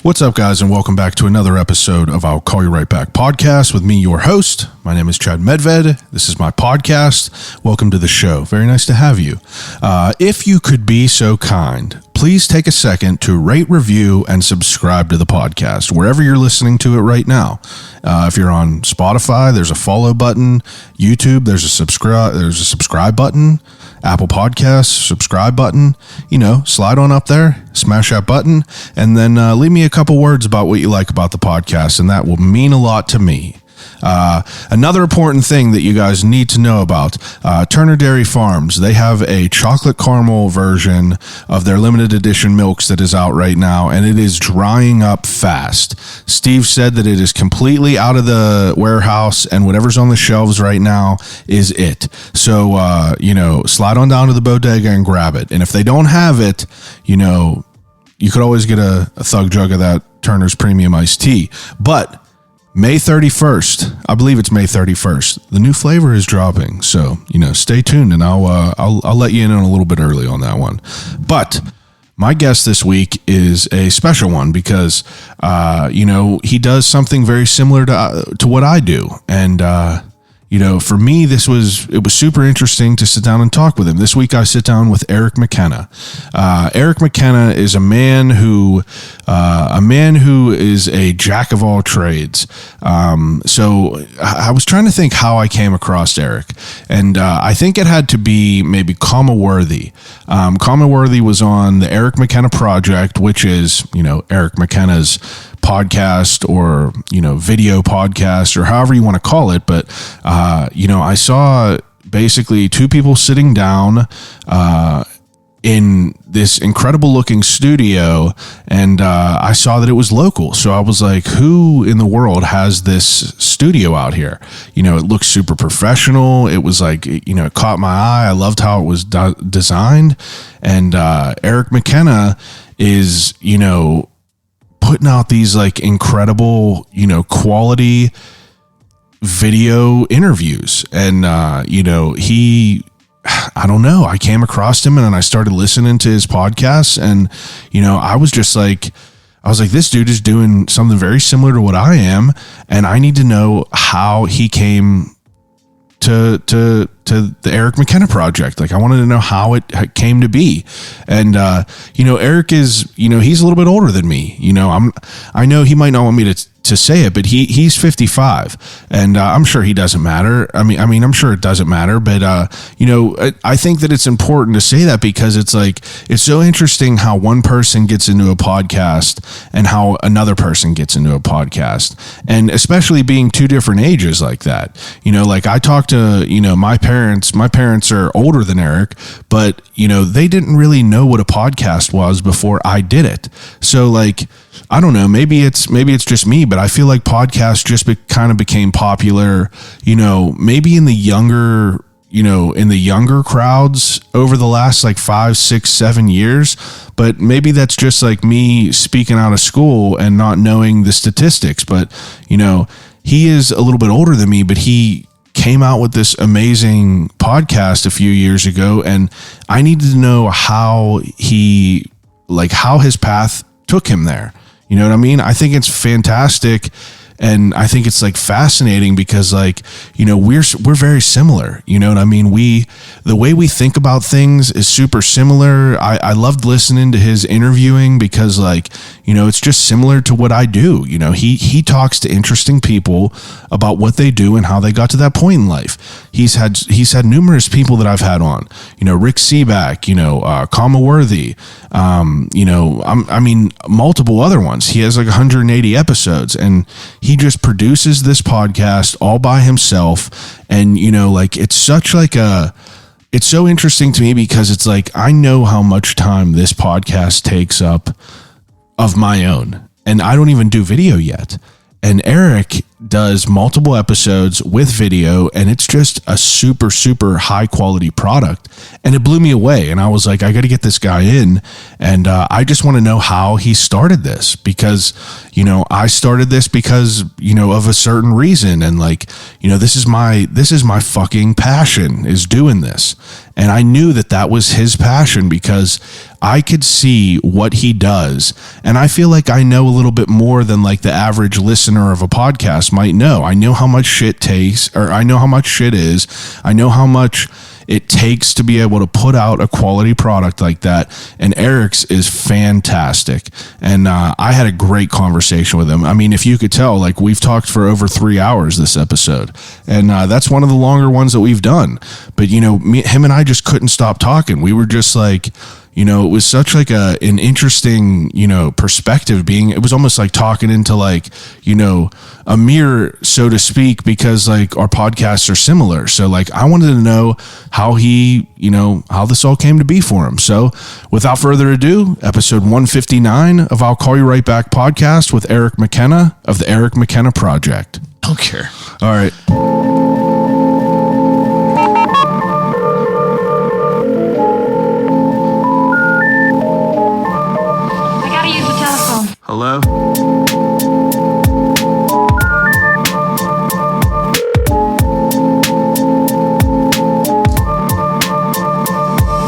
What's up, guys, and welcome back to another episode of I'll Call You Right Back podcast with me, your host. My name is Chad Medved. This is my podcast. Welcome to the show. Very nice to have you. If you could be so kind, please take a second to rate, review, and subscribe to the podcast wherever you're listening to it right now. If you're on Spotify, there's a follow button. YouTube, there's a subscribe button. Apple Podcasts, subscribe button. Slide on up there, smash that button, and then leave me a couple words about what you like about the podcast, and that will mean a lot to me. Another important thing that you guys need to know about Turner Dairy Farms. They have a chocolate caramel version of their limited edition milks that is out right now, and it is drying up fast. Steve said that it is completely out of the warehouse, and whatever's on the shelves right now is it. So, slide on down to the bodega and grab it. And if they don't have it, you could always get a thug jug of that Turner's Premium Iced Tea. But May 31st, I believe it's May 31st. The new flavor is dropping, so stay tuned, and I'll let you in on a little bit early on that one. But my guest this week is a special one because he does something very similar to what I do, and for me, it was super interesting to sit down and talk with him. This week, I sit down with Eric McKenna. Eric McKenna is a man who is a jack of all trades. So I was trying to think how I came across Eric, and I think it had to be maybe Comma Worthy. Comma Worthy was on the Eric McKenna Project, which is Eric McKenna's podcast or video podcast or however you want to call it, but I saw basically two people sitting down in this incredible looking studio, and I saw that it was local. So I was like, who in the world has this studio out here? It looks super professional. It was like, it caught my eye. I loved how it was designed. And Eric McKenna is, putting out these like incredible, quality video interviews. And, I don't know, I came across him and I started listening to his podcasts, and, I was like, this dude is doing something very similar to what I am. And I need to know how he came to the Eric McKenna Project. Like, I wanted to know how it came to be. And, Eric is, he's a little bit older than me. I know he might not want me to say it, but he's 55, and I'm sure he doesn't matter. I mean, I'm sure it doesn't matter, but, I think that it's important to say that because it's like, it's so interesting how one person gets into a podcast and how another person gets into a podcast. And especially being two different ages like that, like I talked to, my parents are older than Eric, but, they didn't really know what a podcast was before I did it. So like, I don't know, maybe it's just me, but I feel like podcasts just kind of became popular, maybe in the younger crowds over the last like 5, 6, 7 years. But maybe that's just like me speaking out of school and not knowing the statistics. But, he is a little bit older than me, but he came out with this amazing podcast a few years ago. And I needed to know how his path took him there. You know what I mean? I think it's fantastic. And I think it's like fascinating because like, we're very similar. You know what I mean? The way we think about things is super similar. I loved listening to his interviewing because like, it's just similar to what I do. He talks to interesting people about what they do and how they got to that point in life. He's had numerous people that I've had on, Rick Seaback, Comma Worthy, multiple other ones. He has like 180 episodes, and he just produces this podcast all by himself. And, it's so interesting to me because it's like, I know how much time this podcast takes up of my own, and I don't even do video yet. And Eric does multiple episodes with video, and it's just a super, super high quality product. And it blew me away. And I was like, I got to get this guy in. And I just want to know how he started this, because, I started this because, of a certain reason. And like, this is my fucking passion, is doing this. And I knew that was his passion because I could see what he does. And I feel like I know a little bit more than like the average listener of a podcast might know. I know how much shit takes, or I know how much shit is. I know how much it takes to be able to put out a quality product like that. And Eric's is fantastic. And I had a great conversation with him. I mean, if you could tell, like, we've talked for over 3 hours this episode. And that's one of the longer ones that we've done. But, him and I just couldn't stop talking. We were just like, it was such like an interesting, perspective it was almost like talking into like, a mirror, so to speak, because like our podcasts are similar. So like, I wanted to know how he, how this all came to be for him. So without further ado, episode 159 of I'll Call You Right Back podcast with Eric McKenna of the Eric McKenna Project. Don't care. All right. Hello?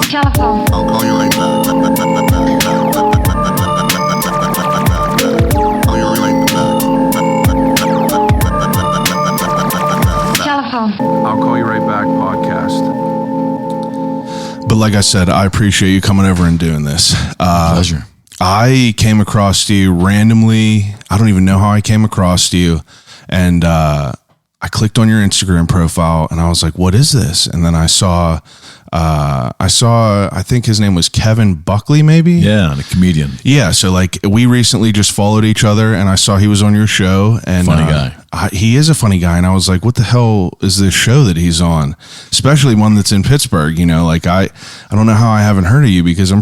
Telephone. I'll call you right back. Call you right back. Telephone. I'll Call You Right Back podcast. But like I said, I appreciate you coming over and doing this. Pleasure. I came across you randomly. I don't even know how I came across you. And I clicked on your Instagram profile and I was like, what is this? And then I saw, I think his name was Kevin Buckley, maybe? Yeah, the comedian. Yeah, so like we recently just followed each other and I saw he was on your show. And funny guy. He is a funny guy. And I was like, what the hell is this show that he's on? Especially one that's in Pittsburgh, like I don't know how I haven't heard of you, because I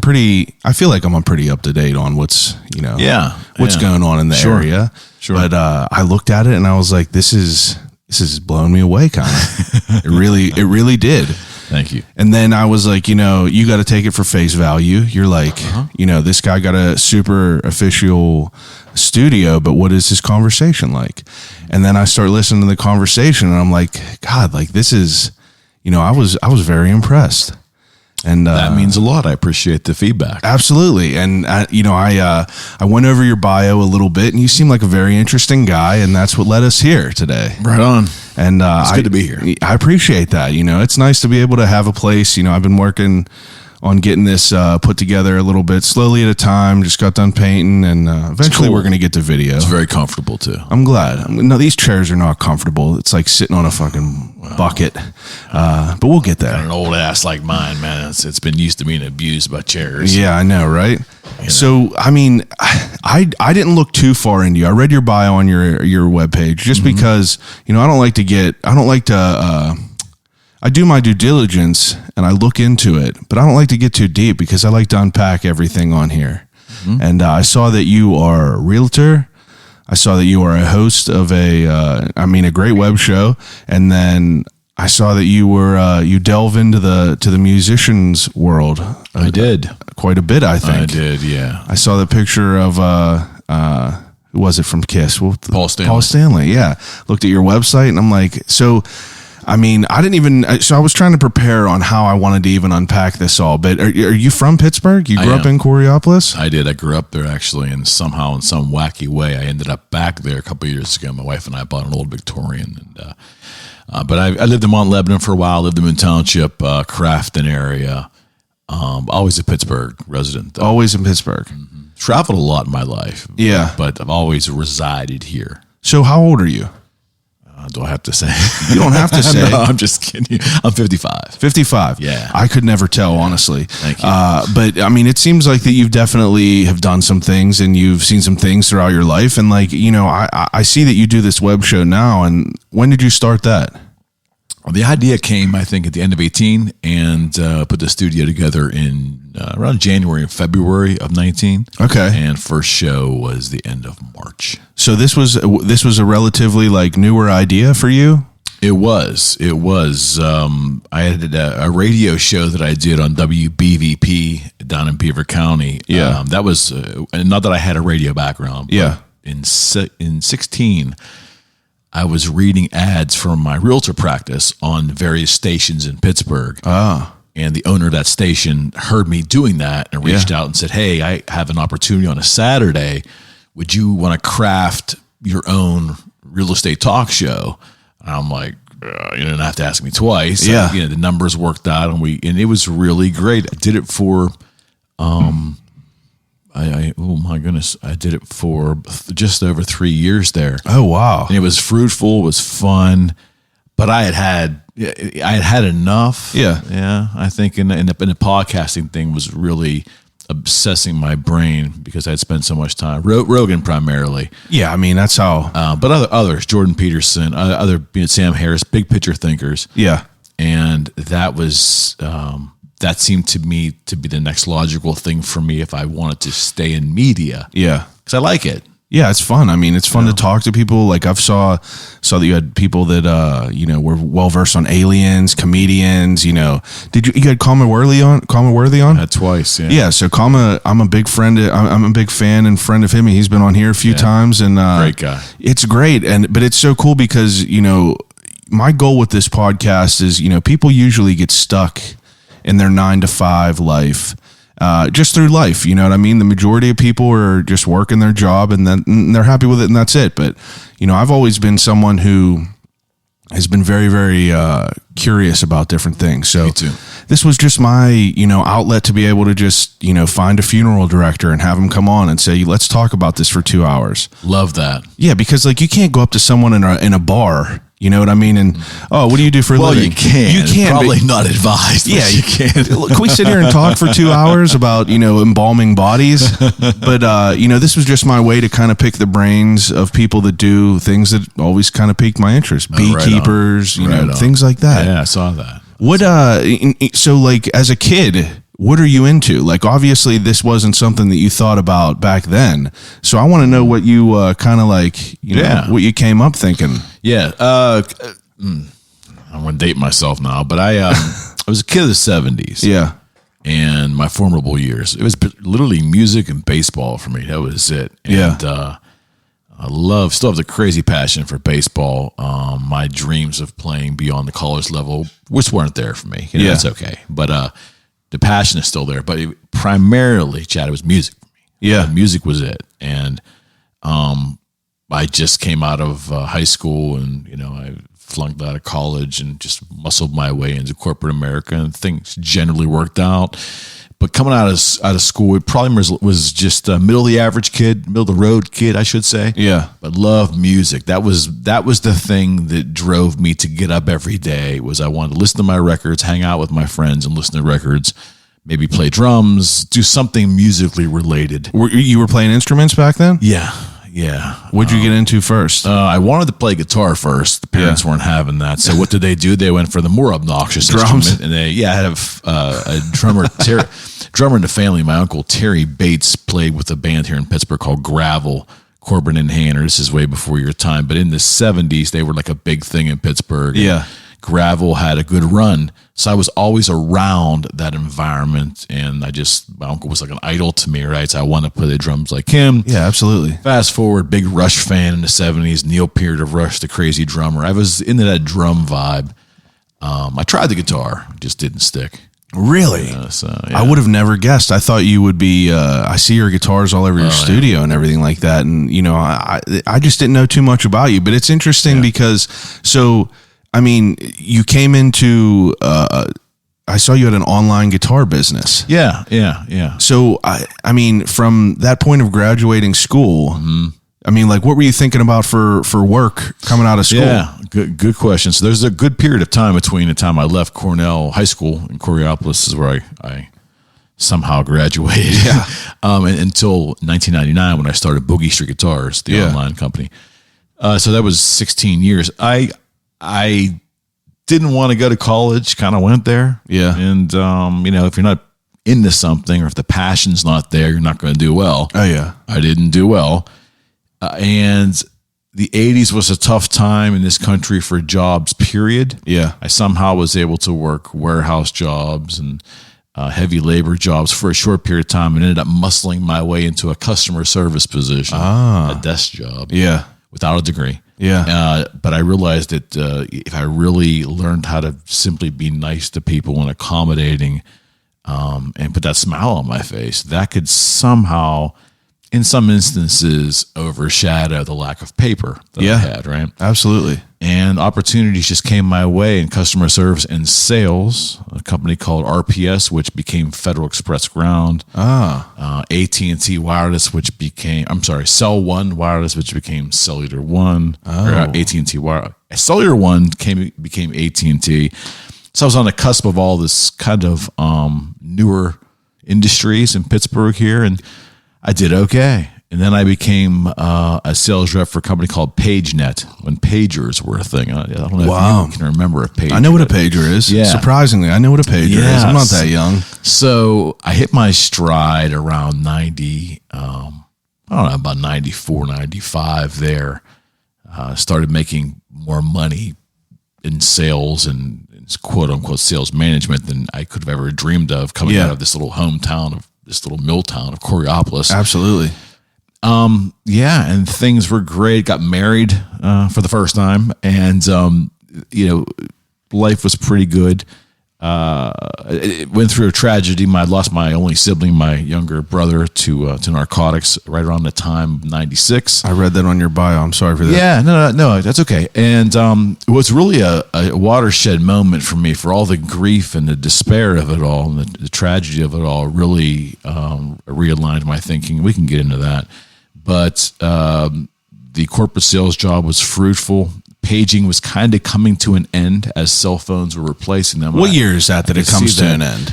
feel like I'm pretty up to date on what's going on in the area. Sure. But I looked at it and I was like, this is blowing me away, kind of. It really did. Thank you. And then I was like, you got to take it for face value. You're like, this guy got a super official studio, but what is his conversation like? And then I start listening to the conversation and I'm like, God, like this is, I was very impressed. And that means a lot. I appreciate the feedback. Absolutely. And I went over your bio a little bit and you seem like a very interesting guy, and that's what led us here today. Right on. And it's good to be here. I appreciate that. It's nice to be able to have a place. I've been working on getting this put together a little bit, slowly at a time. Just got done painting, and eventually we're going to get to video. It's very comfortable too. I'm glad. No, these chairs are not comfortable. It's like sitting on a fucking bucket. But we'll get there. Got an old ass like mine, man. It's been used to being abused by chairs. Yeah, I know, right? So, I mean, I didn't look too far into you. I read your bio on your webpage just because, I do my due diligence and I look into it, but I don't like to get too deep because I like to unpack everything on here. Mm-hmm. And I saw that you are a realtor. I saw that you are a host of a great web show. And then I saw that you delve into the musicians world. I did quite a bit, I think. I did, yeah. I saw the picture of who was it from Kiss? Paul Stanley. Paul Stanley, yeah. Looked at your website and I'm like, so I was trying to prepare on how I wanted to even unpack this all. But are you from Pittsburgh? You grew up in Coriopolis? I did. I grew up there actually, and somehow in some wacky way, I ended up back there a couple of years ago. My wife and I bought an old Victorian, and but I lived in Mount Lebanon for a while. Lived in Moon Township, Crafton area. Always a Pittsburgh resident, though. Always in Pittsburgh. Mm-hmm. Traveled a lot in my life. Yeah, but I've always resided here. So how old are you? Do I have to say? You don't have to say. No, I'm just kidding. I'm 55. 55. Yeah. I could never tell, honestly. Thank you. But I mean, it seems like that you've definitely have done some things and you've seen some things throughout your life. And like, I see that you do this web show now. And when did you start that? Well, the idea came, I think, at the end of 18 and put the studio together in around January and February of 19. Okay. And first show was the end of March. So this was a relatively like newer idea for you? It was. I had a radio show that I did on WBVP down in Beaver County. Yeah. That was, not that I had a radio background. But Yeah. In 16, I was reading ads from my realtor practice on various stations in Pittsburgh. And the owner of that station heard me doing that and reached out and said, "Hey, I have an opportunity on a Saturday. Would you want to craft your own real estate talk show?" And I'm like, you didn't have to ask me twice. Yeah. The numbers worked out and it was really great. I did it for, oh my goodness. I did it for just over 3 years there. Oh, wow. And it was fruitful. It was fun, but I had enough. Yeah. Yeah. I think in the podcasting thing was really obsessing my brain because I'd spent so much time. Rogan primarily. Yeah, I mean, that's how. But others, Jordan Peterson, Sam Harris, big picture thinkers. Yeah. And that was, that seemed to me to be the next logical thing for me if I wanted to stay in media. Yeah. Because I like it. Yeah, it's fun. I mean, it's fun to talk to people. Like I've saw that you had people that were well versed on aliens, comedians. You had Kama Worthy on? I had twice. Yeah. Yeah. So Kama, I'm a big friend. I'm a big fan and friend of him. He's been on here a few times, and Great guy. It's great, but it's so cool because my goal with this podcast is people usually get stuck in their 9-to-5 life. Just through life, you know what I mean? The majority of people are just working their job and then they're happy with it and that's it. But, I've always been someone who has been very, very curious about different things. So Me too. This was just my, outlet to be able to just, find a funeral director and have him come on and say, let's talk about this for 2 hours. Love that. Yeah, because like you can't go up to someone in a bar. You know what I mean? And what do you do for a living? You can. You can. Probably not advised. Yeah, you can. Can we sit here and talk for 2 hours about embalming bodies? But this was just my way to kind of pick the brains of people that do things that always kind of piqued my interest. Beekeepers, things like that. Yeah, I saw that. What? So like as a kid, what are you into? Like obviously this wasn't something that you thought about back then. So I want to know what you kind of like. What you came up thinking. Yeah. I'm going to date myself now, but I was a kid of the 70s. Yeah. And my formidable years. It was literally music and baseball for me. That was it. And, I still have the crazy passion for baseball. My dreams of playing beyond the college level, which weren't there for me. That's okay. But the passion is still there. But primarily, Chad, it was music for me. Yeah. Music was it. And I just came out of high school and, I flunked out of college and just muscled my way into corporate America and things generally worked out. But coming out of school, it probably was just a middle of the road kid, I should say. Yeah. But loved music. That was the thing that drove me to get up every day was I wanted to listen to my records, hang out with my friends and listen to records, maybe play drums, do something musically related. You were playing instruments back then? Yeah. What'd you get into first? I wanted to play guitar first. The parents weren't having that. So what did they do? They went for the more obnoxious drums. Instrument. And I had a drummer, drummer in the family. My uncle Terry Bates played with a band here in Pittsburgh called Gravel. Corbin and Hanner. This is way before your time. But in the 70s, they were like a big thing in Pittsburgh. Yeah. Gravel had a good run. So I was always around that environment. And my uncle was like an idol to me, right? So I wanted to play the drums like him. Yeah, absolutely. Fast forward, big Rush fan in the 70s. Neil Peart of Rush, the crazy drummer. I was into that drum vibe. I tried the guitar, just didn't stick. Really? I would have never guessed. I thought you would be, I see your guitars all over your studio and everything like that. And, I just didn't know too much about you. But it's interesting because, you came into, I saw you had an online guitar business. Yeah. So, from that point of graduating school, what were you thinking about for work coming out of school? Yeah, good question. So there's a good period of time between the time I left Cornell High School in Coriopolis is where I somehow graduated. Yeah. Until 1999 when I started Boogie Street Guitars, the online company. So that was 16 years. I didn't want to go to college, kind of went there. Yeah. And, if you're not into something or if the passion's not there, you're not going to do well. Oh, yeah. I didn't do well. And the 80s was a tough time in this country for jobs, period. Yeah. I somehow was able to work warehouse jobs and heavy labor jobs for a short period of time and ended up muscling my way into a customer service position, a desk job. Yeah. Without a degree. Yeah. But I realized that if I really learned how to simply be nice to people and accommodating and put that smile on my face, that could somehow, in some instances, overshadow the lack of paper that I had, right? Absolutely. And opportunities just came my way in customer service and sales, a company called RPS, which became Federal Express Ground. AT&T Wireless, which became, Cell One Wireless, which became Cellular One. AT&T Wireless. Cellular One became AT&T. So I was on the cusp of all this kind of newer industries in Pittsburgh here, and I did okay. And then I became a sales rep for a company called PageNet when pagers were a thing. I don't know if you can remember a pager. I know what a pager is. Yeah. Surprisingly, I know what a pager is. I'm not that young. So I hit my stride around 90, about 94, 95 there. Started making more money in sales and quote unquote sales management than I could have ever dreamed of coming out of this little hometown of this little mill town of Coriopolis. Absolutely. And things were great. Got married for the first time, and life was pretty good. It went through a tragedy. I lost my only sibling, my younger brother, to narcotics right around the time of 96. I read that on your bio. I'm sorry for that. Yeah, no, that's okay. And it was really a watershed moment for me, for all the grief and the despair of it all and the tragedy of it all. Really realigned my thinking. We can get into that. But the corporate sales job was fruitful. Paging was kind of coming to an end as cell phones were replacing them. What year is that it comes to an end?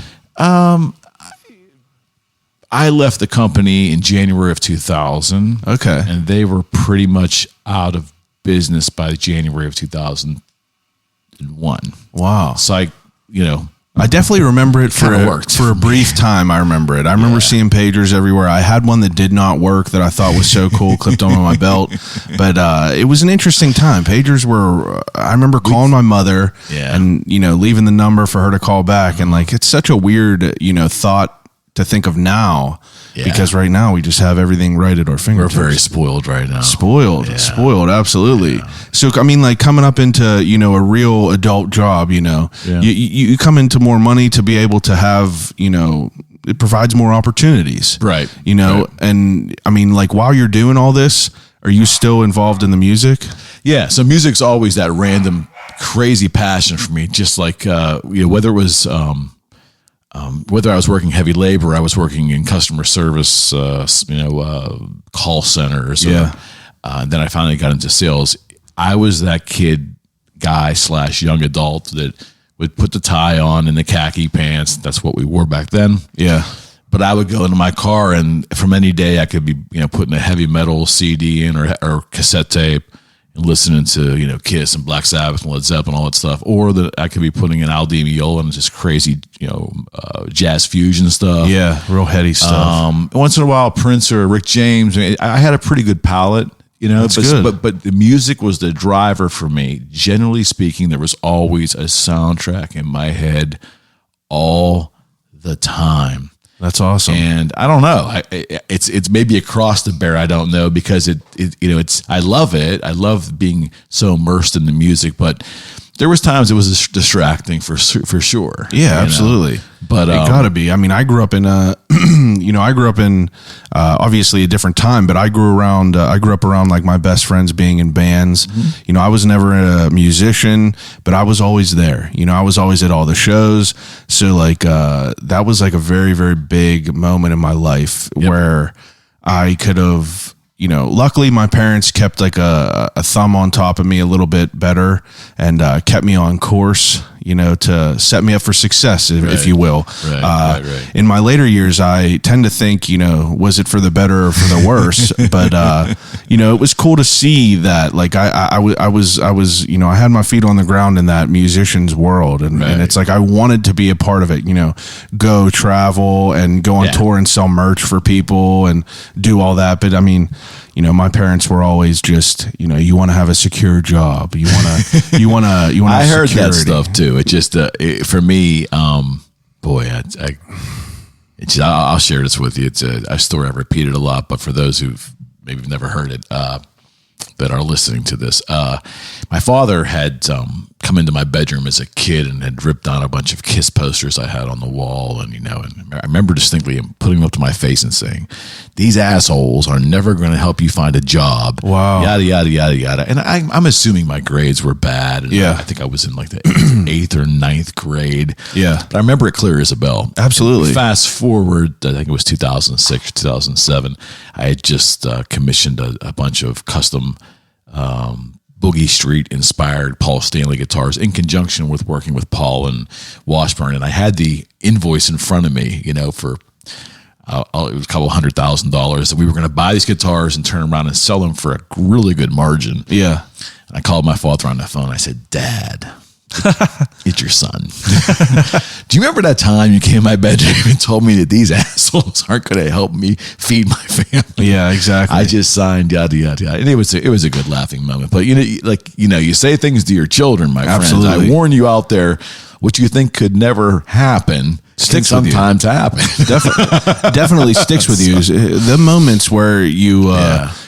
I left the company in January of 2000. Okay. And they were pretty much out of business by January of 2001. Wow. So I definitely remember it for a brief time. I remember it. I remember seeing pagers everywhere. I had one that did not work that I thought was so cool, clipped on my belt. But it was an interesting time. Pagers were. I remember calling my mother and leaving the number for her to call back. And it's such a weird thought to think of now. Yeah. Because right now we just have everything right at our fingertips. We're very spoiled right now. Spoiled, absolutely. Yeah. So, coming up into, a real adult job, you come into more money to be able to have, it provides more opportunities. Right. And while you're doing all this, are you still involved in the music? Yeah. So music's always that random, crazy passion for me. Just like, whether it was, whether I was working heavy labor, I was working in customer service, call centers. Then I finally got into sales. I was that guy / young adult that would put the tie on and the khaki pants. That's what we wore back then. Yeah. But I would go into my car, and from any day I could be, putting a heavy metal CD in or cassette tape and listening to, Kiss and Black Sabbath and Led Zeppelin, all that stuff. Or that I could be putting an Al Di Meola and just crazy, jazz fusion stuff. Yeah, real heady stuff. Once in a while, Prince or Rick James. I had a pretty good palate, That's good. But the music was the driver for me. Generally speaking, there was always a soundtrack in my head all the time. That's awesome. And I don't know. It's maybe a cross to bear. I don't know, because it's I love it. I love being so immersed in the music, but there was times it was distracting for sure. Yeah, absolutely. But it gotta be. I grew up in obviously a different time, but I grew up around my best friends being in bands. Mm-hmm. I was never a musician, but I was always there. I was always at all the shows. So that was a very, very big moment in my life where I could have, luckily my parents kept a thumb on top of me a little bit better and kept me on course, to set me up for success, if you will. Right. In my later years, I tend to think, was it for the better or for the worse? But, it was cool to see that, I was, I had my feet on the ground in that musician's world. And it's I wanted to be a part of it, go travel and go on tour and sell merch for people and do all that. But my parents were always just, you want to have a secure job. You want to I heard security. that stuff too. It just, for me, boy, I'll share this with you. It's a story I've repeated a lot, but for those who've maybe never heard it, that are listening to this, my father had come into my bedroom as a kid and had ripped down a bunch of Kiss posters I had on the wall, and and I remember distinctly him putting them up to my face and saying, "These assholes are never going to help you find a job." Wow. Yada yada yada yada. And I'm assuming my grades were bad. And Yeah. I think I was in like the eighth or ninth grade. Yeah. But I remember it clear as a bell. Absolutely. Fast forward, I think it was 2006, 2007. I had just commissioned a bunch of custom Boogie Street inspired Paul Stanley guitars in conjunction with working with Paul and Washburn. And I had the invoice in front of me, for it was a couple $100,000 that we were going to buy these guitars and turn around and sell them for a really good margin. Yeah. And I called my father on the phone. I said, "Dad, it's your son. Do you remember that time you came in my bedroom and told me that these assholes aren't going to help me feed my family?" Yeah, exactly. I just signed yada yada yada, and it was a good laughing moment. But you say things to your children, my Absolutely. friends. I warn you out there, what you think could never happen Sticks can with you. sometimes happen. Definitely sticks with you. The moments where you,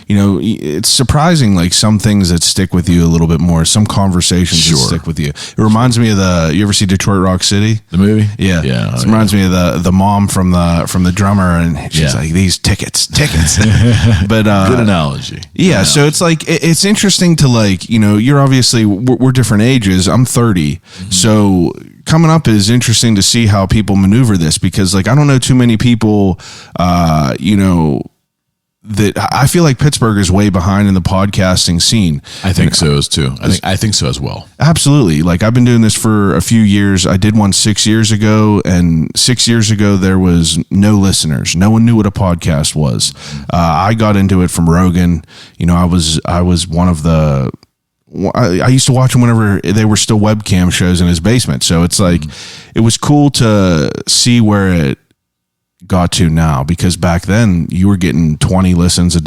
it's surprising, like some things that stick with you a little bit more, some conversations Sure. that stick with you. It reminds me of you ever see Detroit Rock City? The movie, Yeah. yeah. It reminds me of the mom from the drummer, and she's Yeah. like, "These tickets." But Good analogy. yeah, so it's like it's interesting to you're obviously we're different ages. I'm 30, so coming up is interesting to see how people maneuver this, because I don't know too many people, that I feel like Pittsburgh is way behind in the podcasting scene. I think so as too. I think so as well. Absolutely. I've been doing this for a few years. I did one 6 years ago, and 6 years ago there was no listeners. No one knew what a podcast was. I got into it from Rogan. I was one of the. I used to watch them whenever they were still webcam shows in his basement. So it's it was cool to see where it got to now, because back then you were getting 20 listens 20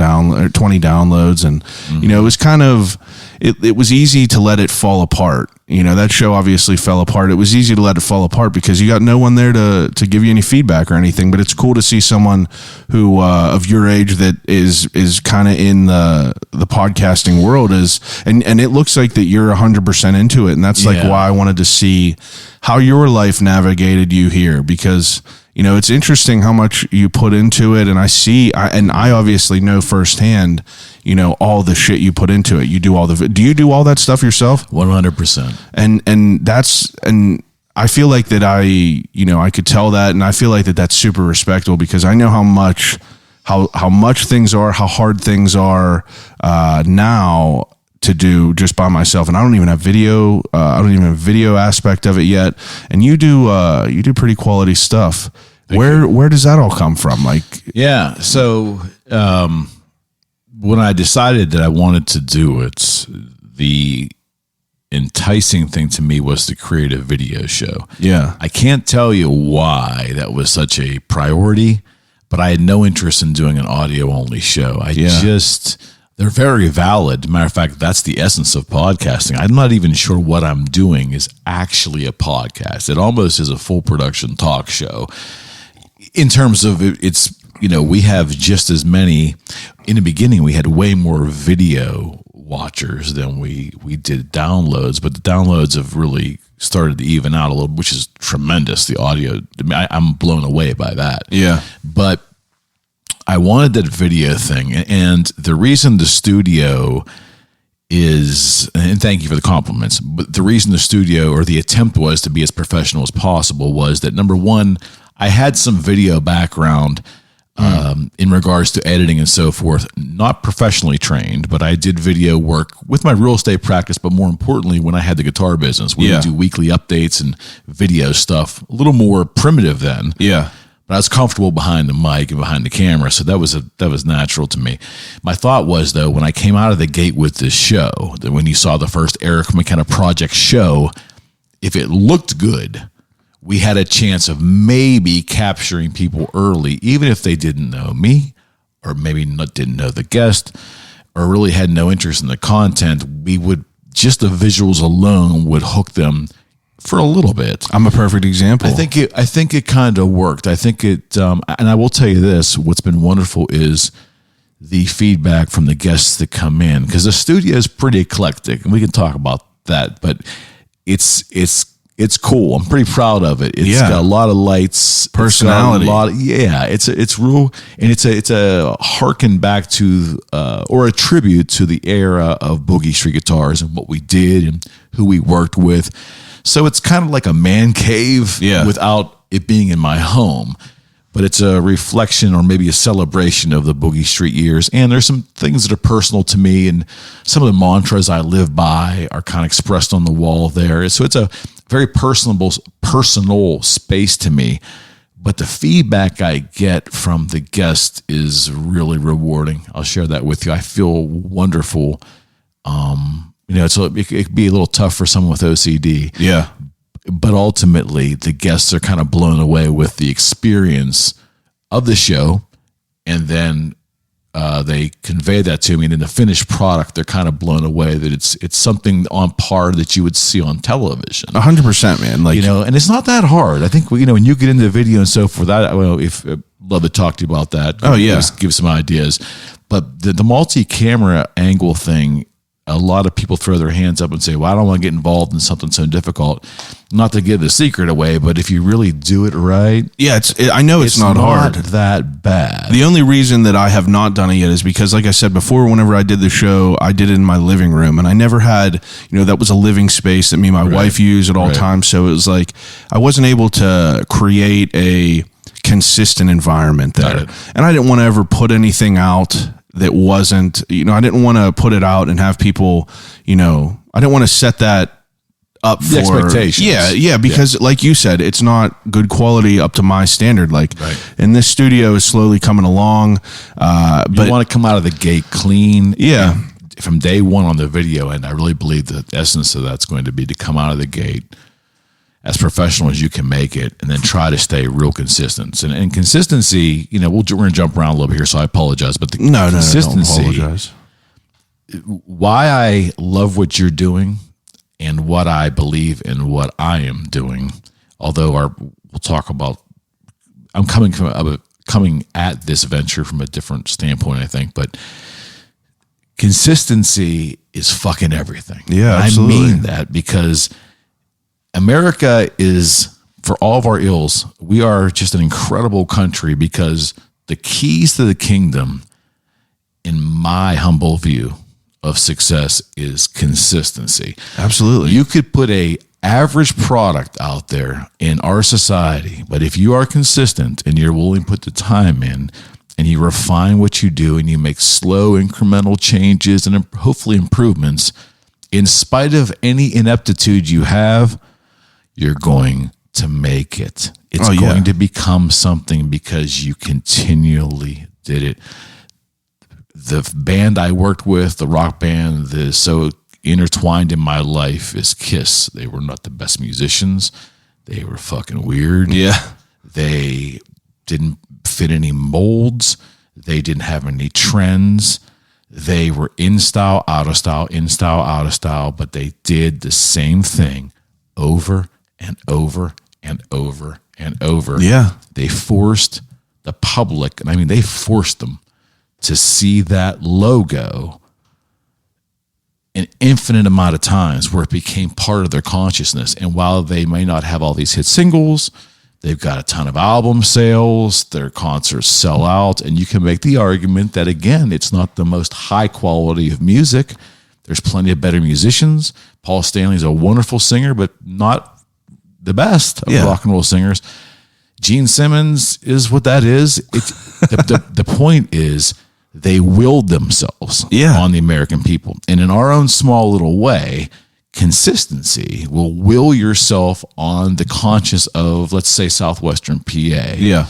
downloads, and it was kind of it was easy to let it fall apart. That show obviously fell apart. It was easy to let it fall apart because you got no one there to give you any feedback or anything. But it's cool to see someone who of your age that is kind of in the podcasting world and it looks like that you're 100% into it, and that's Yeah. why I wanted to see how your life navigated you here, because it's interesting how much you put into it, and I obviously know firsthand, all the shit you put into it. You do do you do all that stuff yourself? 100%. And I feel like that I could tell that, and I feel like that's super respectable, because I know how much things are, how hard things are now to do just by myself, and I don't even have video. I don't even have video aspect of it yet, and you do pretty quality stuff. Where does that all come from? Yeah. So when I decided that I wanted to do it, the enticing thing to me was to create a video show. Yeah. I can't tell you why that was such a priority, but I had no interest in doing an audio only show. They're very valid. Matter of fact, that's the essence of podcasting. I'm not even sure what I'm doing is actually a podcast. It almost is a full production talk show. In terms of it's, we have just as many. In the beginning, we had way more video watchers than we did downloads, but the downloads have really started to even out a little, which is tremendous. The audio, I'm blown away by that. Yeah. But I wanted that video thing, and the reason the studio is, and thank you for the compliments, but the reason the studio, or the attempt was to be as professional as possible, was that, number one, I had some video background in regards to editing and so forth, not professionally trained, but I did video work with my real estate practice, but more importantly, when I had the guitar business, we would do weekly updates and video stuff, a little more primitive then. Yeah. But I was comfortable behind the mic and behind the camera, so that was natural to me. My thought was, though, when I came out of the gate with this show, that when you saw the first Eric McKenna Project show, if it looked good, we had a chance of maybe capturing people early, even if they didn't know me or maybe didn't know the guest, or really had no interest in the content, we would just the visuals alone would hook them for a little bit. I'm a perfect example. I think it kind of worked. I think it, and I will tell you this: what's been wonderful is the feedback from the guests that come in, because the studio is pretty eclectic, and we can talk about that. But it's cool. I'm pretty proud of it. It's got a lot of lights, personality. It's real, and it's a harken back to or a tribute to the era of Boogie Street guitars and what we did and who we worked with. So it's kind of like a man cave without it being in my home. But it's a reflection or maybe a celebration of the Boogie Street years. And there's some things that are personal to me, and some of the mantras I live by are kind of expressed on the wall there. So it's a very personal space to me. But the feedback I get from the guest is really rewarding. I'll share that with you. I feel wonderful. It could be a little tough for someone with OCD. Yeah. But ultimately, the guests are kind of blown away with the experience of the show, and then they convey that to me. And in the finished product, they're kind of blown away that it's something on par that you would see on television. 100%, man. And it's not that hard. I think when you get into video and so forth, I'd love to talk to you about that. Oh yeah, give some ideas. But the multi-camera angle thing, a lot of people throw their hands up and say, well, I don't want to get involved in something so difficult. Not to give the secret away, but if you really do it right. Yeah, I know it's not hard. That bad. The only reason that I have not done it yet is because, like I said before, whenever I did the show, I did it in my living room, and I never had, that was a living space that me and my wife used at all times. So it was like, I wasn't able to create a consistent environment there. And I didn't want to ever put anything out that wasn't, I didn't want to put it out and have people, I didn't want to set that up for expectations. Yeah, because like you said, it's not good quality up to my standard. And this studio is slowly coming along. But you want to come out of the gate clean. Yeah. From day one on the video, and I really believe the essence of that's going to be to come out of the gate as professional as you can make it, and then try to stay real consistent. And consistency, we're going to jump around a little bit here, so I apologize. But the consistency, don't apologize. Why I love what you're doing and what I believe in what I am doing, although we'll talk about, I'm coming at this venture from a different standpoint, I think, but consistency is fucking everything. Yeah, absolutely. I mean that because America is, for all of our ills, we are just an incredible country because the keys to the kingdom, in my humble view of success, is consistency. Absolutely. You could put a average product out there in our society, but if you are consistent and you're willing to put the time in and you refine what you do and you make slow incremental changes and hopefully improvements, in spite of any ineptitude you have, you're going to make it. It's going to become something because you continually did it. The band I worked with, the rock band that is so intertwined in my life, is Kiss. They were not the best musicians. They were fucking weird. Yeah. They didn't fit any molds. They didn't have any trends. They were in style, out of style, in style, out of style, but they did the same thing over and over and over and over. Yeah. They forced the public, and I mean, they forced them to see that logo an infinite amount of times where it became part of their consciousness. And while they may not have all these hit singles, they've got a ton of album sales, their concerts sell out, and you can make the argument that, again, it's not the most high quality of music. There's plenty of better musicians. Paul Stanley's a wonderful singer, but not the best of rock and roll singers. Gene Simmons is what that is. The point is they willed themselves on the American people. And in our own small little way, consistency will will yourself on the conscience of, let's say, Southwestern PA. Yeah.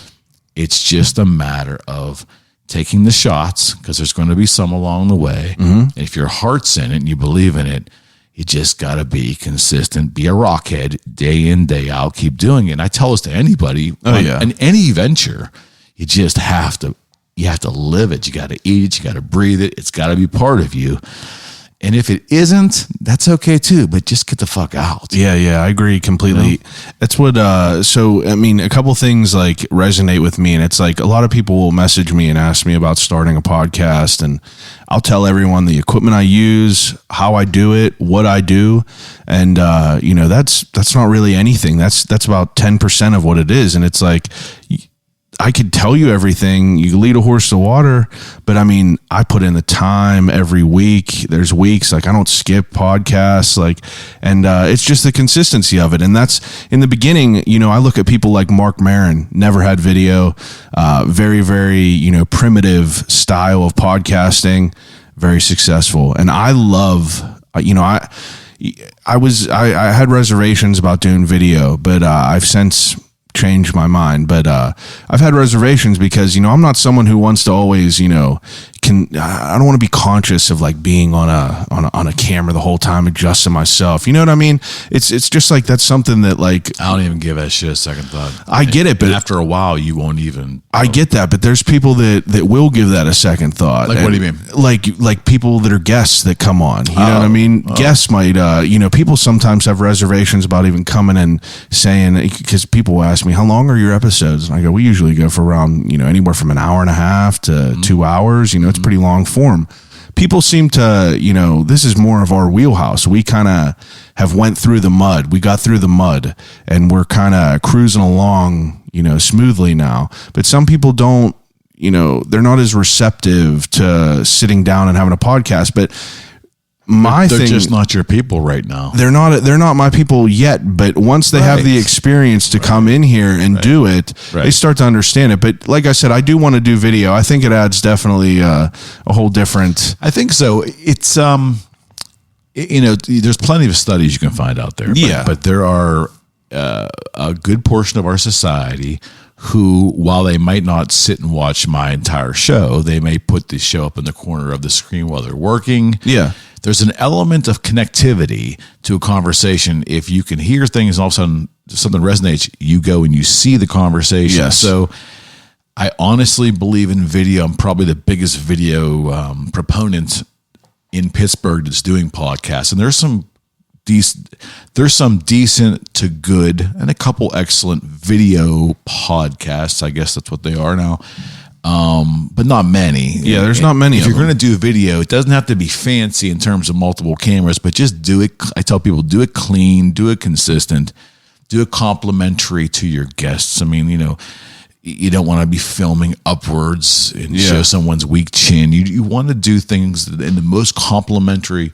It's just a matter of taking the shots, because there's going to be some along the way. Mm-hmm. And if your heart's in it and you believe in it, you just got to be consistent, be a rockhead day in, day out, keep doing it. And I tell this to anybody in any venture, you just have to you have to live it. You got to eat it. You got to breathe it. It's got to be part of you. And if it isn't, that's okay too, but just get the fuck out. Yeah, I agree completely. You know? That's what, so, I mean, a couple things like resonate with me, and it's like a lot of people will message me and ask me about starting a podcast, and I'll tell everyone the equipment I use, how I do it, what I do. And, you know, that's not really anything. That's about 10% of what it is. And it's like, I could tell you everything. You lead a horse to water, but I mean, I put in the time every week. There's weeks like I don't skip podcasts, like, and it's just the consistency of it. And that's in the beginning. You know, I look at people like Mark Maron, never had video, very, very, you know, primitive style of podcasting, very successful. And I love, you know, I had reservations about doing video, but I've since changed my mind. But I've had reservations because, you know, I'm not someone who wants to always, you know, I don't want to be conscious of like being on a camera the whole time, adjusting myself. You know what I mean? It's just like that's something that like I don't even give that shit a second thought. I get it, but after a while you won't even. I get that, but there's people that will give that a second thought. Like, what do you mean? Like people that are guests that come on. You know what I mean? Guests might, you know, people sometimes have reservations about even coming and saying, because people will ask me, how long are your episodes? And I go, we usually go for around, you know, anywhere from an hour and a half to 2 hours. You know, it's pretty long form. People seem to, you know, this is more of our wheelhouse. We kind of have went through the mud. We got through the mud and we're kind of cruising along, you know, smoothly now. But some people don't, you know, they're not as receptive to sitting down and having a podcast. But they're just not your people right now. They're not my people yet, but once they have the experience to come in here and do it, they start to understand it. But like I said, I do want to do video. I think it adds definitely a whole different. I think so. It's you know, there's plenty of studies you can find out there. But there are a good portion of our society who, while they might not sit and watch my entire show, they may put the show up in the corner of the screen while they're working. Yeah. There's an element of connectivity to a conversation. If you can hear things and all of a sudden something resonates, you go and you see the conversation. Yes. So I honestly believe in video. I'm probably the biggest video proponent in Pittsburgh that's doing podcasts. And there's some decent to good and a couple excellent video podcasts. I guess that's what they are now. But not many. Yeah, there's not many. If you're going to do video, it doesn't have to be fancy in terms of multiple cameras, but just do it. I tell people, do it clean, do it consistent, do it complimentary to your guests. I mean, you know, you don't want to be filming upwards and show someone's weak chin. You want to do things in the most complimentary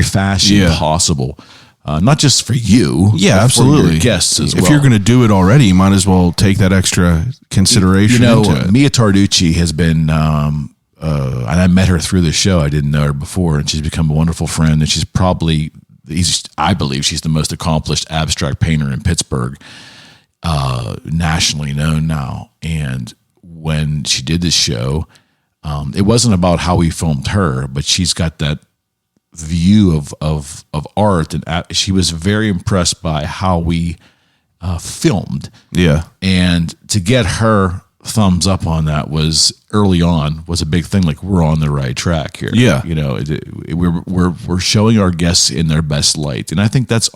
fashion possible. Not just for you, but absolutely, for your guests as well. If you're going to do it already, you might as well take that extra consideration. You know, into it. Mia Tarducci has been, and I met her through the show. I didn't know her before, and she's become a wonderful friend. And she's probably, I believe, she's the most accomplished abstract painter in Pittsburgh, nationally known now. And when she did this show, it wasn't about how we filmed her, but she's got that view of art, and she was very impressed by how we filmed. Yeah. And to get her thumbs up on that was early on was a big thing. Like, we're on the right track here. Yeah. You know, we're showing our guests in their best light. And I think that's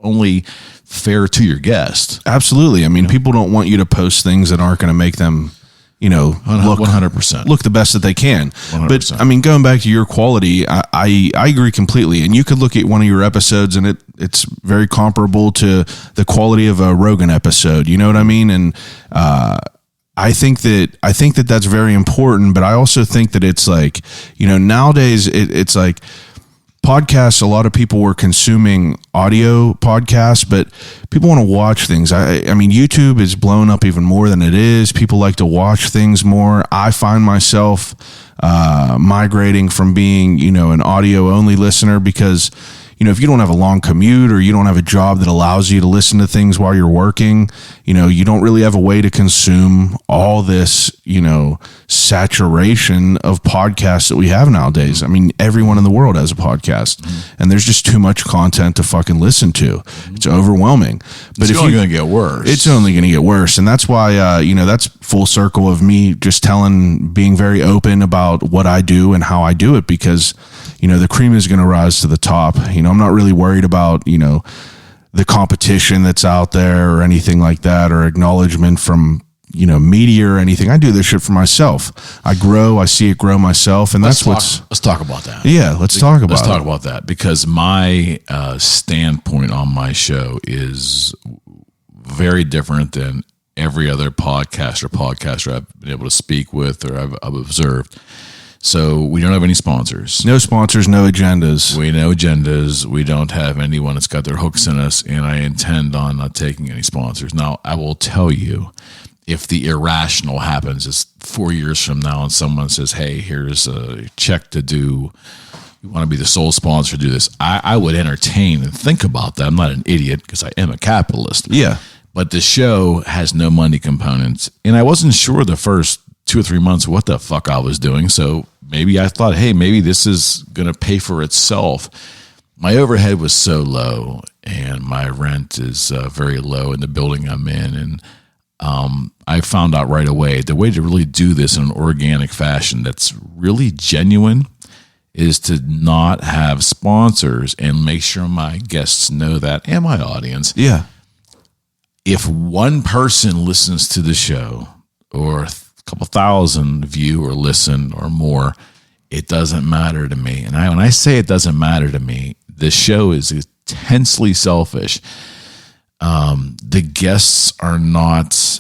only fair to your guest. Absolutely. I mean, people don't want you to post things that aren't going to make them, you know, look 100%. Look the best that they can. 100%. But I mean, going back to your quality, I agree completely. And you could look at one of your episodes and it's very comparable to the quality of a Rogan episode. You know what I mean? And I think that that's very important, but I also think that it's like, you know, nowadays it's like podcasts, a lot of people were consuming audio podcasts, but people want to watch things. I mean, YouTube is blown up even more than it is. People like to watch things more. I find myself migrating from being, you know, an audio only listener because, if you don't have a long commute or you don't have a job that allows you to listen to things while you're working, you don't really have a way to consume all this, saturation of podcasts that we have nowadays. I mean, everyone in the world has a podcast, and there's just too much content to fucking listen to. It's overwhelming. But It's only going to get worse. It's only going to get worse. And that's why, that's full circle of me just being very open about what I do and how I do it, because, the cream is going to rise to the top. I'm not really worried about, the competition that's out there or anything like that, or acknowledgement from, media or anything. I do this shit for myself. I see it grow myself. And let's talk about that. Yeah, let's talk about that, because my standpoint on my show is very different than every other podcaster I've been able to speak with or I've observed. So we don't have any sponsors. No sponsors, no agendas. We don't have anyone that's got their hooks in us, and I intend on not taking any sponsors. Now, I will tell you, if the irrational happens, it's 4 years from now and someone says, hey, here's a check to do, you want to be the sole sponsor to do this, I would entertain and think about that. I'm not an idiot because I am a capitalist. Yeah. But the show has no money components, and I wasn't sure the first 2 or 3 months what the fuck I was doing. So maybe I thought, hey, maybe this is going to pay for itself. My overhead was so low, and my rent is very low in the building I'm in. And I found out right away the way to really do this in an organic fashion that's really genuine is to not have sponsors and make sure my guests know that, and my audience. Yeah. If one person listens to the show, or couple thousand view or listen or more, it doesn't matter to me. And when I say it doesn't matter to me, this show is intensely selfish. The guests are not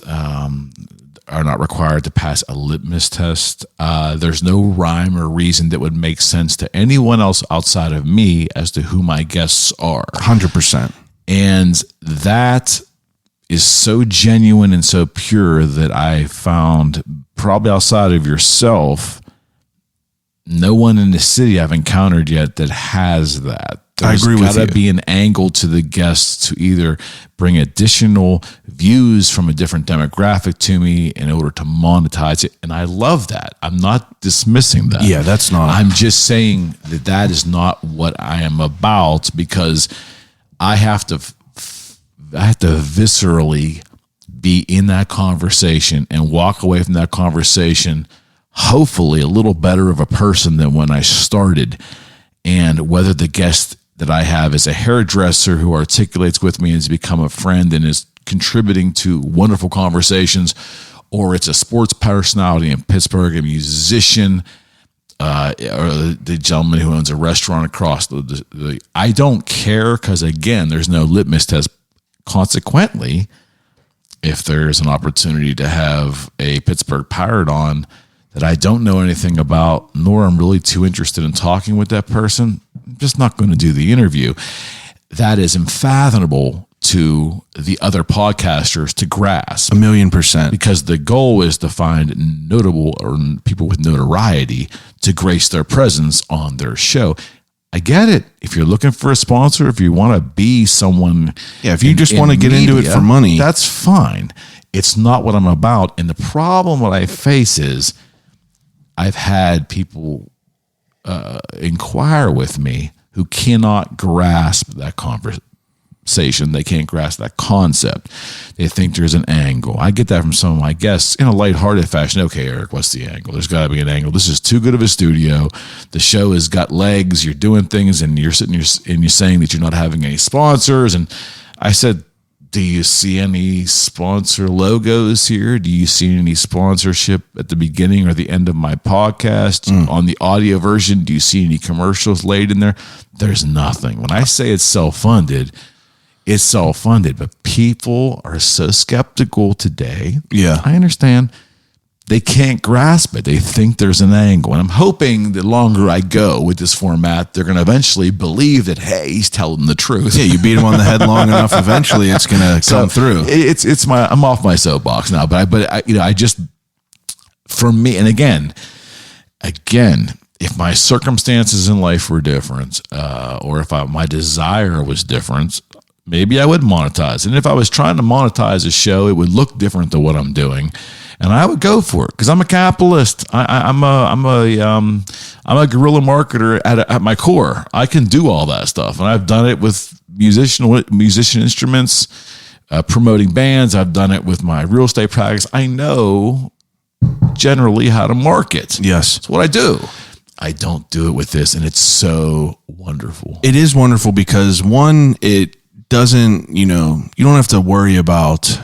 required to pass a litmus test. There's no rhyme or reason that would make sense to anyone else outside of me as to who my guests are. 100%. And that is so genuine and so pure that I found, probably outside of yourself, no one in the city I've encountered yet that has that. I agree with you. There's got to be an angle to the guests to either bring additional views from a different demographic to me in order to monetize it. And I love that. I'm not dismissing that. Yeah, that's not. I'm just saying that is not what I am about, because I have to viscerally be in that conversation and walk away from that conversation hopefully a little better of a person than when I started. And whether the guest that I have is a hairdresser who articulates with me and has become a friend and is contributing to wonderful conversations, or it's a sports personality in Pittsburgh, a musician, or the gentleman who owns a restaurant across the I don't care, because again, there's no litmus test. Consequently, if there's an opportunity to have a Pittsburgh Pirate on that I don't know anything about, nor I'm really too interested in talking with that person, I'm just not going to do the interview. That is unfathomable to the other podcasters to grasp. 1,000,000%. Because the goal is to find notable or people with notoriety to grace their presence on their show. I get it. If you're looking for a sponsor, if you want to be someone, if you just want to get into it for money, that's fine. It's not what I'm about. And the problem that I face is I've had people inquire with me who cannot grasp that conversation. They can't grasp that concept. They think there's an angle. I get that from some of my guests in a lighthearted fashion. Okay, Eric, what's the angle? There's got to be an angle. This is too good of a studio. The show has got legs. You're doing things, and you're sitting and you're saying that you're not having any sponsors. And I said, do you see any sponsor logos here? Do you see any sponsorship at the beginning or the end of my podcast? On the audio version, do you see any commercials laid in there? There's nothing. When I say it's self-funded, it's self-funded, but people are so skeptical today. Yeah. I understand. They can't grasp it. They think there's an angle. And I'm hoping the longer I go with this format, they're going to eventually believe that, hey, he's telling the truth. Yeah, you beat him on the head long enough, eventually it's going to come through. I'm off my soapbox now, but I just, for me, and again, if my circumstances in life were different, or if my desire was different, maybe I would monetize. And if I was trying to monetize a show, it would look different than what I'm doing, and I would go for it because I'm a capitalist. I'm a guerrilla marketer at my core. I can do all that stuff, and I've done it with musician instruments, promoting bands. I've done it with my real estate practice. I know generally how to market. Yes, it's what I do. I don't do it with this, and it's so wonderful. It is wonderful because one, it doesn't, you don't have to worry about,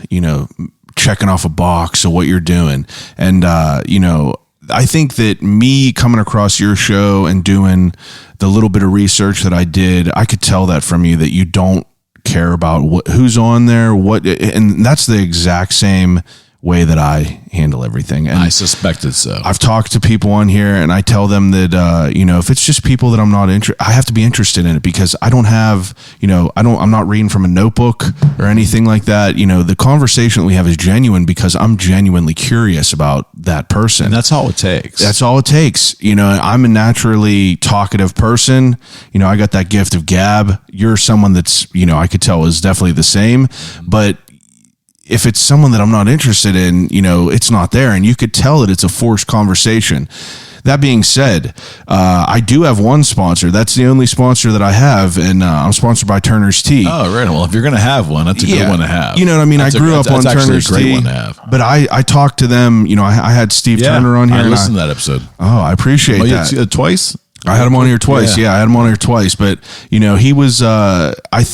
checking off a box of what you're doing. And, I think that me coming across your show and doing the little bit of research that I did, I could tell that from you that you don't care about who's on there, and that's the exact same way that I handle everything. And I suspected so. I've talked to people on here and I tell them that, if it's just people that I'm not interested, I have to be interested in it because I don't have, I'm not reading from a notebook or anything like that. The conversation that we have is genuine because I'm genuinely curious about that person. And that's all it takes. That's all it takes. I'm a naturally talkative person. I got that gift of gab. You're someone that's, I could tell is definitely the same, but if it's someone that I'm not interested in, it's not there. And you could tell that it's a forced conversation. That being said, I do have one sponsor. That's the only sponsor that I have. And I'm sponsored by Turner's Tea. Oh, right. Well, if you're going to have one, that's a good one to have. You know what I mean? That's I grew up on Turner's a great Tea. one to have. But I talked to them. I had Steve Turner on here. I listened to that episode. Oh, I appreciate that. Twice? I had him on here twice. Yeah, I had him on here twice. But, he was,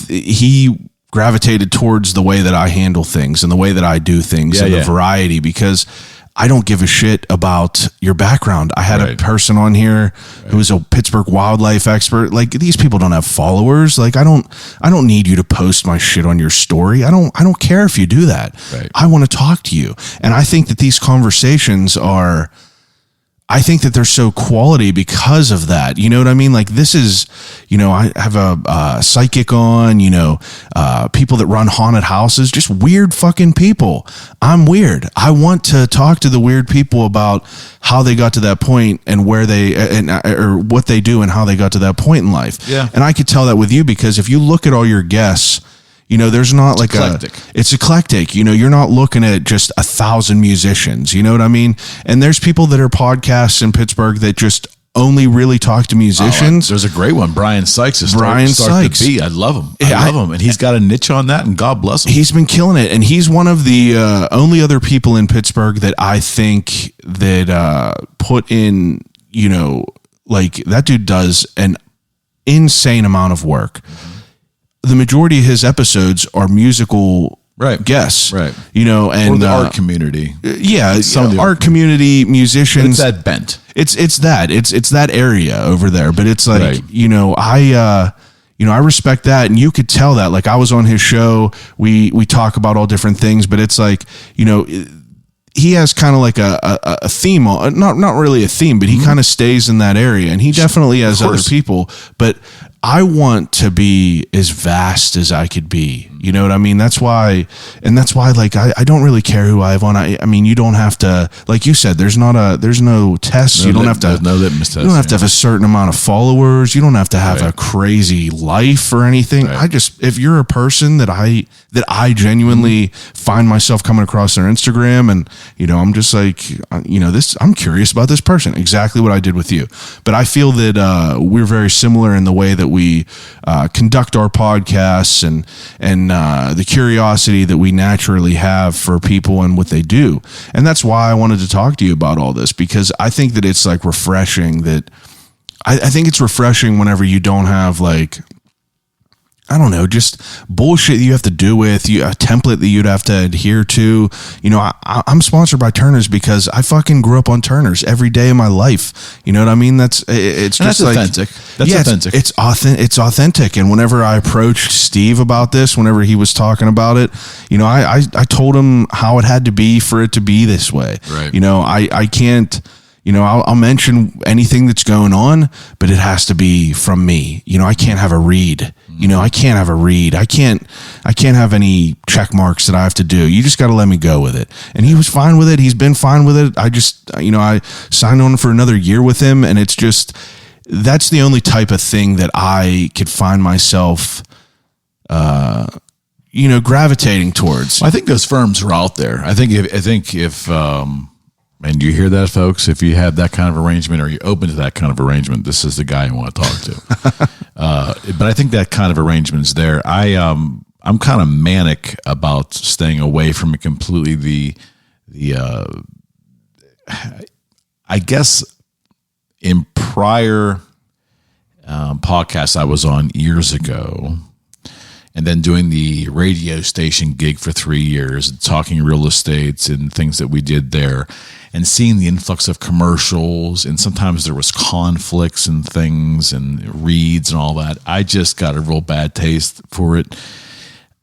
he gravitated towards the way that I handle things and the way that I do things and the variety, because I don't give a shit about your background. I had a person on here who was a Pittsburgh wildlife expert. Like, these people don't have followers. Like, I don't need you to post my shit on your story. I don't care if you do that. Right. I want to talk to you. And I think that these conversations I think that they're so quality because of that. You know what I mean? Like, this is, I have a psychic on, people that run haunted houses, just weird fucking people. I'm weird. I want to talk to the weird people about how they got to that point and where or what they do and how they got to that point in life. Yeah. And I could tell that with you because if you look at all your guests, there's not like it's eclectic. You're not looking at just 1,000 musicians. You know what I mean? And there's people that are podcasts in Pittsburgh that just only really talk to musicians. There's a great one. Brian Sykes is Brian Sykes. The beat. I love him. I love him. And he's got a niche on that, and God bless him. He's been killing it. And he's one of the only other people in Pittsburgh that I think that put in, like, that dude does an insane amount of work. The majority of his episodes are musical guests, right? And or the art community, some of the art community musicians. It's that bent. It's that area over there. But it's like I respect that, and you could tell that. Like, I was on his show. We talk about all different things, but it's like he has kind of like a theme, not really a theme, but he kind of stays in that area, and he definitely has other people, but I want to be as vast as I could be. You know what I mean? That's why, like, I don't really care who I have on. I mean, you don't have to, like you said, there's no test. You don't have to, no litmus test. You don't have to have a certain amount of followers. You don't have to have a crazy life or anything. Right. If you're a person that I genuinely find myself coming across their Instagram, and, I'm just like, I'm curious about this person. Exactly what I did with you. But I feel that we're very similar in the way that we conduct our podcasts and the curiosity that we naturally have for people and what they do. And that's why I wanted to talk to you about all this, because I think that it's like refreshing that I think it's refreshing whenever you don't have, like, I don't know, just bullshit you have to do with, a template that you'd have to adhere to. I'm sponsored by Turner's because I fucking grew up on Turner's every day of my life. You know what I mean? It's just like authentic. That's authentic. It's authentic. And whenever I approached Steve about this, whenever he was talking about it, I told him how it had to be for it to be this way. Right. I can't. I'll mention anything that's going on, but it has to be from me. I can't have a read. You know, I can't have a read. I can't have any check marks that I have to do. You just got to let me go with it. And he was fine with it. He's been fine with it. I just, I signed on for another year with him, and it's just, that's the only type of thing that I could find myself, gravitating towards. I think those firms are out there. I think if and you hear that, folks, if you have that kind of arrangement or you're open to that kind of arrangement, this is the guy you want to talk to. But I think that kind of arrangement is there. I'm kind of manic about staying away from it completely. I guess in prior podcasts I was on years ago, and then doing the radio station gig for 3 years, talking real estate and things that we did there, and seeing the influx of commercials, and sometimes there was conflicts and things and reads and all that. I just got a real bad taste for it.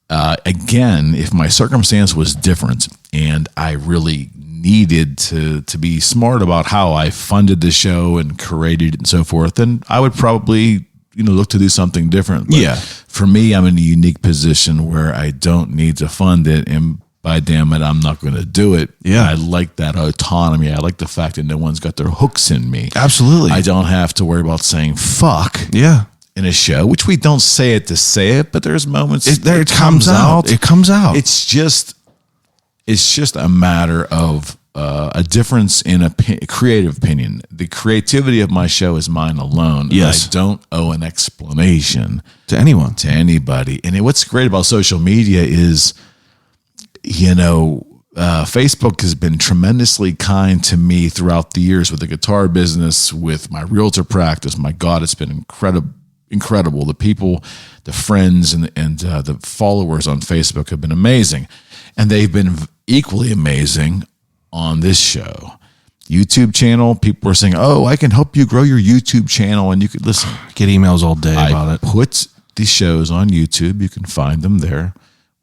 Again, if my circumstance was different and I really needed to be smart about how I funded the show and created it and so forth, then I would probably look to do something different. But yeah. For me, I'm in a unique position where I don't need to fund it, and by damn it, I'm not going to do it. Yeah. I like that autonomy. I like the fact that no one's got their hooks in me. Absolutely. I don't have to worry about saying fuck. Yeah. In a show, which we don't say it to say it, but there's moments it comes out. It comes out. It's just a matter of a difference in creative opinion. The creativity of my show is mine alone. Yes. I don't owe an explanation to anyone, to anybody. And what's great about social media is, Facebook has been tremendously kind to me throughout the years with the guitar business, with my realtor practice. My God, it's been incredible. The people, the friends, and the followers on Facebook have been amazing. And they've been equally amazing on this show. YouTube channel, people are saying, oh, I can help you grow your YouTube channel, and you could listen. Get emails all day about it. Put these shows on YouTube. You can find them there.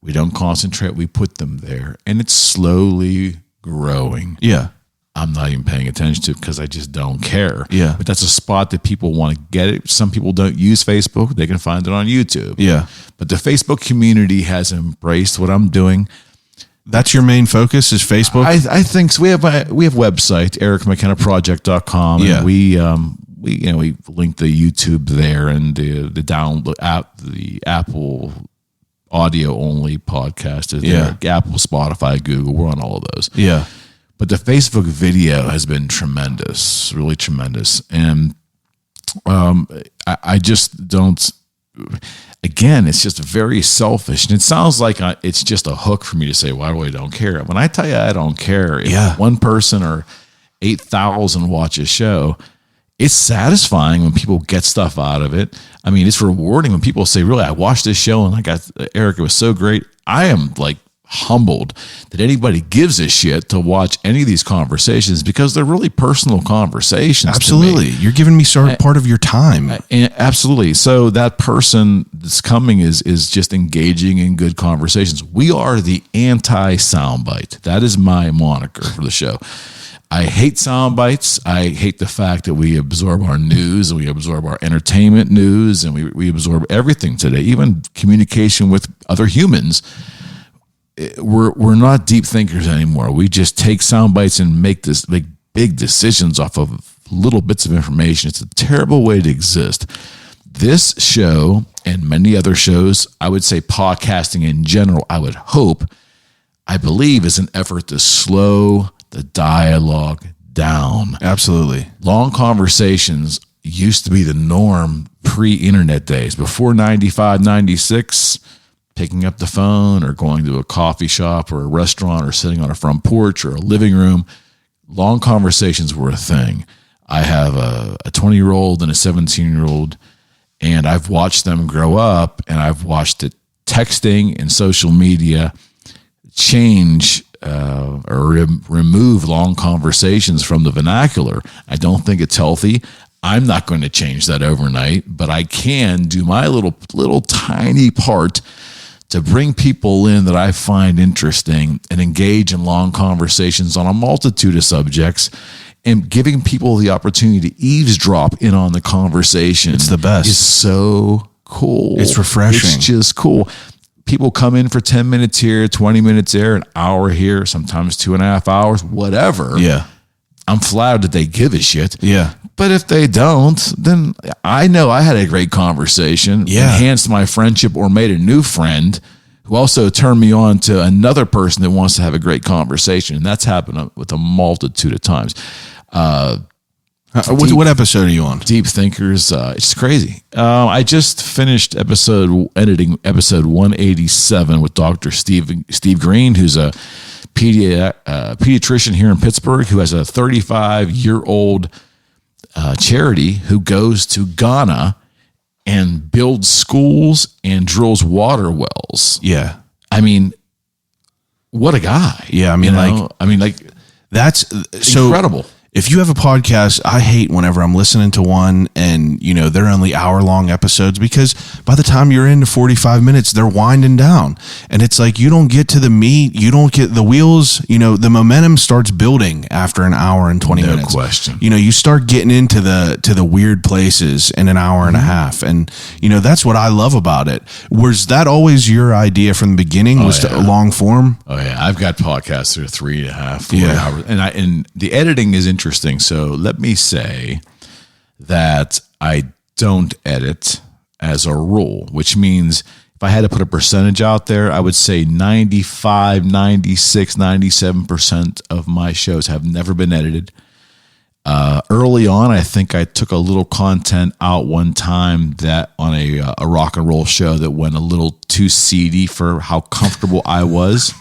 We don't concentrate. We put them there, and it's slowly growing. Yeah. I'm not even paying attention to it because I just don't care. Yeah. But that's a spot that people want to get it. Some people don't use Facebook. They can find it on YouTube. Yeah. But the Facebook community has embraced what I'm doing. That's your main focus is Facebook? I think so. We have website, ericmckennaproject.com. Yeah. And we link the YouTube there, and the download app, the Apple audio only podcast is there. Yeah. Apple, Spotify, Google, we're on all of those. Yeah. But the Facebook video has been tremendous, really tremendous. And I just don't, again, it's just very selfish. And it sounds like it's just a hook for me to say, why do I don't care? When I tell you I don't care, if one person or 8,000 watch a show, it's satisfying when people get stuff out of it. I mean, it's rewarding when people say, really, I watched this show and Eric, it was so great. I am humbled that anybody gives a shit to watch any of these conversations, because they're really personal conversations. Absolutely. You're giving me part of your time. Absolutely. So that person that's coming is just engaging in good conversations. We are the anti-soundbite. That is my moniker for the show. I hate sound bites. I hate the fact that we absorb our news and we absorb our entertainment news, and we absorb everything today, even communication with other humans. We're not deep thinkers anymore. We just take sound bites and make big decisions off of little bits of information. It's a terrible way to exist. This show and many other shows, I would say podcasting in general, I believe is an effort to slow the dialogue down. Absolutely. Long conversations used to be the norm pre-internet days. Before 95, 96, picking up the phone or going to a coffee shop or a restaurant or sitting on a front porch or a living room, long conversations were a thing. I have a 20-year-old and a 17-year-old, and I've watched them grow up, and I've watched it texting and social media change or remove long conversations from the vernacular. I don't think it's healthy. I'm not going to change that overnight, but I can do my little tiny part to bring people in that I find interesting and engage in long conversations on a multitude of subjects, and giving people the opportunity to eavesdrop in on the conversation. It's the best. Is so cool. It's refreshing. It's just cool. People come in for 10 minutes here, 20 minutes there, an hour here, sometimes 2.5 hours, whatever. Yeah. I'm flattered that they give a shit. Yeah. But if they don't, then I know I had a great conversation, enhanced my friendship, or made a new friend who also turned me on to another person that wants to have a great conversation. And that's happened with a multitude of times. What episode are you on? Deep thinkers. It's crazy. I just finished editing episode 187 with Dr. Steve Green, who's a pediatrician here in Pittsburgh, who has a 35-year-old charity who goes to Ghana and builds schools and drills water wells. Yeah. I mean, what a guy. Yeah. That's so incredible. If you have a podcast, I hate whenever I'm listening to one and, they're only hour-long episodes, because by the time you're into 45 minutes, they're winding down. And it's like you don't get to the meat, you don't get the wheels, the momentum starts building after an hour and 20 minutes. No question. You start getting into the weird places in an hour and a half. And, that's what I love about it. Was that always your idea from the beginning, to long form? Oh, yeah. I've got podcasts that are 3.5, 4 hours. And the editing is interesting. So let me say that I don't edit as a rule, which means if I had to put a percentage out there, I would say 95, 96, 97% of my shows have never been edited. Early on, I think I took a little content out one time that on a rock and roll show that went a little too seedy for how comfortable I was.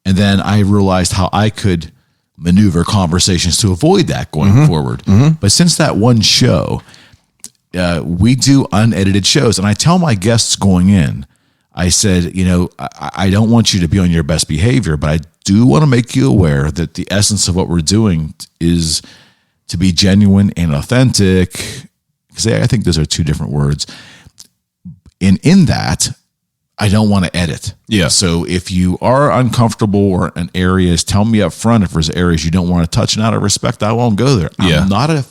And then I realized how I could maneuver conversations to avoid that going forward. But since that one show, we do unedited shows. And I tell my guests going in, I said, I don't want you to be on your best behavior, but I do want to make you aware that the essence of what we're doing is to be genuine and authentic. Because I think those are two different words. And in that, I don't want to edit. Yeah. So if you are uncomfortable or in areas, tell me up front if there's areas you don't want to touch, and out of respect, I won't go there. Yeah. I'm not a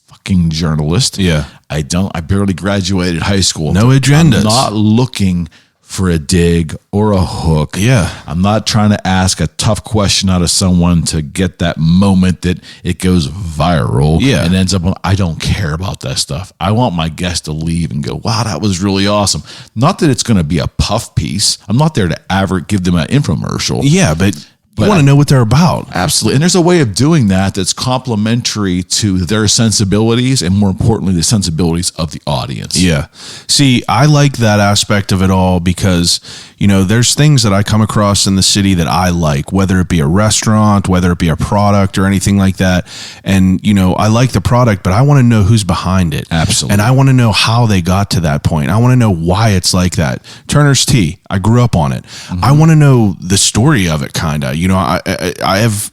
fucking journalist. Yeah. I barely graduated high school. No agendas. I'm not looking for a dig or a hook. Yeah. I'm not trying to ask a tough question out of someone to get that moment that it goes viral. Yeah. And ends up on, I don't care about that stuff. I want my guest to leave and go, wow, that was really awesome. Not that it's going to be a puff piece. I'm not there to give them an infomercial. Yeah, but you want to know what they're about. Absolutely. And there's a way of doing that's complementary to their sensibilities and, more importantly, the sensibilities of the audience. Yeah. See, I like that aspect of it all because, there's things that I come across in the city that I like, whether it be a restaurant, whether it be a product or anything like that. And, I like the product, but I want to know who's behind it. Absolutely. And I want to know how they got to that point. I want to know why it's like that. Turner's Tea, I grew up on it. I want to know the story of it, kind of. I have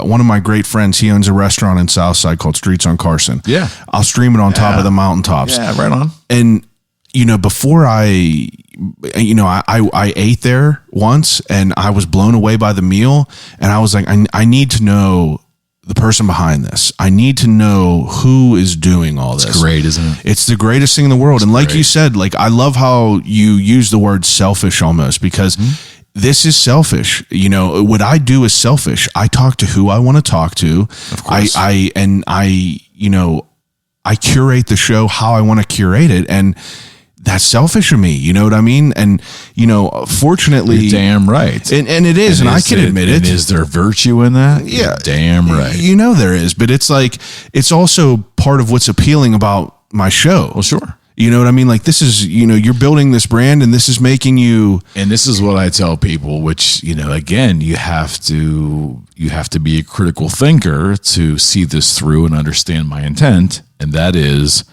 one of my great friends. He owns a restaurant in Southside called Streets on Carson. Yeah. I'll stream it on top of the mountaintops. Yeah, right on. And, before I ate there once and I was blown away by the meal, and I was like, I need to know the person behind this. I need to know who is doing all this. It's great, isn't it? It's the greatest thing in the world. And like you said, I love how you use the word selfish almost, because this is selfish. What I do is selfish. I talk to who I want to talk to. Of course. I curate the show how I want to curate it. And that's selfish of me. You know what I mean? And, fortunately, you're damn right. And it is. And I can admit it. Is there virtue in that? Yeah. You're damn right. There is, but it's it's also part of what's appealing about my show. Well, sure. You know what I mean? This is, you're building this brand, and this is making you. And this is what I tell people, which, again, you have to be a critical thinker to see this through and understand my intent. And that is,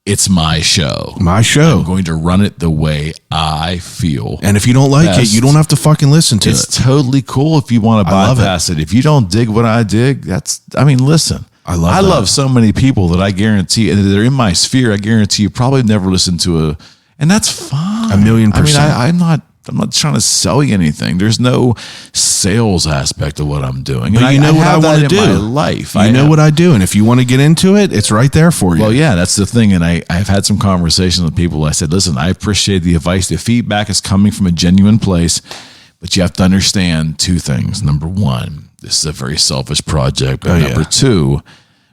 it's my show. My show. I'm going to run it the way I feel. And if you don't like it, you don't have to fucking listen to it. It's totally cool if you want to bypass it. If you don't dig what I dig, listen. I love so many people that I guarantee, and they're in my sphere, I guarantee you probably never listened to and that's fine. 1,000,000%. I'm not trying to sell you anything. There's no sales aspect of what I'm doing. But and you know what I have want to that do. in my life. You know what I do. And if you want to get into it, it's right there for you. Well, yeah, that's the thing. And I've had some conversations with people. I said, listen, I appreciate the advice. The feedback is coming from a genuine place, but you have to understand two things. Number one, this is a very selfish project. But number two,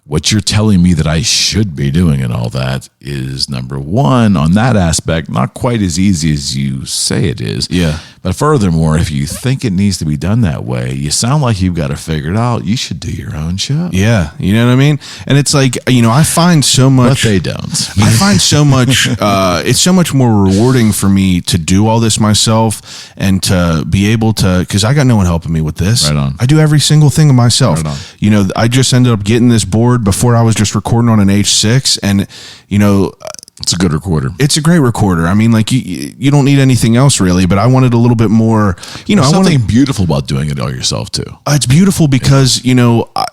what you're telling me that I should be doing and all that is, number one, on that aspect, not quite as easy as you say it is. Yeah. But furthermore, if you think it needs to be done that way, you sound like you've got to figure it out. You should do your own show. Yeah. You know what I mean? And it's like, I find so much. But they don't. I find so much, it's so much more rewarding for me to do all this myself and to be able to, because I got no one helping me with this. Right on. I do every single thing myself. Right on. I just ended up getting this board before I was just recording on an H6, and, It's a good recorder. it's a great recorder. I mean, like you don't need anything else really, but I wanted a little bit more, There's something beautiful about doing it all yourself too. it's beautiful because,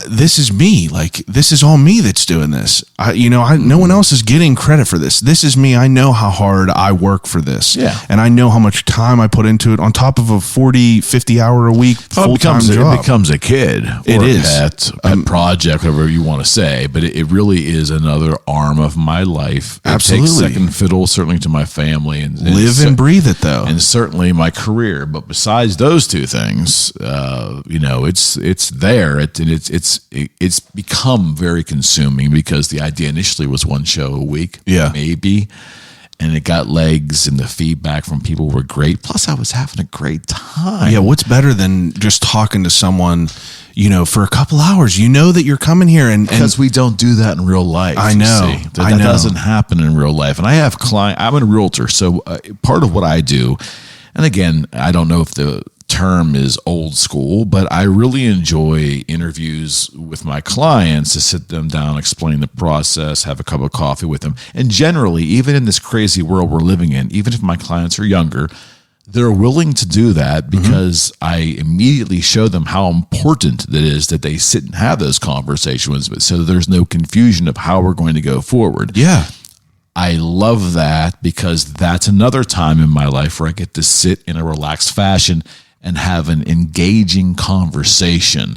this is me. Like, this is all me that's doing this. No one else is getting credit for this. This is me. I know how hard I work for this. Yeah. And I know how much time I put into it on top of a 40, 50 hour a week full-time job. It becomes a kid. Or It is. A pet project, whatever you want to say. But it really is another arm of my life. It Absolutely. takes second fiddle, certainly to my family. And Live and breathe it, though. And certainly my career. But besides those two things, it's there. It's become very consuming because the idea initially was one show a week. Yeah. Maybe. And it got legs, and the feedback from people were great. Plus, I was having a great time. Yeah, what's better than just talking to someone, for a couple hours? You know that you're coming here, and Because we don't do that in real life. I know. You see. That doesn't happen in real life. And I have I'm a realtor, so part of what I do, and again, I don't know if the term is old school, but I really enjoy interviews with my clients to sit them down, explain the process, have a cup of coffee with them. And generally, even in this crazy world we're living in, even if my clients are younger, they're willing to do that because I immediately show them how important it is that they sit and have those conversations with, so there's no confusion of how we're going to go forward. yeah. I love that because that's another time in my life where I get to sit in a relaxed fashion and have an engaging conversation.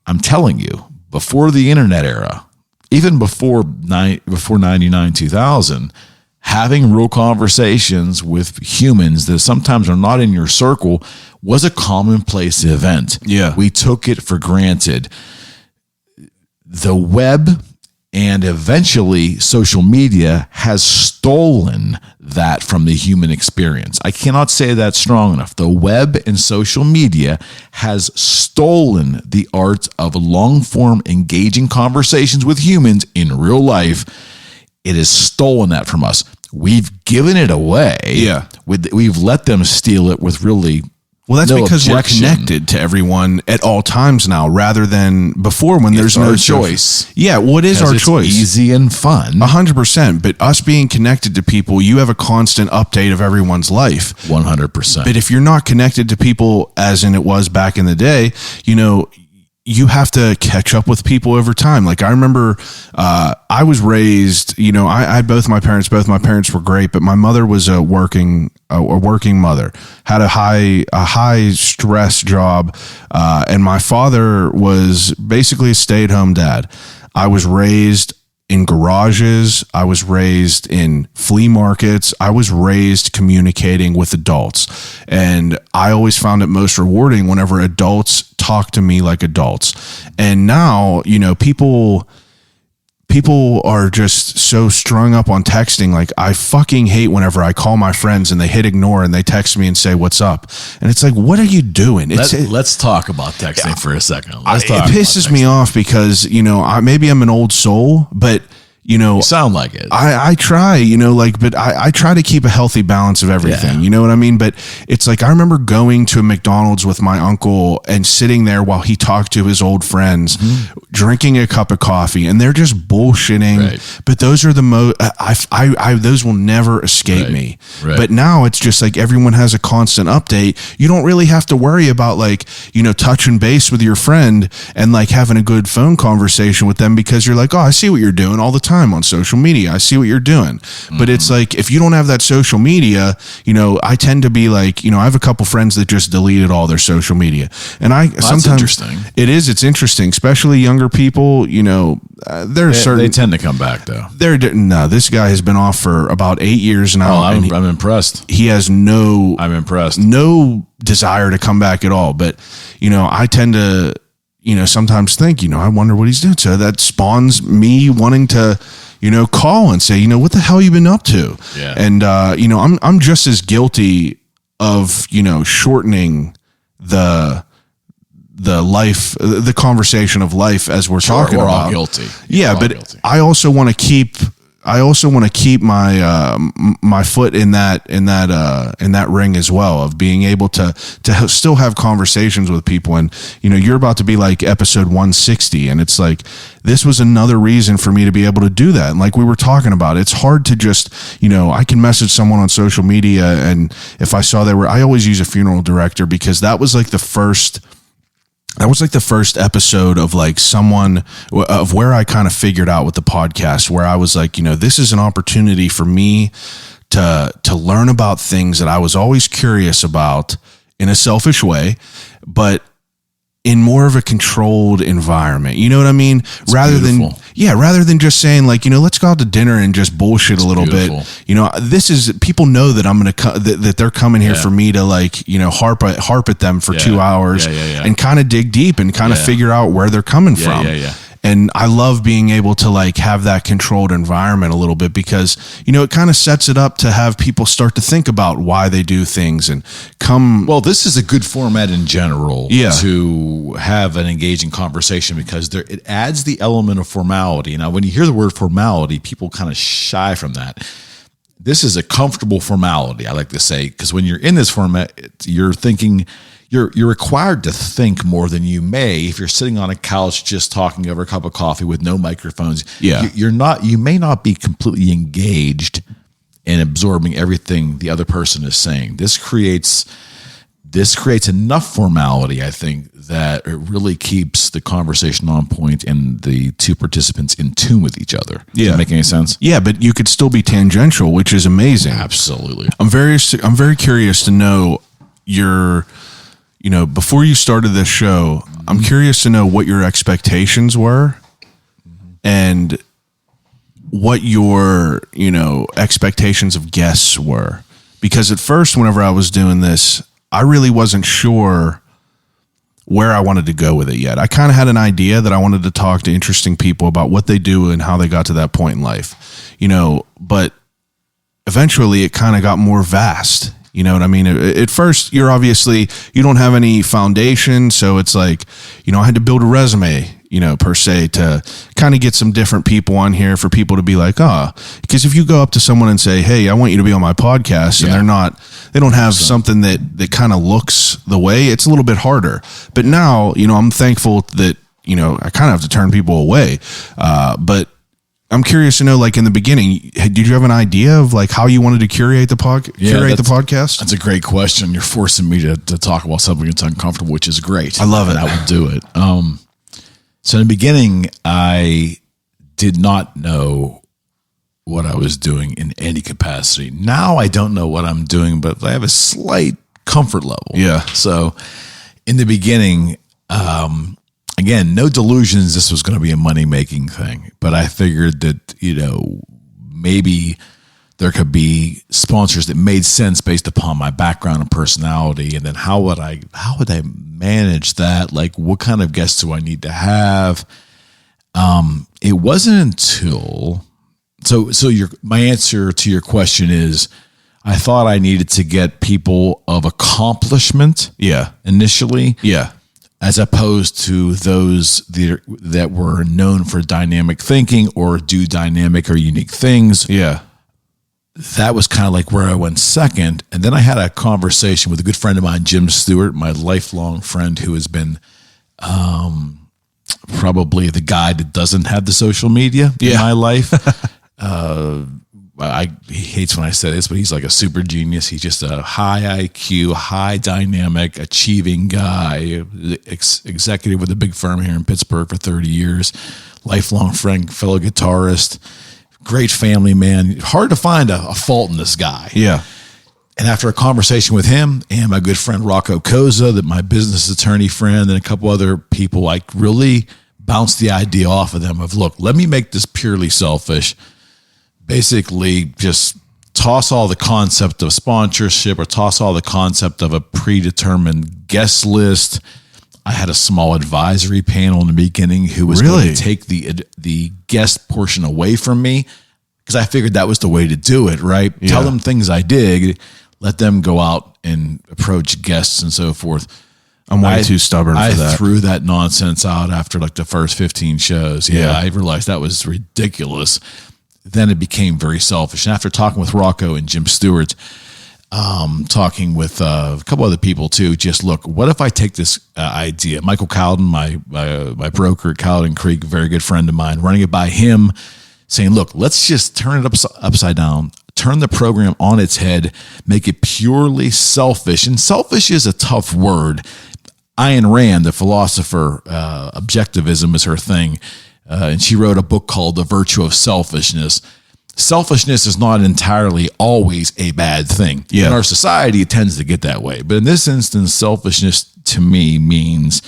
I'm telling you, before the internet era, even before 99, 2000, having real conversations with humans that sometimes are not in your circle was a commonplace event. Yeah. We took it for granted. The web and eventually social media has stolen that from the human experience. I cannot say that strong enough. The web and social media has stolen the art of long-form engaging conversations with humans in real life. It has stolen that from us. We've given it away. Yeah. We've let them steal it with really Well, that's no because objection. we're connected to everyone at all times now, rather than before when there's no our choice. Yeah, what is our it's choice? easy and fun. 100%. But us being connected to people, you have a constant update of everyone's life. 100%. But if you're not connected to people as in it was back in the day, you have to catch up with people over time. Like I remember, I was raised, I had both my parents were great, but my mother was a working mother, had a high stress job. And my father was basically a stay-at-home dad. I was raised in garages. I was raised in flea markets. I was raised communicating with adults. And I always found it most rewarding whenever adults talk to me like adults. And now, people are just so strung up on texting. Like I fucking hate whenever I call my friends and they hit ignore and they text me and say, "What's up?" And it's like, what are you doing? Let's talk about texting for a second. It pisses me off because, maybe I'm an old soul, but You sound like it. I try, but I try to keep a healthy balance of everything. Yeah. You know what I mean? But it's like, I remember going to a McDonald's with my uncle and sitting there while he talked to his old friends, drinking a cup of coffee, and they're just bullshitting. Right. But those are the most, those will never escape me. Right. But now it's just like everyone has a constant update. You don't really have to worry about like, touching base with your friend and like having a good phone conversation with them, because you're like, oh, I see what you're doing all the time on social media. I see what you're doing. But it's like, if you don't have that social media, I tend to be like, I have a couple friends that just deleted all their social media. And sometimes interesting. It's interesting, especially younger people, They tend to come back though. No, this guy has been off for about 8 years now. Oh, I'm impressed. He has no desire to come back at all. But, I tend to, sometimes think, I wonder what he's doing. So that spawns me wanting to, call and say, what the hell you been up to? Yeah. And, I'm just as guilty of, shortening the conversation of life as we're talking we're about. all guilty. Yeah, but guilty. I also want to keep my my foot in that ring as well, of being able to still have conversations with people. And you're about to be like episode 160, and it's like, this was another reason for me to be able to do that. And like we were talking about, it's hard to just, I can message someone on social media, and if I saw I always use a funeral director, because that was like the first episode of like of where I kind of figured out with the podcast, where I was like, this is an opportunity for me to learn about things that I was always curious about in a selfish way, but in more of a controlled environment. You know what I mean? It's beautiful. Rather than just saying like, let's go out to dinner and just bullshit a little bit. This is, people know that I'm going to that they're coming here for me to like, harp at them for 2 hours and kind of dig deep and kind of figure out where they're coming from. And I love being able to like have that controlled environment a little bit, because, it kind of sets it up to have people start to think about why they do things and come. Well, this is a good format in general to have an engaging conversation, because it adds the element of formality. Now, when you hear the word formality, people kind of shy from that. This is a comfortable formality, I like to say, because when you're in this format, you're thinking. You're required to think more than you may if you're sitting on a couch just talking over a cup of coffee with no microphones. Yeah. You may not be completely engaged in absorbing everything the other person is saying. This creates enough formality, I think, that it really keeps the conversation on point and the two participants in tune with each other. Does that make any sense? Yeah, but you could still be tangential, which is amazing. Absolutely. I'm very curious to know before you started this show, I'm curious to know what your expectations were and what your, expectations of guests were. Because at first, whenever I was doing this, I really wasn't sure where I wanted to go with it yet. I kind of had an idea that I wanted to talk to interesting people about what they do and how they got to that point in life, but eventually it kind of got more vast. You know what I mean? At first, you don't have any foundation. So it's like, I had to build a resume, per se, to kind of get some different people on here for people to be like, because if you go up to someone and say, hey, I want you to be on my podcast, and they don't have something that kind of looks the way, it's a little bit harder. But now, I'm thankful that, I kind of have to turn people away. But I'm curious to know, like in the beginning, did you have an idea of like how you wanted to curate the podcast? That's a great question. You're forcing me to talk about something that's uncomfortable, which is great. I love it. I will do it. So in the beginning, I did not know what I was doing in any capacity. Now I don't know what I'm doing, but I have a slight comfort level. Yeah. So in the beginning, again, no delusions this was going to be a money-making thing, but I figured that, maybe there could be sponsors that made sense based upon my background and personality. And then how would I manage that? Like, what kind of guests do I need to have? It wasn't until, my answer to your question is, I thought I needed to get people of accomplishment. Yeah. Initially. Yeah. As opposed to those that were known for dynamic thinking or do dynamic or unique things. Yeah. That was kind of like where I went second. And then I had a conversation with a good friend of mine, Jim Stewart, my lifelong friend who has been probably the guy that doesn't have the social media in my life. He hates when I say this, but he's like a super genius. He's just a high IQ, high dynamic, achieving guy, executive with a big firm here in Pittsburgh for 30 years, lifelong friend, fellow guitarist, great family man. Hard to find a fault in this guy. Yeah. And after a conversation with him and my good friend Rocco Koza, that my business attorney friend, and a couple other people, I really bounced the idea off of them of, look, let me make this purely selfish. Basically, just toss all the concept of sponsorship or toss all the concept of a predetermined guest list. I had a small advisory panel in the beginning who was going to take the guest portion away from me because I figured that was the way to do it, right? Yeah. Tell them things I dig, let them go out and approach guests and so forth. I'm way too stubborn for that. I threw that nonsense out after like the first 15 shows. Yeah, I realized that was ridiculous. Then it became very selfish. And after talking with Rocco and Jim Stewart, talking with a couple other people too, just look, what if I take this idea? Michael Cowden, my broker at Cowden Creek, a very good friend of mine, running it by him, saying, look, let's just turn it upside down, turn the program on its head, make it purely selfish. And selfish is a tough word. Ayn Rand, the philosopher, objectivism is her thing. And she wrote a book called The Virtue of Selfishness. Selfishness is not entirely always a bad thing. Yeah. In our society, it tends to get that way. But in this instance, selfishness to me means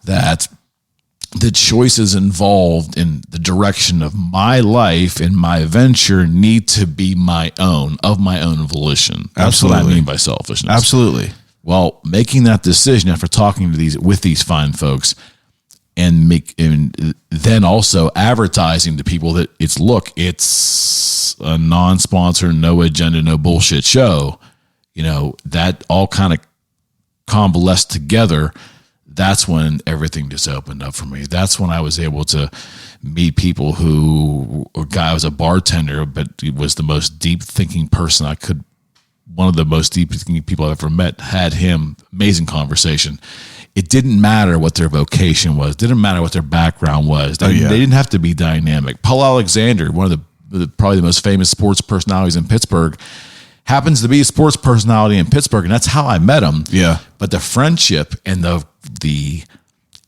that the choices involved in the direction of my life and my venture need to be my own, of my own volition. That's Absolutely. what I mean by selfishness. Absolutely. Well, making that decision after talking to with these fine folks, and then also advertising to people that it's a non-sponsor, no agenda, no bullshit show, that all kind of convalesced together. That's when everything just opened up for me. That's when I was able to meet people a guy was a bartender, but he was the most deep thinking person one of the most deep thinking people I've ever met, had him, amazing conversation. It didn't matter what their vocation was. Didn't matter what their background was. They didn't have to be dynamic. Paul Alexander, one of probably the most famous sports personalities in Pittsburgh, happens to be a sports personality in Pittsburgh, and that's how I met him. Yeah. But the friendship and the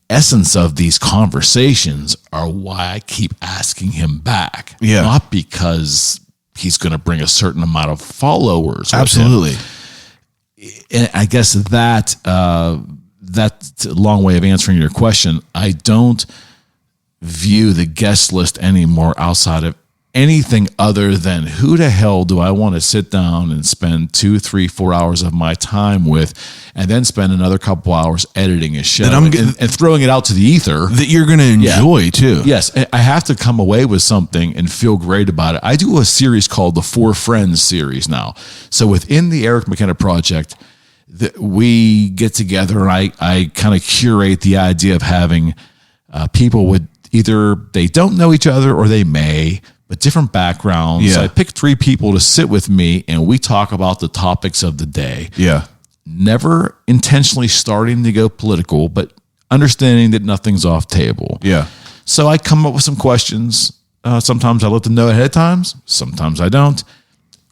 essence of these conversations are why I keep asking him back. Yeah. Not because he's going to bring a certain amount of followers. Absolutely. And I guess that's a long way of answering your question. I don't view the guest list anymore outside of anything other than who the hell do I want to sit down and spend 2, 3, 4 hours of my time with, and then spend another couple hours editing a show and throwing it out to the ether that you're going to enjoy too. Yes. I have to come away with something and feel great about it. I do a series called the 4 Friends series now. So within the Eric McKenna Project, we get together and I kind of curate the idea of having people with either they don't know each other or they may, but different backgrounds. Yeah. So I pick 3 people to sit with me and we talk about the topics of the day. Yeah. Never intentionally starting to go political, but understanding that nothing's off table. Yeah. So I come up with some questions. Sometimes I let them know ahead of time. Sometimes I don't.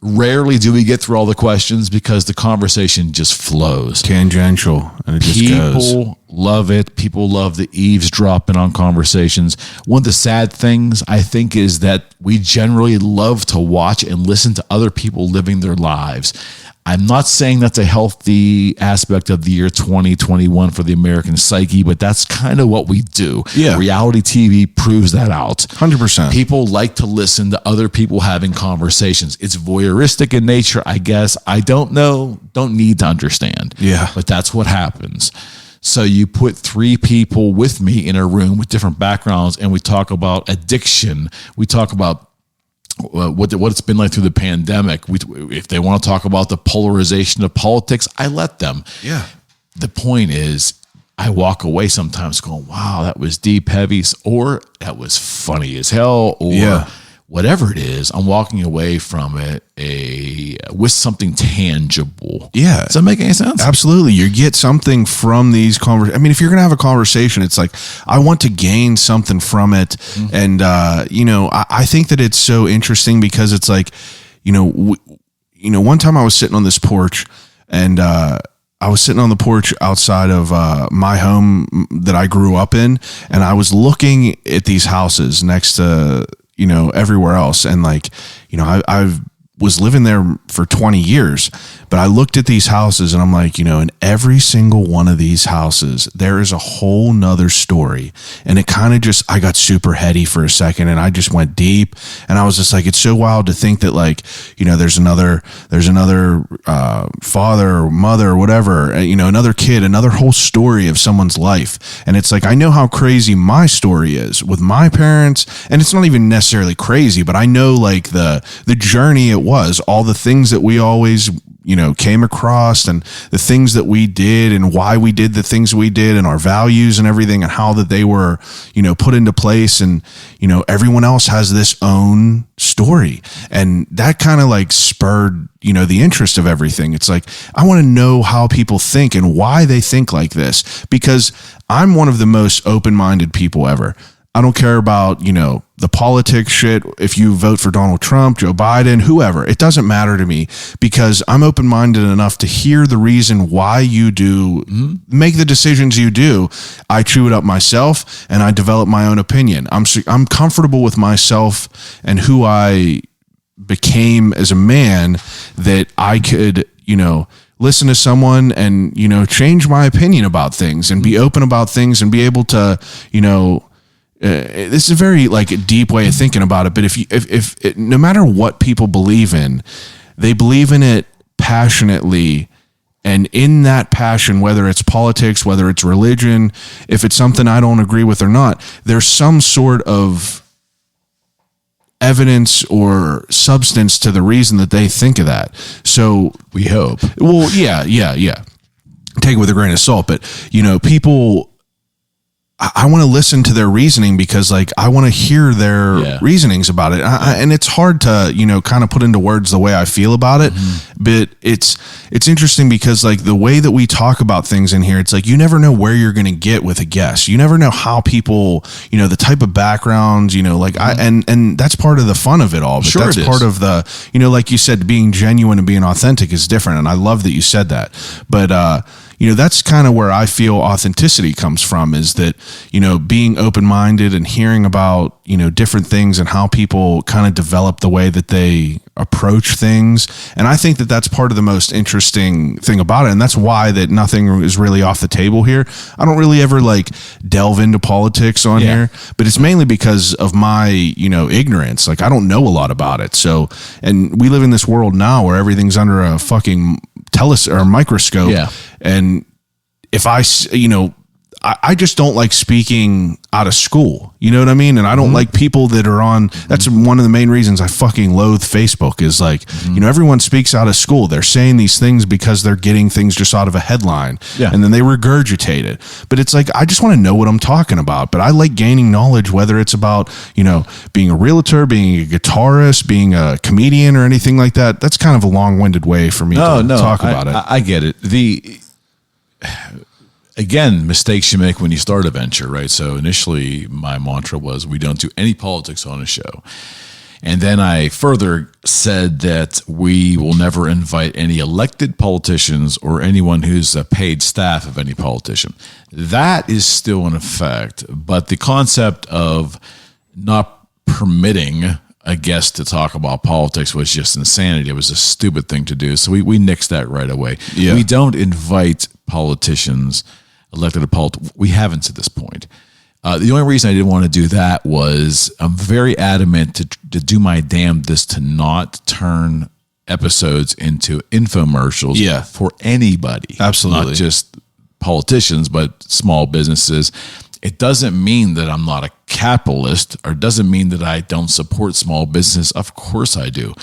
Rarely do we get through all the questions because the conversation just flows. Tangential, and it just goes. People love it. People love the eavesdropping on conversations. One of the sad things, I think, is that we generally love to watch and listen to other people living their lives. I'm not saying that's a healthy aspect of the year 2021 for the American psyche, but that's kind of what we do. Yeah. Reality TV proves that out. 100%. People like to listen to other people having conversations. It's voyeuristic in nature, I guess. I don't know, don't need to understand. Yeah. But that's what happens. So you put 3 people with me in a room with different backgrounds, and we talk about addiction. We talk about what it's been like through the pandemic. If they want to talk about the polarization of politics, I let them. Yeah. The point is, I walk away sometimes going, wow, that was deep, heavy, or that was funny as hell, or whatever it is. I'm walking away from it a with something tangible. Yeah. Does that make any sense? Absolutely. You get something from these conversations. I mean, if you're going to have a conversation, it's like, I want to gain something from it. Mm-hmm. And, I think that it's so interesting because it's like, one time I was sitting on this porch and, I was sitting on the porch outside of my home that I grew up in, and I was looking at these houses next to, everywhere else. And like, I've was living there for 20 years, but I looked at these houses and I'm like, in every single one of these houses, there is a whole nother story. And it kind of just, I got super heady for a second and I just went deep, and I was just like, it's so wild to think that like, there's another father or mother or whatever, another kid, another whole story of someone's life. And it's like, I know how crazy my story is with my parents, and it's not even necessarily crazy, but I know like the journey it was, all the things that we always came across, and the things that we did, and why we did the things we did, and our values and everything, and how that they were put into place. And everyone else has this own story, and that kind of like spurred the interest of everything. It's like, I want to know how people think and why they think like this, because I'm one of the most open-minded people ever. I don't care about, the politics shit. If you vote for Donald Trump, Joe Biden, whoever, it doesn't matter to me, because I'm open-minded enough to hear the reason why you do make the decisions you do. I chew it up myself and I develop my own opinion. I'm comfortable with myself and who I became as a man, that I could, listen to someone and, change my opinion about things and be open about things and be able to, this is a very like deep way of thinking about it. But if no matter what people believe in, they believe in it passionately, and in that passion, whether it's politics, whether it's religion, if it's something I don't agree with or not, there's some sort of evidence or substance to the reason that they think of that. So we hope. Well, yeah. Take it with a grain of salt, but people, I want to listen to their reasoning, because like, I want to hear their reasonings about it. And it's hard to, kind of put into words the way I feel about it, but it's interesting because like the way that we talk about things in here, it's like, you never know where you're going to get with a guest. You never know how people, the type of backgrounds, and that's part of the fun of it all. But sure, that's part of the, like you said, being genuine and being authentic is different. And I love that you said that, but, that's kind of where I feel authenticity comes from, is that, being open-minded and hearing about, different things and how people kind of develop the way that they approach things. And I think that that's part of the most interesting thing about it. And that's why that nothing is really off the table here. I don't really ever like delve into politics on here, but it's mainly because of my, ignorance. Like, I don't know a lot about it. So, and we live in this world now where everything's under a fucking or microscope. Yeah. And if I just don't like speaking out of school. You know what I mean? And I don't like people that are on, that's one of the main reasons I fucking loathe Facebook, is like, everyone speaks out of school. They're saying these things because they're getting things just out of a headline, and then they regurgitate it. But it's like, I just want to know what I'm talking about. But I like gaining knowledge, whether it's about, being a realtor, being a guitarist, being a comedian, or anything like that. That's kind of a long-winded way for me to talk about it. I get it. Again, mistakes you make when you start a venture, right? So initially my mantra was, we don't do any politics on a show. And then I further said that we will never invite any elected politicians or anyone who's a paid staff of any politician. That is still in effect, but the concept of not permitting a guest to talk about politics was just insanity. It was a stupid thing to do. So we nixed that right away. Yeah. We don't invite politicians, elected we haven't to this point. The only reason I didn't want to do that was I'm very adamant to do my damnedest to not turn episodes into infomercials for anybody. Absolutely. Not just politicians, but small businesses. It doesn't mean that I'm not a capitalist, or doesn't mean that I don't support small business. Of course I do.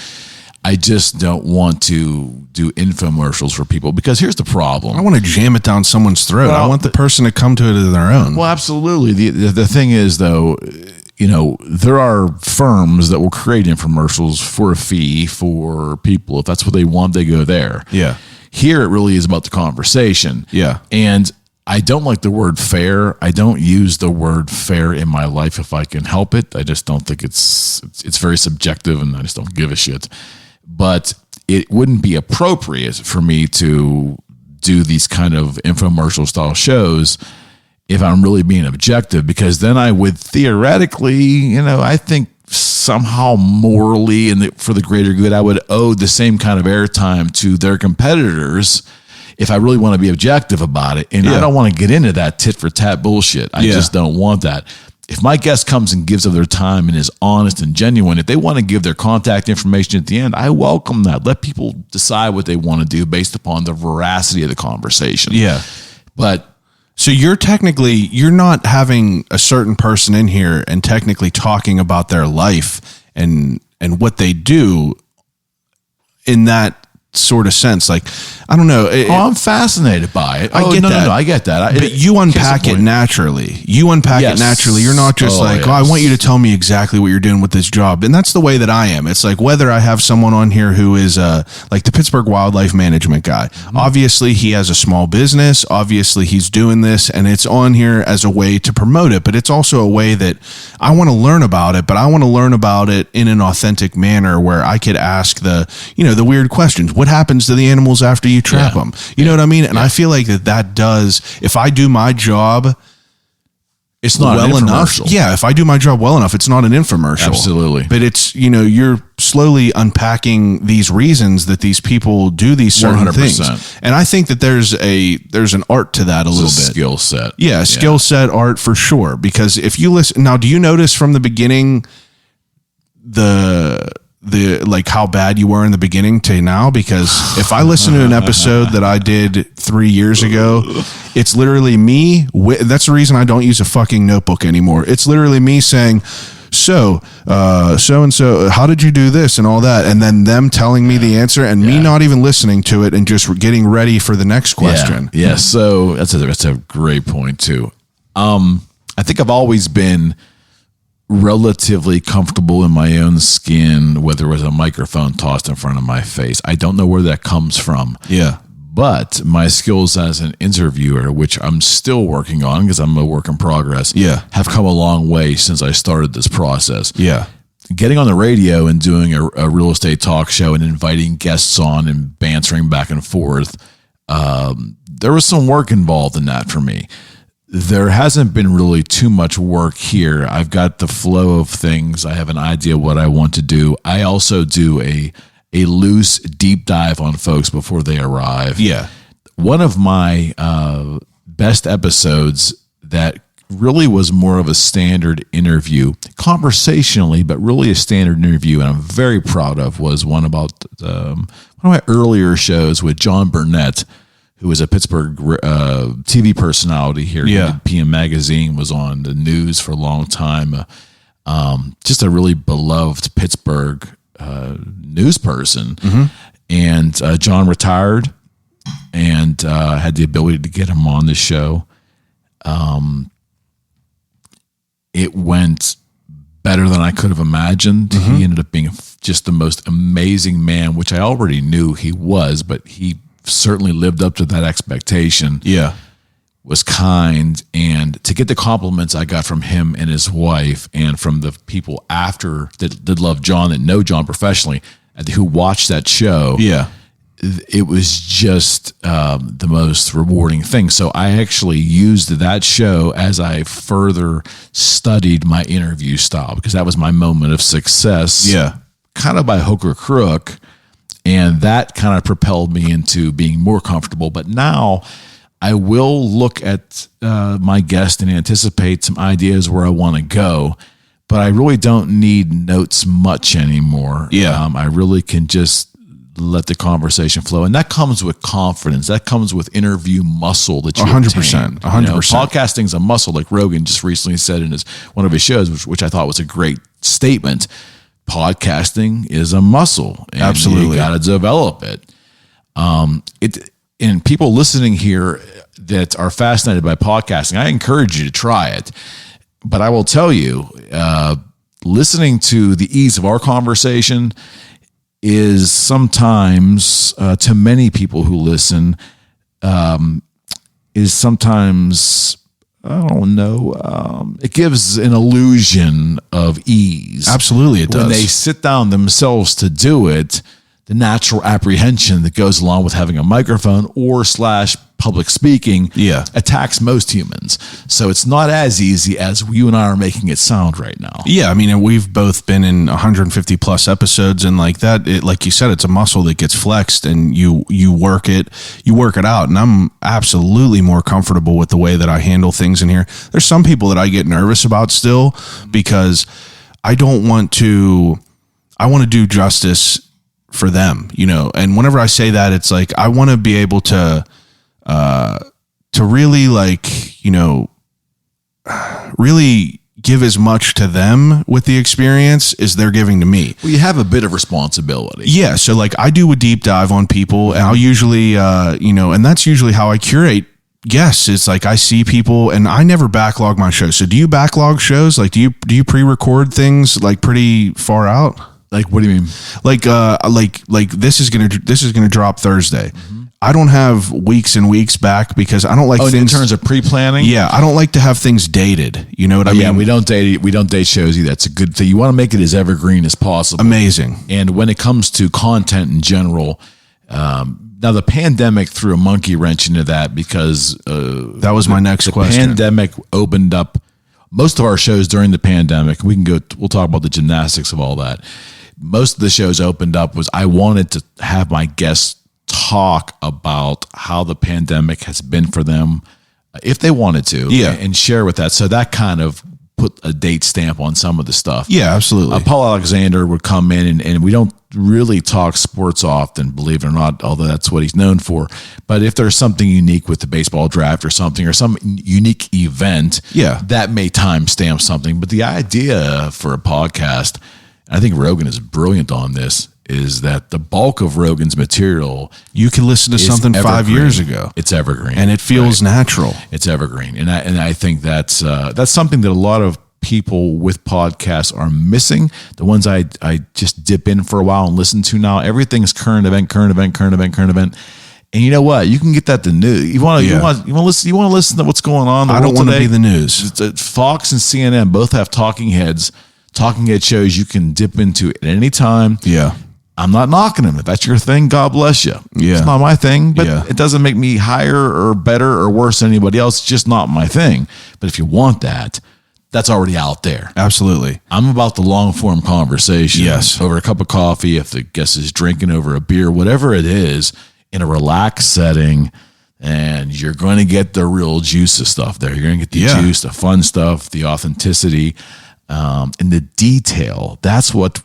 I just don't want to do infomercials for people, because here's the problem. I want to jam it down someone's throat. I want the person to come to it on their own. Well, absolutely. The thing is, though, there are firms that will create infomercials for a fee for people. If that's what they want, they go there. Yeah. Here, it really is about the conversation. Yeah. And I don't like the word fair. I don't use the word fair in my life if I can help it. I just don't think it's very subjective, and I just don't give a shit. But it wouldn't be appropriate for me to do these kind of infomercial style shows if I'm really being objective, because then I would theoretically, I think somehow morally and for the greater good, I would owe the same kind of airtime to their competitors if I really want to be objective about it. And I don't want to get into that tit for tat bullshit. I just don't want that. If my guest comes and gives of their time and is honest and genuine, if they want to give their contact information at the end, I welcome that. Let people decide what they want to do based upon the veracity of the conversation. Yeah. But so you're not having a certain person in here and technically talking about their life and what they do in that sort of sense. Like, I don't know. I'm fascinated by it. I get that. No, I get that. But you unpack it naturally. You're not just I want you to tell me exactly what you're doing with this job. And that's the way that I am. It's like whether I have someone on here who is like the Pittsburgh wildlife management guy. Mm-hmm. Obviously, he has a small business. Obviously, he's doing this, and it's on here as a way to promote it. But it's also a way that I want to learn about it, but I want to learn about it in an authentic manner where I could ask the weird questions. What happens to the animals after you trap them? You know what I mean? And I feel like that does, if I do my job, it's not well an enough. Yeah, if I do my job well enough, it's not an infomercial. Absolutely. But it's, you're slowly unpacking these reasons that these people do these certain 100%. Things. And I think that there's an art to that a little bit. Skill set. Yeah, skill set, art for sure. Because if you listen, now, do you notice from the beginning the like how bad you were in the beginning to now? Because if I listen to an episode that I did 3 years ago, it's literally me. That's the reason I don't use a fucking notebook anymore. It's literally me saying, so and so, how did you do this and all that? And then them telling me the answer and me not even listening to it and just getting ready for the next question. Yeah. So that's a great point too. I think I've always been relatively comfortable in my own skin, whether it was a microphone tossed in front of my face. I don't know where that comes from. Yeah. But my skills as an interviewer, which I'm still working on because I'm a work in progress, have come a long way since I started this process. Yeah. Getting on the radio and doing a real estate talk show and inviting guests on and bantering back and forth, there was some work involved in that for me. There hasn't been really too much work here. I've got the flow of things. I have an idea what I want to do. I also do a loose deep dive on folks before they arrive. Yeah. One of my best episodes that really was more of a standard interview, conversationally, but really a standard interview, and I'm very proud of, was one about one of my earlier shows with John Burnett, who was a Pittsburgh TV personality here. Yeah. PM Magazine, was on the news for a long time. Just a really beloved Pittsburgh news person. Mm-hmm. And John retired and had the ability to get him on the show. It went better than I could have imagined. Mm-hmm. He ended up being just the most amazing man, which I already knew he was, but he certainly lived up to that expectation. Yeah. Was kind, and to get the compliments I got from him and his wife and from the people after that love John, that know John professionally, who watched that show. Yeah. It was just the most rewarding thing. So I actually used that show as I further studied my interview style, because that was my moment of success. Yeah. Kind of by hook or crook. And that kind of propelled me into being more comfortable. But now I will look at my guest and anticipate some ideas where I want to go. But I really don't need notes much anymore. Yeah. I really can just let the conversation flow. And that comes with confidence. That comes with interview muscle that you 100%. 100%. Podcasting's a muscle, like Rogan just recently said in one of his shows, which I thought was a great statement. Podcasting is a muscle. And absolutely. You got to develop it. And people listening here that are fascinated by podcasting, I encourage you to try it. But I will tell you, listening to the ease of our conversation is sometimes, to many people who listen, is sometimes, I don't know, it gives an illusion of ease. Absolutely, it does. When they sit down themselves to do it, the natural apprehension that goes along with having a microphone or / public speaking attacks most humans. So it's not as easy as you and I are making it sound right now. Yeah, I mean, and we've both been in 150 plus episodes, and like that, like you said, it's a muscle that gets flexed, and you work it out. And I'm absolutely more comfortable with the way that I handle things in here. There's some people that I get nervous about still because I want to do justice for them, and whenever I say that, it's like, I want to be able to really really give as much to them with the experience as they're giving to me. Well, you have a bit of responsibility. Yeah. So like I do a deep dive on people, and I'll usually, and that's usually how I curate guests. It's like I see people, and I never backlog my shows. So do you backlog shows? Like, do you pre-record things like pretty far out? Like, what do you mean? Like this is gonna drop Thursday. Mm-hmm. I don't have weeks and weeks back because I don't like things in terms of pre-planning. Yeah, I don't like to have things dated. You know what I mean? Yeah, we don't date shows either. That's a good thing. You want to make it as evergreen as possible. Amazing. And when it comes to content in general, now the pandemic threw a monkey wrench into that because that was my next question. The pandemic opened up most of our shows during the pandemic. We'll talk about the gymnastics of all that. Most of the shows opened up was I wanted to have my guests talk about how the pandemic has been for them, if they wanted to, and share with that. So that kind of put a date stamp on some of the stuff. Yeah, absolutely. Paul Alexander would come in, and we don't really talk sports often, believe it or not, although that's what he's known for. But if there's something unique with the baseball draft or something, or some unique event, that may timestamp something. But the idea for a podcast, I think Rogan is brilliant on this, is that the bulk of Rogan's material, you can listen to something evergreen. 5 years ago. It's evergreen, and it feels natural. It's evergreen, and I think that's something that a lot of people with podcasts are missing. The ones I just dip in for a while and listen to now, everything's current event. And you know what? You can get that the news. You want to listen to what's going on. I don't want to be the news. Fox and CNN both have talking head shows you can dip into at any time. Yeah. I'm not knocking them. If that's your thing, God bless you. Yeah. It's not my thing, but it doesn't make me higher or better or worse than anybody else. It's just not my thing. But if you want that, that's already out there. Absolutely. I'm about the long form conversation. Yes. Over a cup of coffee, if the guest is drinking over a beer, whatever it is, in a relaxed setting, and you're going to get the real juice of stuff there. You're going to get the juice, the fun stuff, the authenticity. And the detail, that's what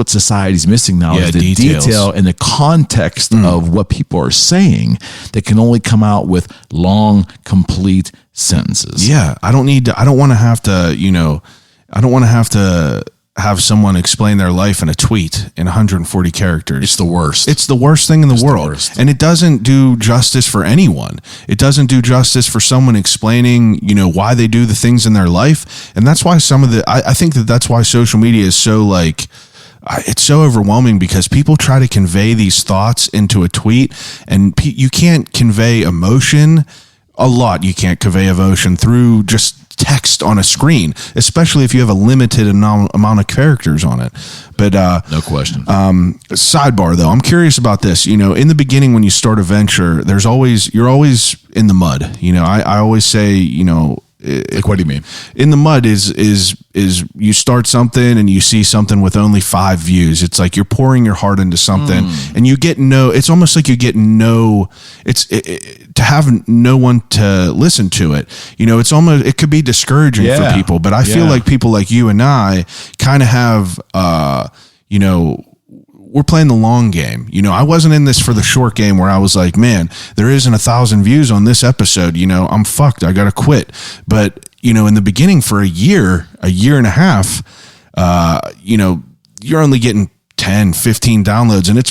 society's missing now, is the detail and the context of what people are saying that can only come out with long, complete sentences. Yeah. I don't want to have someone explain their life in a tweet in 140 characters. It's the worst. It's the worst thing in the world. And it doesn't do justice for anyone. It doesn't do justice for someone explaining, why they do the things in their life. And that's why I think that's why social media is so it's so overwhelming, because people try to convey these thoughts into a tweet, and you can't convey emotion a lot. You can't convey emotion through just text on a screen, especially if you have a limited amount of characters on it. But no question. Sidebar though, I'm curious about this. In the beginning, when you start a venture, you're always in the mud. I always say, what do you mean? In the mud is you start something and you see something with only 5 views. It's like you're pouring your heart into something, and you get it's almost like you get to have no one to listen to it. It could be discouraging for people, but I feel like people like you and I kind of have, we're playing the long game. I wasn't in this for the short game where I was like, man, there isn't 1,000 views on this episode. I'm fucked. I got to quit. But, in the beginning for a year and a half, you're only getting 10, 15 downloads, and it's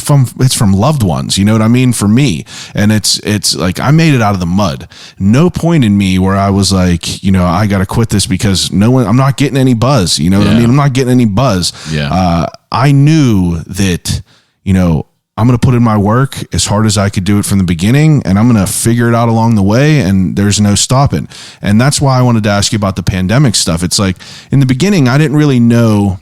from loved ones. You know what I mean? For me. And it's like, I made it out of the mud. No point in me where I was like, you know, I got to quit this because I'm not getting any buzz. You know what I mean? I'm not getting any buzz. Yeah. I knew that, you know, I'm going to put in my work as hard as I could do it from the beginning, and I'm going to figure it out along the way, and there's no stopping. And that's why I wanted to ask you about the pandemic stuff. It's like, in the beginning, I didn't really know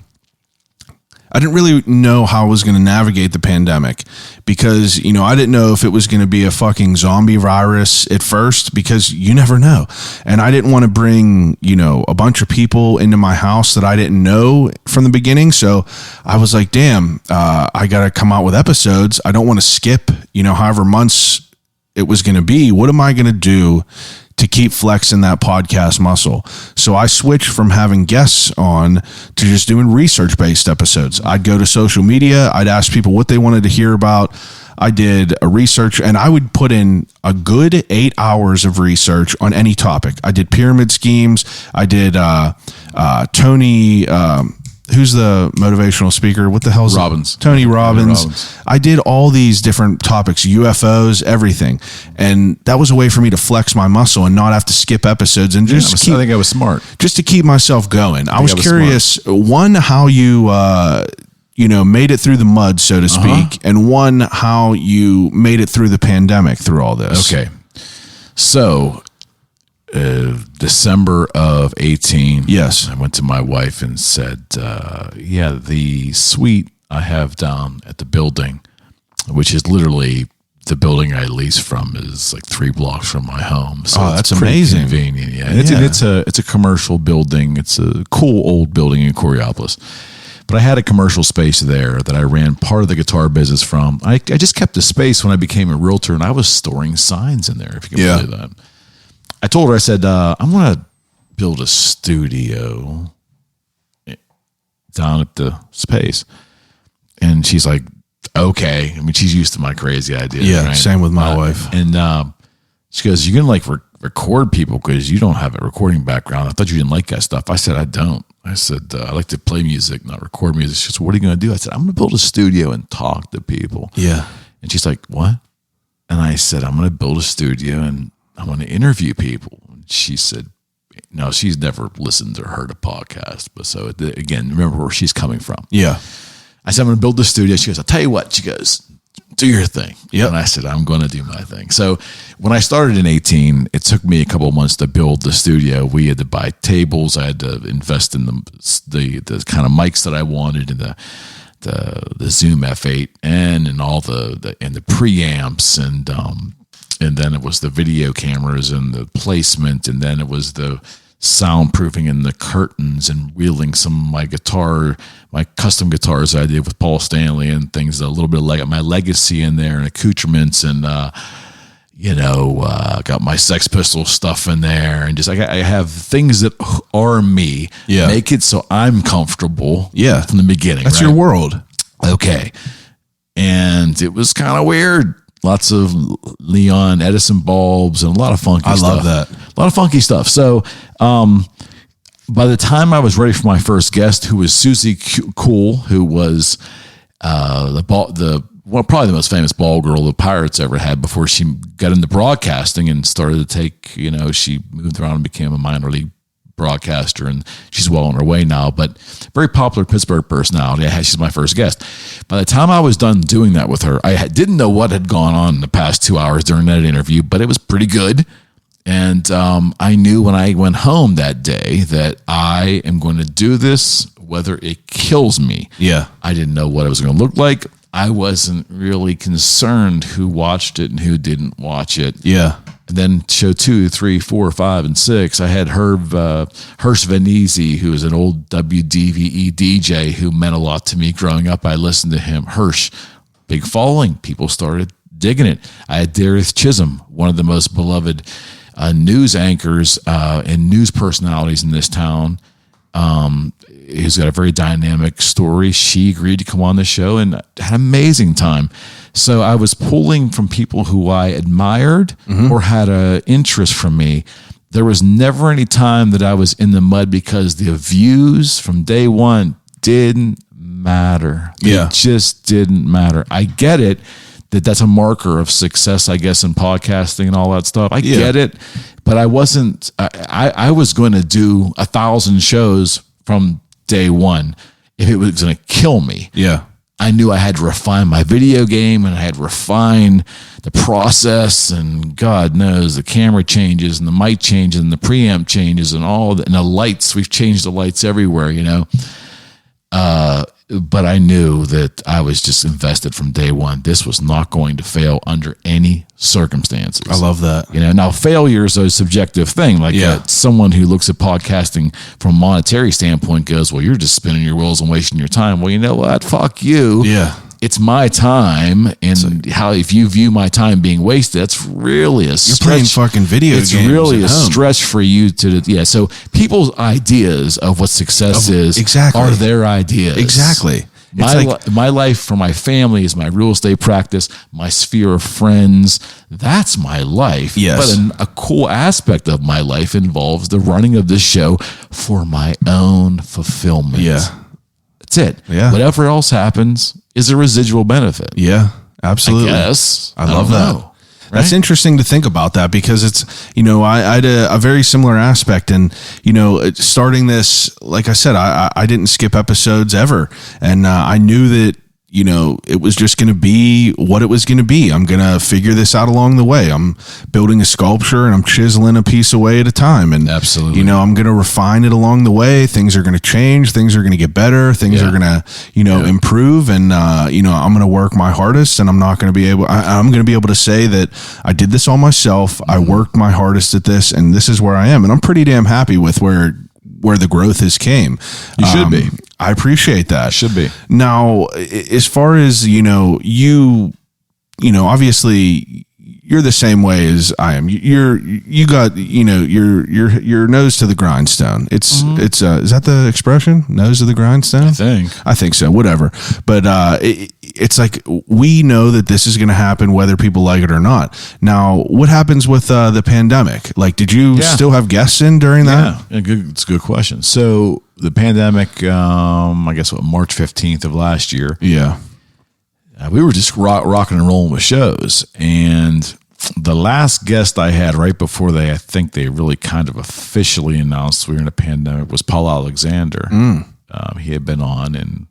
how I was going to navigate the pandemic, because, you know, I didn't know if it was going to be a fucking zombie virus at first, because you never know. And I didn't want to bring, you know, a bunch of people into my house that I didn't know from the beginning. So I was like, damn, I got to come out with episodes. I don't want to skip, you know, however months it was going to be. What am I going to do to keep flexing that podcast muscle? So I switched from having guests on to just doing research-based episodes. I'd go to social media. I'd ask people what they wanted to hear about. I did a research, and I would put in a good 8 hours of research on any topic. I did pyramid schemes. I did Tony, who's the motivational speaker? What the hell is Robbins. Tony Robbins. I did all these different topics, UFOs, everything. And that was a way for me to flex my muscle and not have to skip episodes, and just I think I was smart. Just to keep myself going. I was curious, one, how you, you know, made it through the mud, so to speak, and one, how you made it through the pandemic through all this. Okay. So, December of 18. Yes. I went to my wife and said, the suite I have down at the building, which is literally the building I lease from, is like 3 blocks from my home. So that's pretty amazing. Convenient. Yeah. It's a commercial building. It's a cool old building in Coriopolis. But I had a commercial space there that I ran part of the guitar business from. I just kept the space when I became a realtor, and I was storing signs in there, if you can believe that. I told her, I said, I'm going to build a studio down at the space. And she's like, okay. I mean, she's used to my crazy ideas. Yeah, right? same with my wife. And she goes, you're going to like record people because you don't have a recording background. I thought you didn't like that stuff. I said, I don't. I said, I like to play music, not record music. She goes, what are you going to do? I said, I'm going to build a studio and talk to people. Yeah. And she's like, what? And I said, I'm going to build a studio and I want to interview people. And she said, no, she's never listened or heard a podcast. But so again, remember where she's coming from. Yeah. I said, I'm going to build the studio. She goes, I'll tell you what. She goes, do your thing. Yep. And I said, I'm going to do my thing. So when I started in 18, it took me a couple of months to build the studio. We had to buy tables. I had to invest in the kind of mics that I wanted, and the Zoom F8 and all the preamps, and then it was the video cameras and the placement, and then it was the soundproofing and the curtains and wheeling some of my custom guitars I did with Paul Stanley and things, a little bit of like my legacy in there and accoutrements, and got my Sex Pistols stuff in there, and just I have things that are me. Yeah. Make it so I'm comfortable. Yeah. From the beginning. That's right? your world. Okay. And it was kind of weird. Lots of neon Edison bulbs and a lot of funky stuff. I love that. A lot of funky stuff. So by the time I was ready for my first guest, who was Susie Cool, who was probably the most famous ball girl the Pirates ever had before she got into broadcasting and started to take, she moved around and became a minor league broadcaster, and she's well on her way now, but very popular Pittsburgh personality. She's my first guest. By the time I was done doing that with her, I didn't know what had gone on in the past 2 hours during that interview, but it was pretty good. And I knew when I went home that day that I am going to do this whether it kills me. Yeah. I didn't know what it was going to look like. I wasn't really concerned who watched it and who didn't watch it. Yeah. And then show 2, 3, 4, 5, and 6, I had Hirsch Venezi, who is an old WDVE DJ who meant a lot to me growing up. I listened to him. Hirsch, big following. People started digging it. I had Darius Chisholm, one of the most beloved news anchors and news personalities in this town. Who's got a very dynamic story. She agreed to come on the show and had an amazing time. So I was pulling from people who I admired or had an interest from me. There was never any time that I was in the mud because the views from day one didn't matter. Yeah. It just didn't matter. I get it that that's a marker of success, I guess, in podcasting and all that stuff. I get it, but I wasn't, I was going to do 1,000 shows from day one if it was going to kill me. Yeah. I knew I had to refine my video game, and I had to refine the process, and God knows the camera changes and the mic changes and the preamp changes and all that, and the lights. We've changed the lights everywhere, you know. But I knew that I was just invested from day one. This was not going to fail under any circumstances. I love that. You know, now failure is a subjective thing. Like someone who looks at podcasting from a monetary standpoint goes, well, you're just spinning your wheels and wasting your time. Well, you know what? Fuck you. Yeah. It's my time, and how if you view my time being wasted, that's really a stretch. You're playing fucking video games. It's really at a home. stretch for you to, So people's ideas of what success is are their ideas. Exactly. My life for my family is my real estate practice, my sphere of friends. That's my life. Yes. But a cool aspect of my life involves the running of this show for my own fulfillment. Yeah. That's it. Yeah. Whatever else happens is a residual benefit. Yeah, absolutely. I guess. I love that. Know, That's interesting to think about that, because it's, I had a very similar aspect, and, starting this, like I said, I didn't skip episodes ever. And I knew that, it was just going to be what it was going to be. I'm going to figure this out along the way. I'm building a sculpture and I'm chiseling a piece away at a time. And, absolutely, I'm going to refine it along the way. Things are going to change. Things are going to get better. Things are going to, improve. And, I'm going to work my hardest, and I'm not going to be able, I'm going to be able to say that I did this all myself. Mm-hmm. I worked my hardest at this, and this is where I am. And I'm pretty damn happy with where the growth has came. You should be. I appreciate that. Should be. Now, as far as, obviously you're the same way as I am. You got, your nose to the grindstone. It's is that the expression? Nose to the grindstone? I think so. Whatever. But it's like, we know that this is going to happen whether people like it or not. Now, what happens with the pandemic? Like, did you still have guests in during that? Yeah, it's a good question. So the pandemic, I guess March 15th of last year. Yeah. We were just rocking and rolling with shows, and the last guest I had right before I think they really kind of officially announced we were in a pandemic, was Paul Alexander. He had been on, and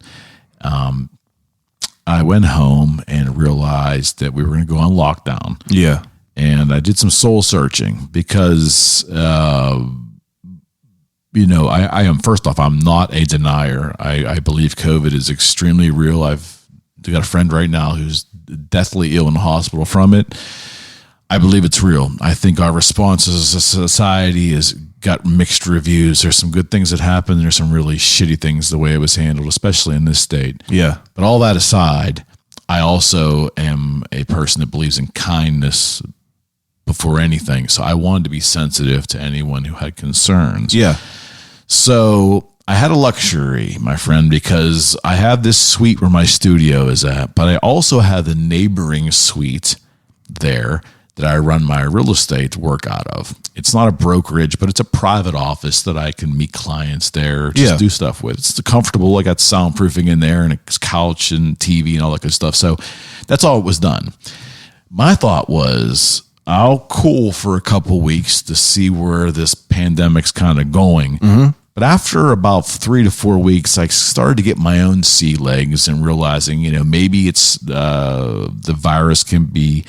I went home and realized that we were going to go on lockdown. Yeah. And I did some soul searching, because, I am, first off, I'm not a denier. I believe COVID is extremely real. I've got a friend right now who's deathly ill in the hospital from it. I believe it's real. I think our response as a society has got mixed reviews. There's some good things that happened. There's some really shitty things the way it was handled, especially in this state. Yeah. But all that aside, I also am a person that believes in kindness before anything. So I wanted to be sensitive to anyone who had concerns. Yeah. So I had a luxury, my friend, because I have this suite where my studio is at, but I also have the neighboring suite there that I run my real estate work out of. It's not a brokerage, but it's a private office that I can meet clients there, just do stuff with. It's comfortable. I got soundproofing in there, and a couch and TV and all that good stuff. So that's all it was done. My thought was, I'll cool for a couple weeks to see where this pandemic's kind of going. Mm-hmm. But after about 3 to 4 weeks, I started to get my own sea legs and realizing, maybe it's the virus can be.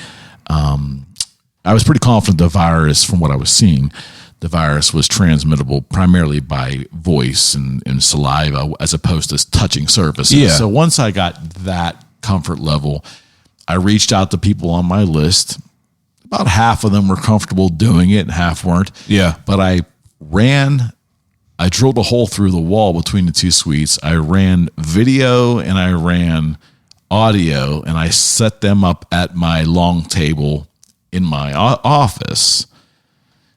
I was pretty confident the virus, from what I was seeing, the virus was transmittable primarily by voice and saliva as opposed to touching surfaces. Yeah. So once I got that comfort level, I reached out to people on my list. About half of them were comfortable doing it and half weren't. Yeah. But I drilled a hole through the wall between the two suites. I ran video and I ran audio, and I set them up at my long table in my office.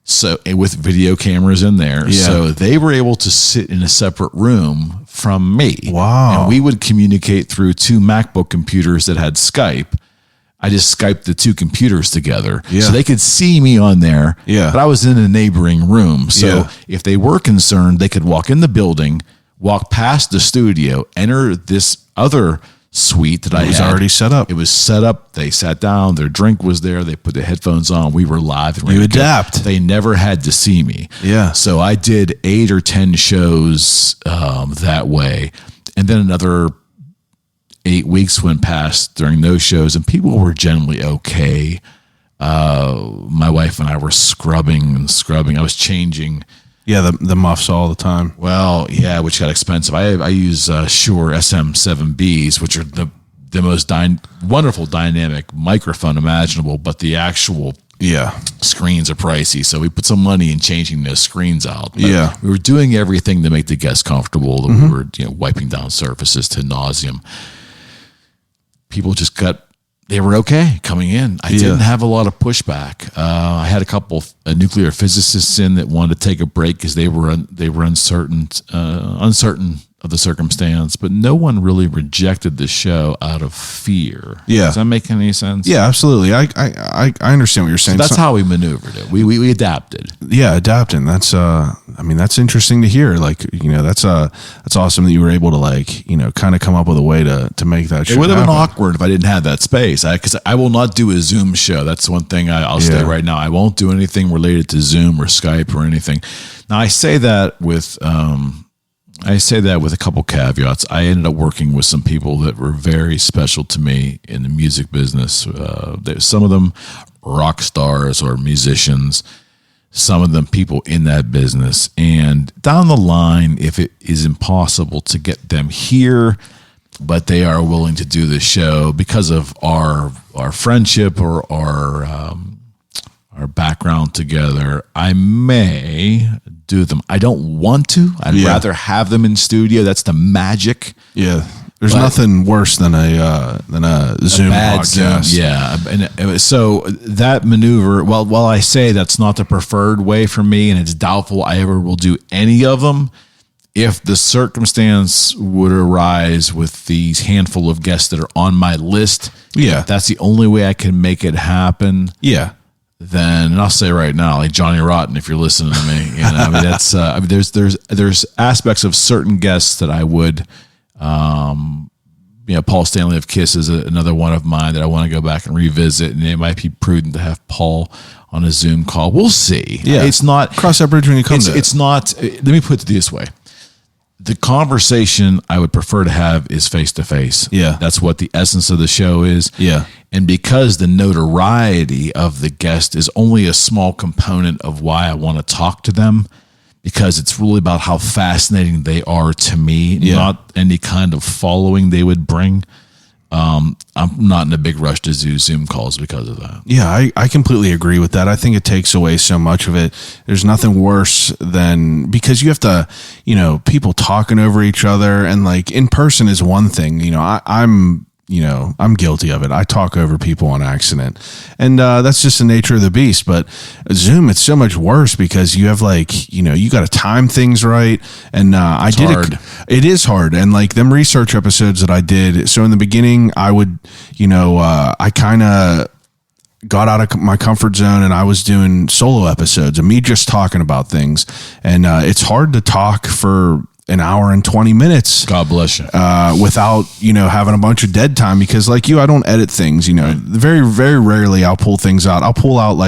So, with video cameras in there. Yeah. So they were able to sit in a separate room from me. Wow. And we would communicate through 2 MacBook computers that had Skype. I just Skyped the 2 computers together. Yeah. So they could see me on there. Yeah. But I was in a neighboring room. So if they were concerned, they could walk in the building, walk past the studio, enter this other suite that I was had. already set up. It was set up. They sat down. Their drink was there. They put the headphones on. We were live. And You adapt. They never had to see me. Yeah. So I did 8 or 10 shows that way. And then another 8 weeks went past during those shows, and people were generally okay. My wife and I were scrubbing. I was changing. Yeah, the muffs all the time. Well, yeah, which got expensive. I use Shure SM7Bs, which are the most wonderful dynamic microphone imaginable, but the actual screens are pricey. So we put some money in changing those screens out. But we were doing everything to make the guests comfortable. We were wiping down surfaces to nauseum. People just they were okay coming in. I didn't have a lot of pushback. I had a couple nuclear physicists in that wanted to take a break because they were uncertain of the circumstance, but no one really rejected the show out of fear. Yeah. Does that make any sense? Yeah, absolutely. I understand what you're saying. So that's how we maneuvered it. We adapted. Yeah, adapting. That's that's interesting to hear. Like, that's awesome that you were able to kind of come up with a way to make that show. It would have been awkward if I didn't have that space. Because I will not do a Zoom show. That's one thing I'll say right now. I won't do anything related to Zoom or Skype or anything. Now I say that with a couple caveats. I ended up working with some people that were very special to me in the music business. Some of them rock stars or musicians, some of them people in that business. And down the line, if it is impossible to get them here, but they are willing to do the show because of our friendship or our background together, I may do them. I don't want to. I'd rather have them in studio. That's the magic. Yeah. There's nothing worse than a Zoom podcast. Zoom, yeah. And so that maneuver, while I say that's not the preferred way for me, and it's doubtful I ever will do any of them, if the circumstance would arise with these handful of guests that are on my list, if that's the only way I can make it happen. Yeah. Then, and I'll say right now, like Johnny Rotten, if you're listening to me, that's there's aspects of certain guests that I would, Paul Stanley of Kiss is another one of mine that I want to go back and revisit, and it might be prudent to have Paul on a Zoom call. We'll see. Yeah, it's not cross that bridge when you come to it. It's not. Let me put it this way. The conversation I would prefer to have is face-to-face. Yeah. That's what the essence of the show is. Yeah. And because the notoriety of the guest is only a small component of why I want to talk to them, because it's really about how fascinating they are to me, not any kind of following they would bring. I'm not in a big rush to do Zoom calls because of that. Yeah, I completely agree with that. I think it takes away so much of it. There's nothing worse than, because you have to, people talking over each other, and like in person is one thing. I'm guilty of it. I talk over people on accident, and that's just the nature of the beast. But Zoom, it's so much worse because you have you got to time things right. And it is hard. And like them research episodes that I did. So in the beginning, I would, I kind of got out of my comfort zone, and I was doing solo episodes of me just talking about things. And it's hard to talk for an hour and 20 minutes. God bless you. Without, having a bunch of dead time, because like I don't edit things, very, very rarely I'll pull things out. I'll pull out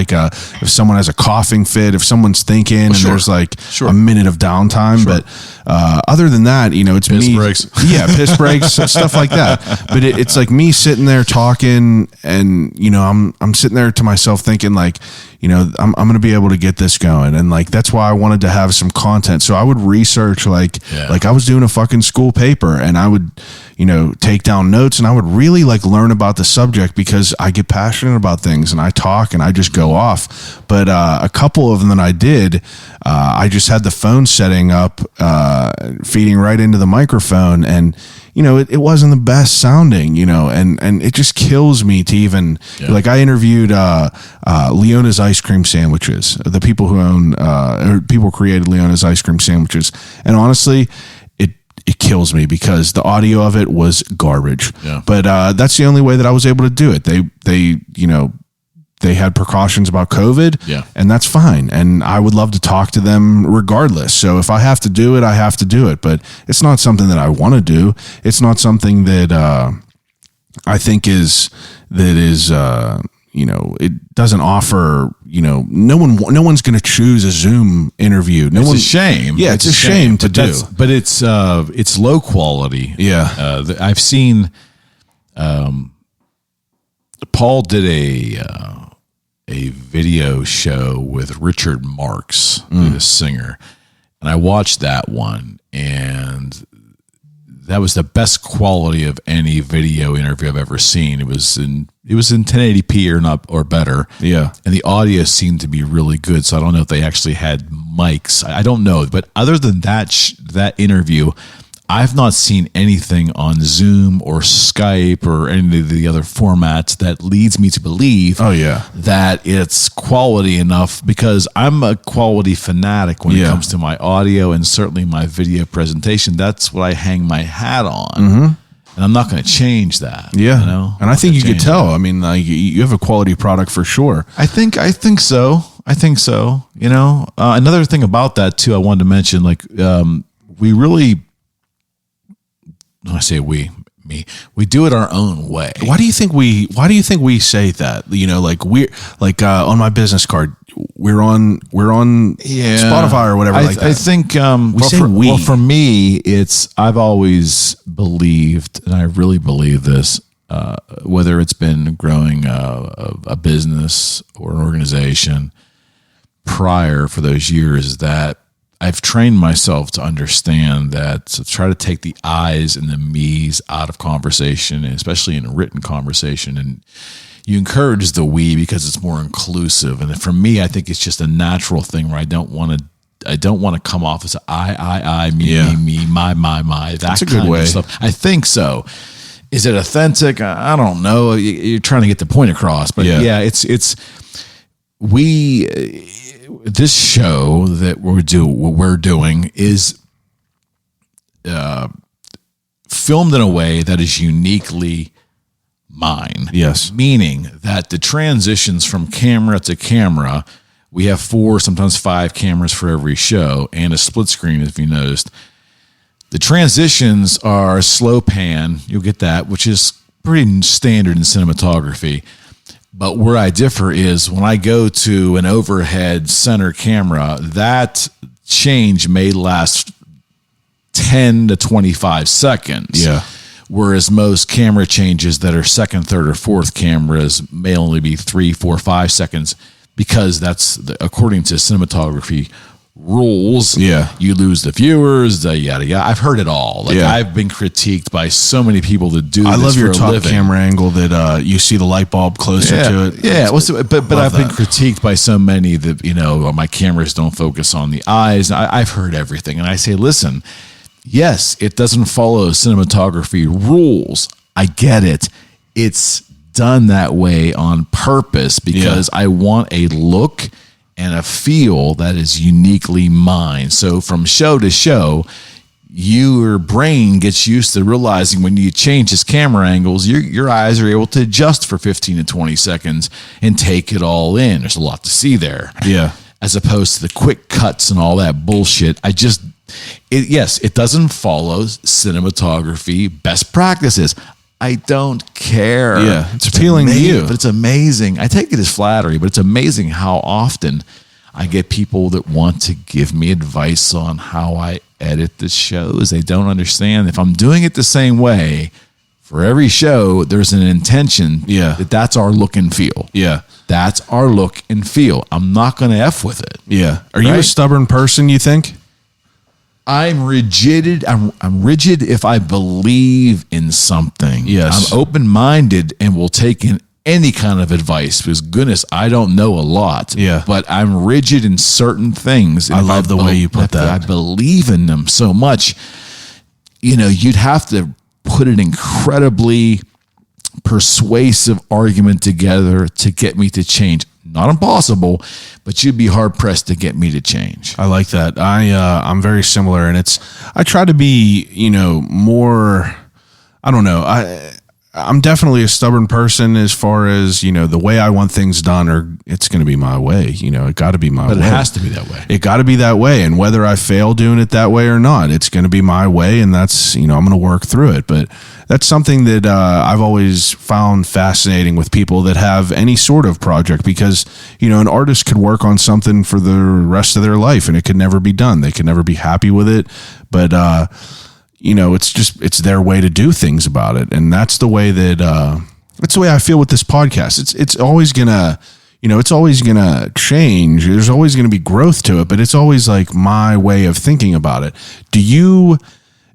if someone has a coughing fit, if someone's thinking and there's a minute of downtime. But other than that, it's piss me. Breaks. Yeah. Piss breaks, stuff like that. But it's like me sitting there talking, and, I'm sitting there to myself thinking I'm going to be able to get this going. And that's why I wanted to have some content. So I would research like I was doing a fucking school paper, and I would, take down notes, and I would really learn about the subject, because I get passionate about things and I talk and I just go off. But a couple of them that I did, I just had the phone setting up, feeding right into the microphone, and it wasn't the best sounding, and it just kills me to even, I interviewed Leona's Ice Cream Sandwiches, the people who own, or people created Leona's Ice Cream Sandwiches. And honestly, it kills me because the audio of it was garbage. Yeah. But that's the only way that I was able to do it. They they had precautions about COVID. Yeah. And that's fine. And I would love to talk to them regardless. So if I have to do it, I have to do it. But it's not something that I want to do. It's not something that I think is it doesn't offer, no one's going to choose a Zoom interview. It's a shame. Yeah, it's a shame to do. But it's low quality. Yeah. I've seen, Paul did a video show with Richard Marx, the singer, and I watched that one, and that was the best quality of any video interview I've ever seen. It was in 1080p or better. Yeah. And the audio seemed to be really good. So I don't know if they actually had mics. I don't know. But other than that interview, I've not seen anything on Zoom or Skype or any of the other formats that leads me to believe that it's quality enough, because I'm a quality fanatic when it comes to my audio and certainly my video presentation. That's what I hang my hat on. Mm-hmm. And I'm not going to change that. Yeah. And I think you could tell. I mean, you have a quality product for sure. I think so. Another thing about that too, I wanted to mention, we really, when I say we do it our own way. Why do you think we say that? On my business card, we're on Spotify or whatever like that. I think for me, I've always believed, and I really believe this, whether it's been growing a business or an organization prior for those years, that I've trained myself to understand that, to try to take the I's and the me's out of conversation, and especially in a written conversation. And you encourage the we because it's more inclusive. And for me, I think it's just a natural thing where I don't want to come off as I, me, my. That's a good way. Of stuff. I think so. Is it authentic? I don't know. You're trying to get the point across, but this show that we're doing is filmed in a way that is uniquely mine. Yes. Meaning that the transitions from camera to camera, we have 4, sometimes 5 cameras for every show, and a split screen, if you noticed. The transitions are slow pan. You'll get that, which is pretty standard in cinematography. But where I differ is when I go to an overhead center camera, that change may last 10 to 25 seconds. Yeah. Whereas most camera changes that are second, third, or fourth cameras may only be 3, 4, 5 seconds, because that's according to cinematography rules. Yeah. You lose the viewers, yada yada. I've heard it all. I've been critiqued by so many people that do this. I love your for a top living. Camera angle that you see the light bulb closer to it. Yeah. But I've been critiqued by so many that, my cameras don't focus on the eyes. I've heard everything. And I say, listen, yes, it doesn't follow cinematography rules. I get it. It's done that way on purpose because I want a look and a feel that is uniquely mine. So from show to show, your brain gets used to realizing when you change its camera angles, your eyes are able to adjust for 15 to 20 seconds and take it all in. There's a lot to see there. Yeah. As opposed to the quick cuts and all that bullshit. It doesn't follow cinematography best practices. I don't care. Yeah, it's appealing to you. But it's amazing. I take it as flattery, but it's amazing how often I get people that want to give me advice on how I edit the shows. They don't understand. If I'm doing it the same way for every show, there's an intention that that's our look and feel. Yeah. That's our look and feel. I'm not going to F with it. Yeah. Are you a stubborn person, you think? I'm rigid. I'm rigid if I believe in something. Yes. I'm open-minded and will take in any kind of advice, because goodness, I don't know a lot. Yeah. But I'm rigid in certain things. I love the way you put that. I believe in them so much. You'd have to put an incredibly persuasive argument together to get me to change. Not impossible, but you'd be hard pressed to get me to change. I like that. I'm very similar, and I try to be, more, I don't know. I'm definitely a stubborn person as far as, the way I want things done, or it's going to be my way. It got to be my way. But it has to be that way. It got to be that way. And whether I fail doing it that way or not, it's going to be my way. And that's, I'm going to work through it. But that's something that I've always found fascinating with people that have any sort of project, because, an artist could work on something for the rest of their life and it could never be done. They could never be happy with it. But, it's their way to do things about it. And that's the way that's the way I feel with this podcast. It's always gonna, it's always gonna change. There's always gonna be growth to it, but it's always like my way of thinking about it.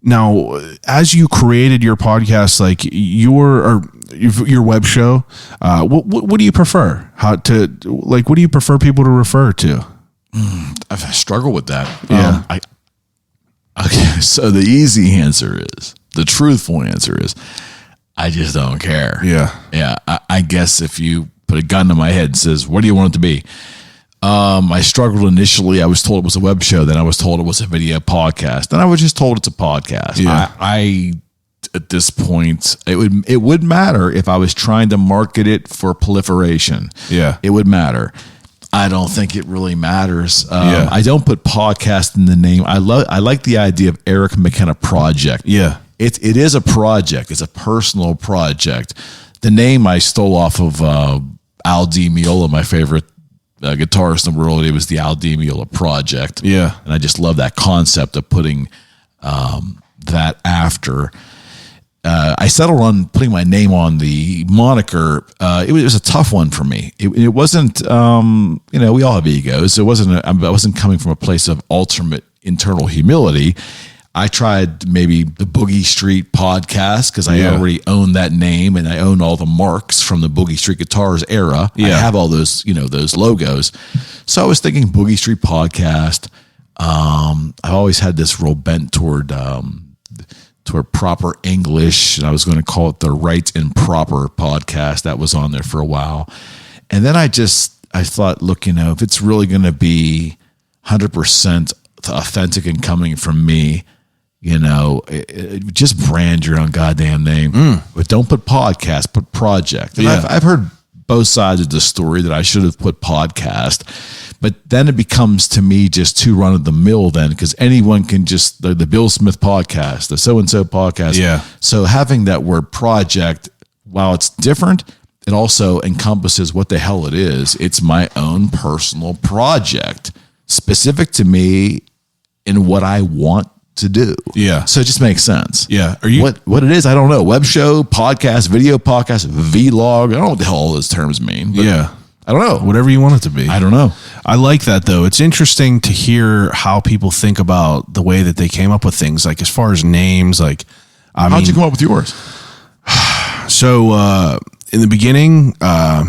Now, as you created your podcast, like your web show, what do you prefer? What do you prefer people to refer to? I've struggled with that. Yeah. Okay, so the truthful answer is, I just don't care. Yeah. Yeah. I guess if you put a gun to my head and says, what do you want it to be? I struggled initially. I was told it was a web show. Then I was told it was a video podcast. Then I was just told it's a podcast. Yeah. I at this point, it would matter if I was trying to market it for proliferation. Yeah. It would matter. I don't think it really matters. Yeah. I don't put podcast in the name. I like the idea of Eric McKenna Project. Yeah. It is a project. It's a personal project. The name I stole off of Al Di Meola, my favorite guitarist in the world. It was the Al Di Meola Project. Yeah. And I just love that concept of putting that after. I settled on putting my name on the moniker. It was a tough one for me. It wasn't, we all have egos. I wasn't coming from a place of ultimate internal humility. I tried maybe the Boogie Street podcast because I already own that name and I own all the marks from the Boogie Street Guitars era. Yeah. I have all those, those logos. So I was thinking Boogie Street podcast. I've always had this real bent toward proper English, and I was going to call it the Right and Proper podcast. That was on there for a while. And then I thought, look, if it's really going to be 100% authentic and coming from me, just brand your own goddamn name. But don't put podcast, put project. And I've heard both sides of the story that I should have put podcast, but then it becomes to me just too run of the mill then, because anyone can just, the Bill Smith podcast, the so-and-so podcast. Yeah. So having that word project, while it's different, it also encompasses what the hell it is. It's my own personal project specific to me and what I want to do. Yeah. So it just makes sense. Yeah. Are you what it is? I don't know. Web show, podcast, video podcast, vlog. I don't know what the hell all those terms mean. But Yeah. I don't know. Whatever you want it to be. I don't know. I like that though. It's interesting to hear how people think about the way that they came up with things. Like as far as names, like How'd you come up with yours? So in the beginning, I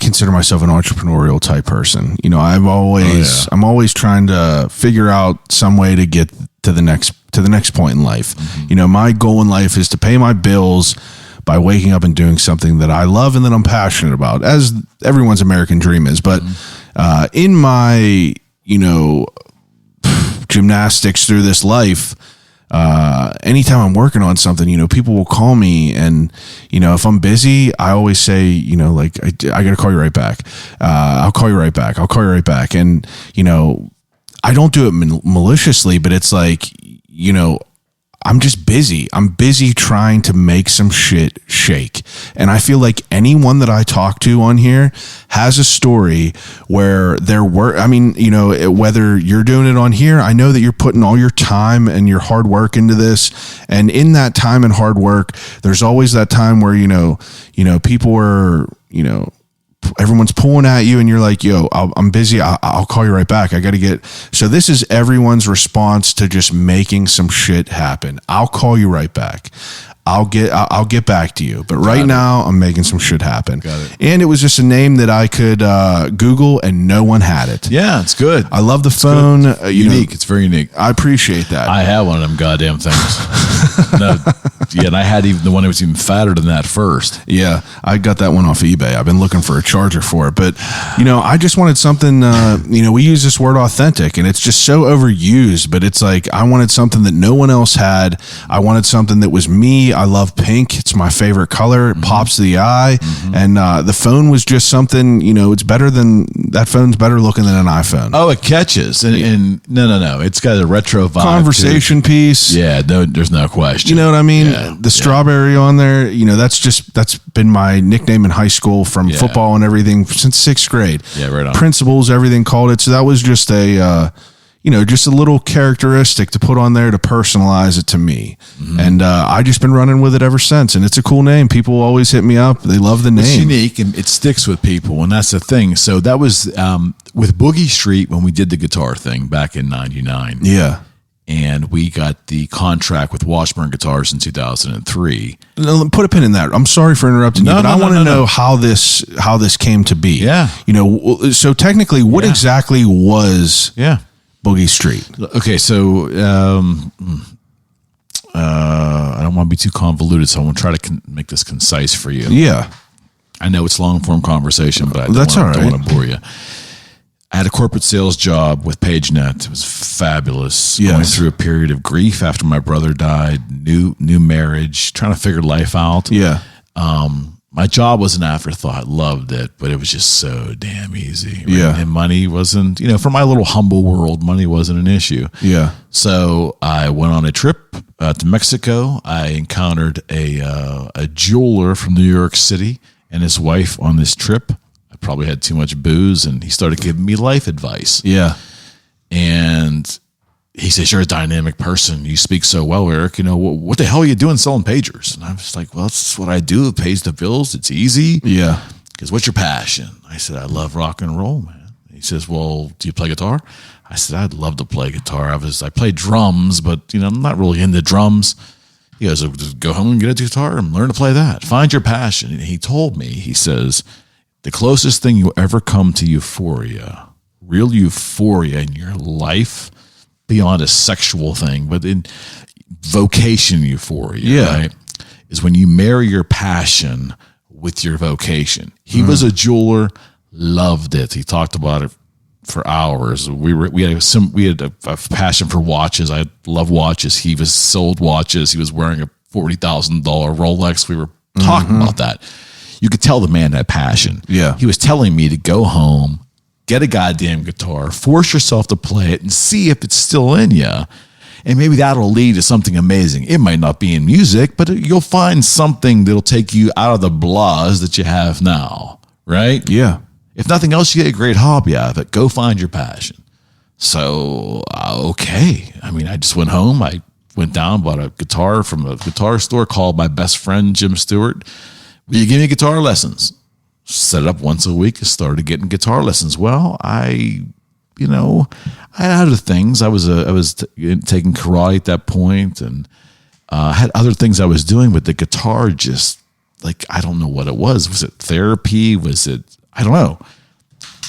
consider myself an entrepreneurial type person. I'm always trying to figure out some way to get to the next point in life. Mm-hmm. My goal in life is to pay my bills by waking up and doing something that I love and that I'm passionate about, as everyone's American dream is. But in my, gymnastics through this life, anytime I'm working on something, people will call me, and, if I'm busy, I always say, I got to call you right back. I'll call you right back. I'll call you right back. And, I don't do it maliciously, but it's like, I'm just busy. I'm busy trying to make some shit shake. And I feel like anyone that I talk to on here has a story where whether you're doing it on here, I know that you're putting all your time and your hard work into this. And in that time and hard work, there's always that time where, people are, everyone's pulling at you and you're like, yo, I'm busy. I'll call you right back. I got to get. So this is everyone's response to just making some shit happen. I'll call you right back. I'll get back to you. But right now I'm making some shit happen. Got it. And it was just a name that I could Google and no one had it. Yeah, it's good. I love the phone. Unique. It's very unique. I appreciate that. I have one of them goddamn things. And I had even the one that was even fatter than that first. Yeah, I got that one off eBay. I've been looking for a charger for it. But, I just wanted something, we use this word authentic, and it's just so overused. But it's like I wanted something that no one else had. I wanted something that was me. I love pink. It's my favorite color. It pops to the eye. And the phone was just something, it's better than, that phone's better looking than an iPhone. Oh, it catches. And no. It's got a retro vibe. Conversation piece. Yeah, no, there's no question. You know what I mean? Yeah, the strawberry on there, that's been my nickname in high school from football and everything since 6th grade. Yeah, right on. Principals, everything called it. So that was just just a little characteristic to put on there to personalize it to me. And I just been running with it ever since. And it's a cool name. People always hit me up. They love the name. It's unique and it sticks with people. And that's the thing. So that was with Boogie Street when we did the guitar thing back in 99. Yeah. And we got the contract with Washburn Guitars in 2003. Put a pin in that. I'm sorry for interrupting you, but I want to know how this came to be. Yeah. So technically, what exactly was Boogie Street? Okay, so I don't want to be too convoluted, so I want to try to make this concise for you. Yeah. I know it's long form conversation, but I don't want to bore you. I had a corporate sales job with PageNet. It was fabulous. Yes. Going through a period of grief after my brother died, new marriage, trying to figure life out. Yeah. My job was an afterthought. Loved it, but it was just so damn easy. Right? Yeah. And money wasn't, for my little humble world, money wasn't an issue. Yeah. So I went on a trip to Mexico. I encountered a jeweler from New York City and his wife on this trip. Probably had too much booze, and he started giving me life advice. Yeah. And he says, "You're a dynamic person. You speak so well, Eric. What the hell are you doing selling pagers?" And I was like, "Well, that's what I do. It pays the bills. It's easy." Yeah. Because what's your passion? I said, "I love rock and roll, man." He says, "Well, do you play guitar?" I said, "I'd love to play guitar. I play drums, but I'm not really into drums." He goes, "Just go home and get a guitar and learn to play that. Find your passion." And he told me, he says, the closest thing you'll ever come to euphoria, real euphoria in your life, beyond a sexual thing, but in vocation euphoria, right, is when you marry your passion with your vocation. He was a jeweler, loved it. He talked about it for hours. We had a passion for watches. I love watches. He was sold watches. He was wearing a $40,000 Rolex. We were talking about that. You could tell the man had passion. Yeah. He was telling me to go home, get a goddamn guitar, force yourself to play it and see if it's still in you. And maybe that'll lead to something amazing. It might not be in music, but you'll find something that'll take you out of the blahs that you have now, right? Yeah. If nothing else, you get a great hobby out of it. Go find your passion. So, okay. I just went home. I went down, bought a guitar from a guitar store, called my best friend, Jim Stewart. Will you give me guitar lessons? Set it up once a week and started getting guitar lessons. Well, I had other things. I was taking karate at that point and had other things I was doing, but the guitar just, I don't know what it was. Was it therapy? Was it, I don't know.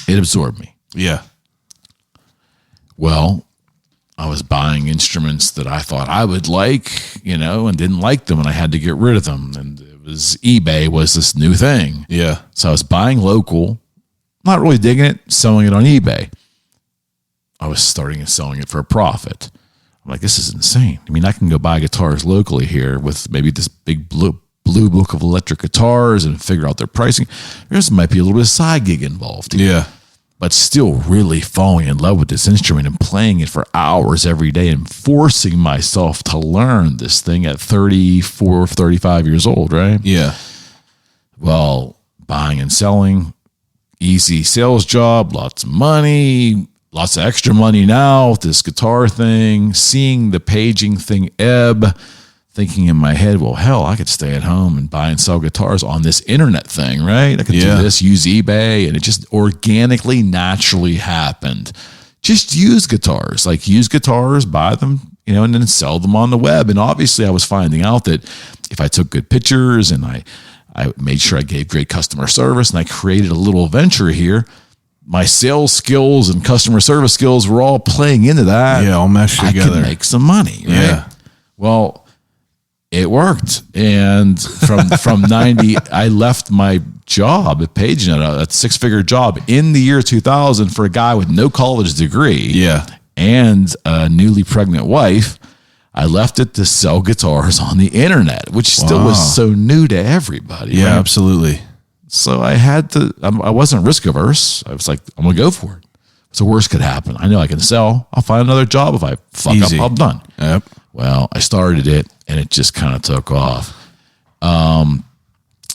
It absorbed me. Yeah. Well, I was buying instruments that I thought I would like, and didn't like them, and I had to get rid of them. And eBay was this new thing. Yeah. So I was buying local, not really digging it, selling it on eBay. I was starting and selling it for a profit. I'm like, this is insane. I can go buy guitars locally here with maybe this big blue book of electric guitars and figure out their pricing. There's might be a little bit of side gig involved here. Yeah. But still really falling in love with this instrument and playing it for hours every day and forcing myself to learn this thing at 34, 35 years old, right? Yeah. Well, buying and selling, easy sales job, lots of money, lots of extra money now with this guitar thing, seeing the paging thing ebb, thinking in my head, well, hell, I could stay at home and buy and sell guitars on this internet thing, right? I could do this, use eBay, and it just organically, naturally happened. Just use guitars, buy them, and then sell them on the web. And obviously I was finding out that if I took good pictures and I made sure I gave great customer service and I created a little venture here, my sales skills and customer service skills were all playing into that. Yeah, all meshed together. I could make some money, right? Yeah. Well, it worked. And from 90, I left my job at PageNet, a 6-figure job in the year 2000 for a guy with no college degree. Yeah. And a newly pregnant wife. I left it to sell guitars on the internet, which still Wow. was so new to everybody. Yeah, right? absolutely. So I had to, I wasn't risk averse. I was like, I'm going to go for it. What's the worst could happen? I know I can sell. I'll find another job. If I fuck Easy. up, I'm done. Yep. Well, I started it and it just kind of took off.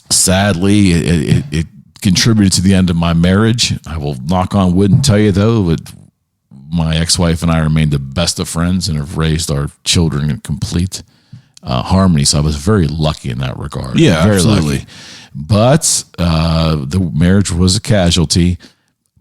Sadly, it contributed to the end of my marriage. I will knock on wood and tell you, though, that my ex-wife and I remain the best of friends and have raised our children in complete harmony. So I was very lucky in that regard. Yeah, very absolutely. lucky. But the marriage was a casualty.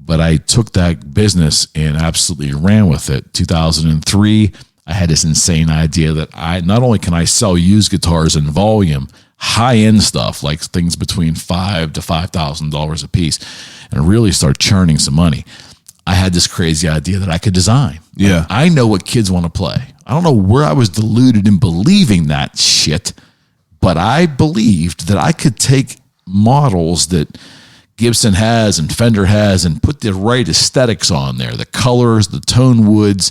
But I took that business and absolutely ran with it. 2003, I had this insane idea that I not only can I sell used guitars in volume, high-end stuff like things between $5,000 to $5,000 a piece, and really start churning some money. I had this crazy idea that I could design. Yeah. I know what kids want to play. I don't know where I was deluded in believing that shit, but I believed that I could take models that Gibson has and Fender has and put the right aesthetics on there, the colors, the tone woods,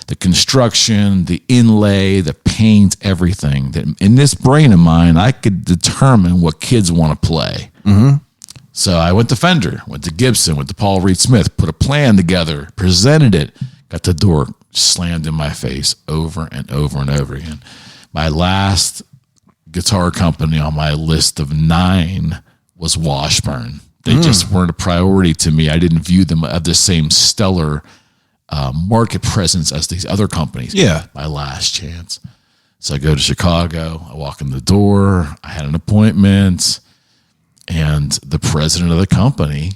the construction, the inlay, the paint, everything. That in this brain of mine, I could determine what kids want to play. Mm-hmm. So I went to Fender, went to Gibson, went to Paul Reed Smith, put a plan together, presented it, got the door slammed in my face over and over and over again. My last guitar company on my list of 9 was Washburn. They just weren't a priority to me. I didn't view them as the same stellar market presence as these other companies. Yeah. My last chance. So I go to Chicago. I walk in the door. I had an appointment. And the president of the company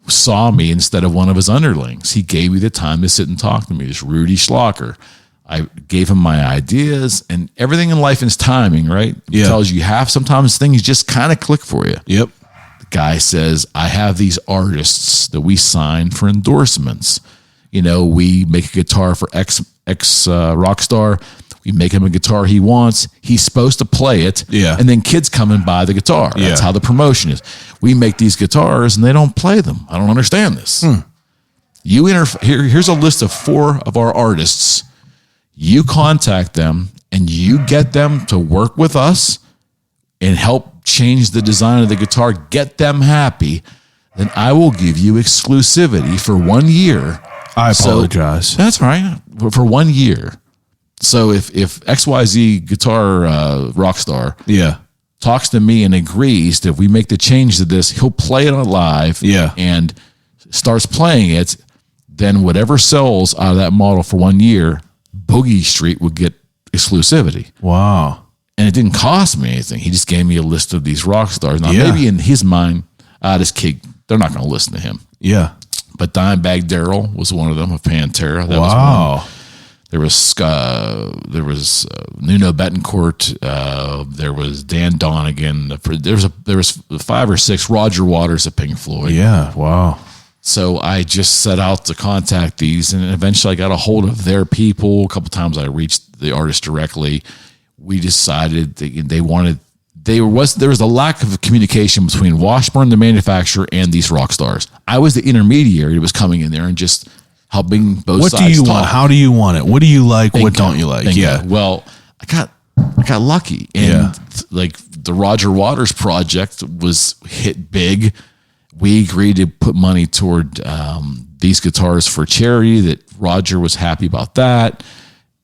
saw me instead of one of his underlings. He gave me the time to sit and talk to me. This Rudy Schlocker. I gave him my ideas, and everything in life is timing, right? Yeah. Tells you sometimes things just kind of click for you. Yep. Guy says, I have these artists that we sign for endorsements. You know, we make a guitar for X rock star. We make him a guitar he wants. He's supposed to play it. Yeah. And then kids come and buy the guitar. That's Yeah. how the promotion is. We make these guitars and they don't play them. I don't understand this. Here's a list of 4 of our artists. You contact them and you get them to work with us and help change the design of the guitar, get them happy, then I will give you exclusivity for 1 year. I apologize. That's right. For 1 year. So if XYZ guitar rock star Yeah. talks to me and agrees that if we make the change to this, he'll play it on live and starts playing it, then whatever sells out of that model for 1 year, Boogie Street would get exclusivity. Wow. And it didn't cost me anything. He just gave me a list of these rock stars. Now, Yeah. maybe in his mind, this kid, they're not going to listen to him. Yeah. But Dimebag Darrell was one of them of Pantera. That was Wow. one. There was Nuno Betancourt. There was Dan Donegan. There was 5 or 6 Roger Waters of Pink Floyd. Yeah. Wow. So I just set out to contact these, and eventually I got a hold of their people. A couple times I reached the artist directly. We decided that there was a lack of communication between Washburn, the manufacturer, and these rock stars. I was the intermediary that was coming in there and just helping both What sides do you talk. want? How do you want it? What do you like? What Bingo. don't you like? Bingo. Yeah. Well, I got lucky, and like the Roger Waters project was hit big. We agreed to put money toward these guitars for charity. That Roger was happy about that.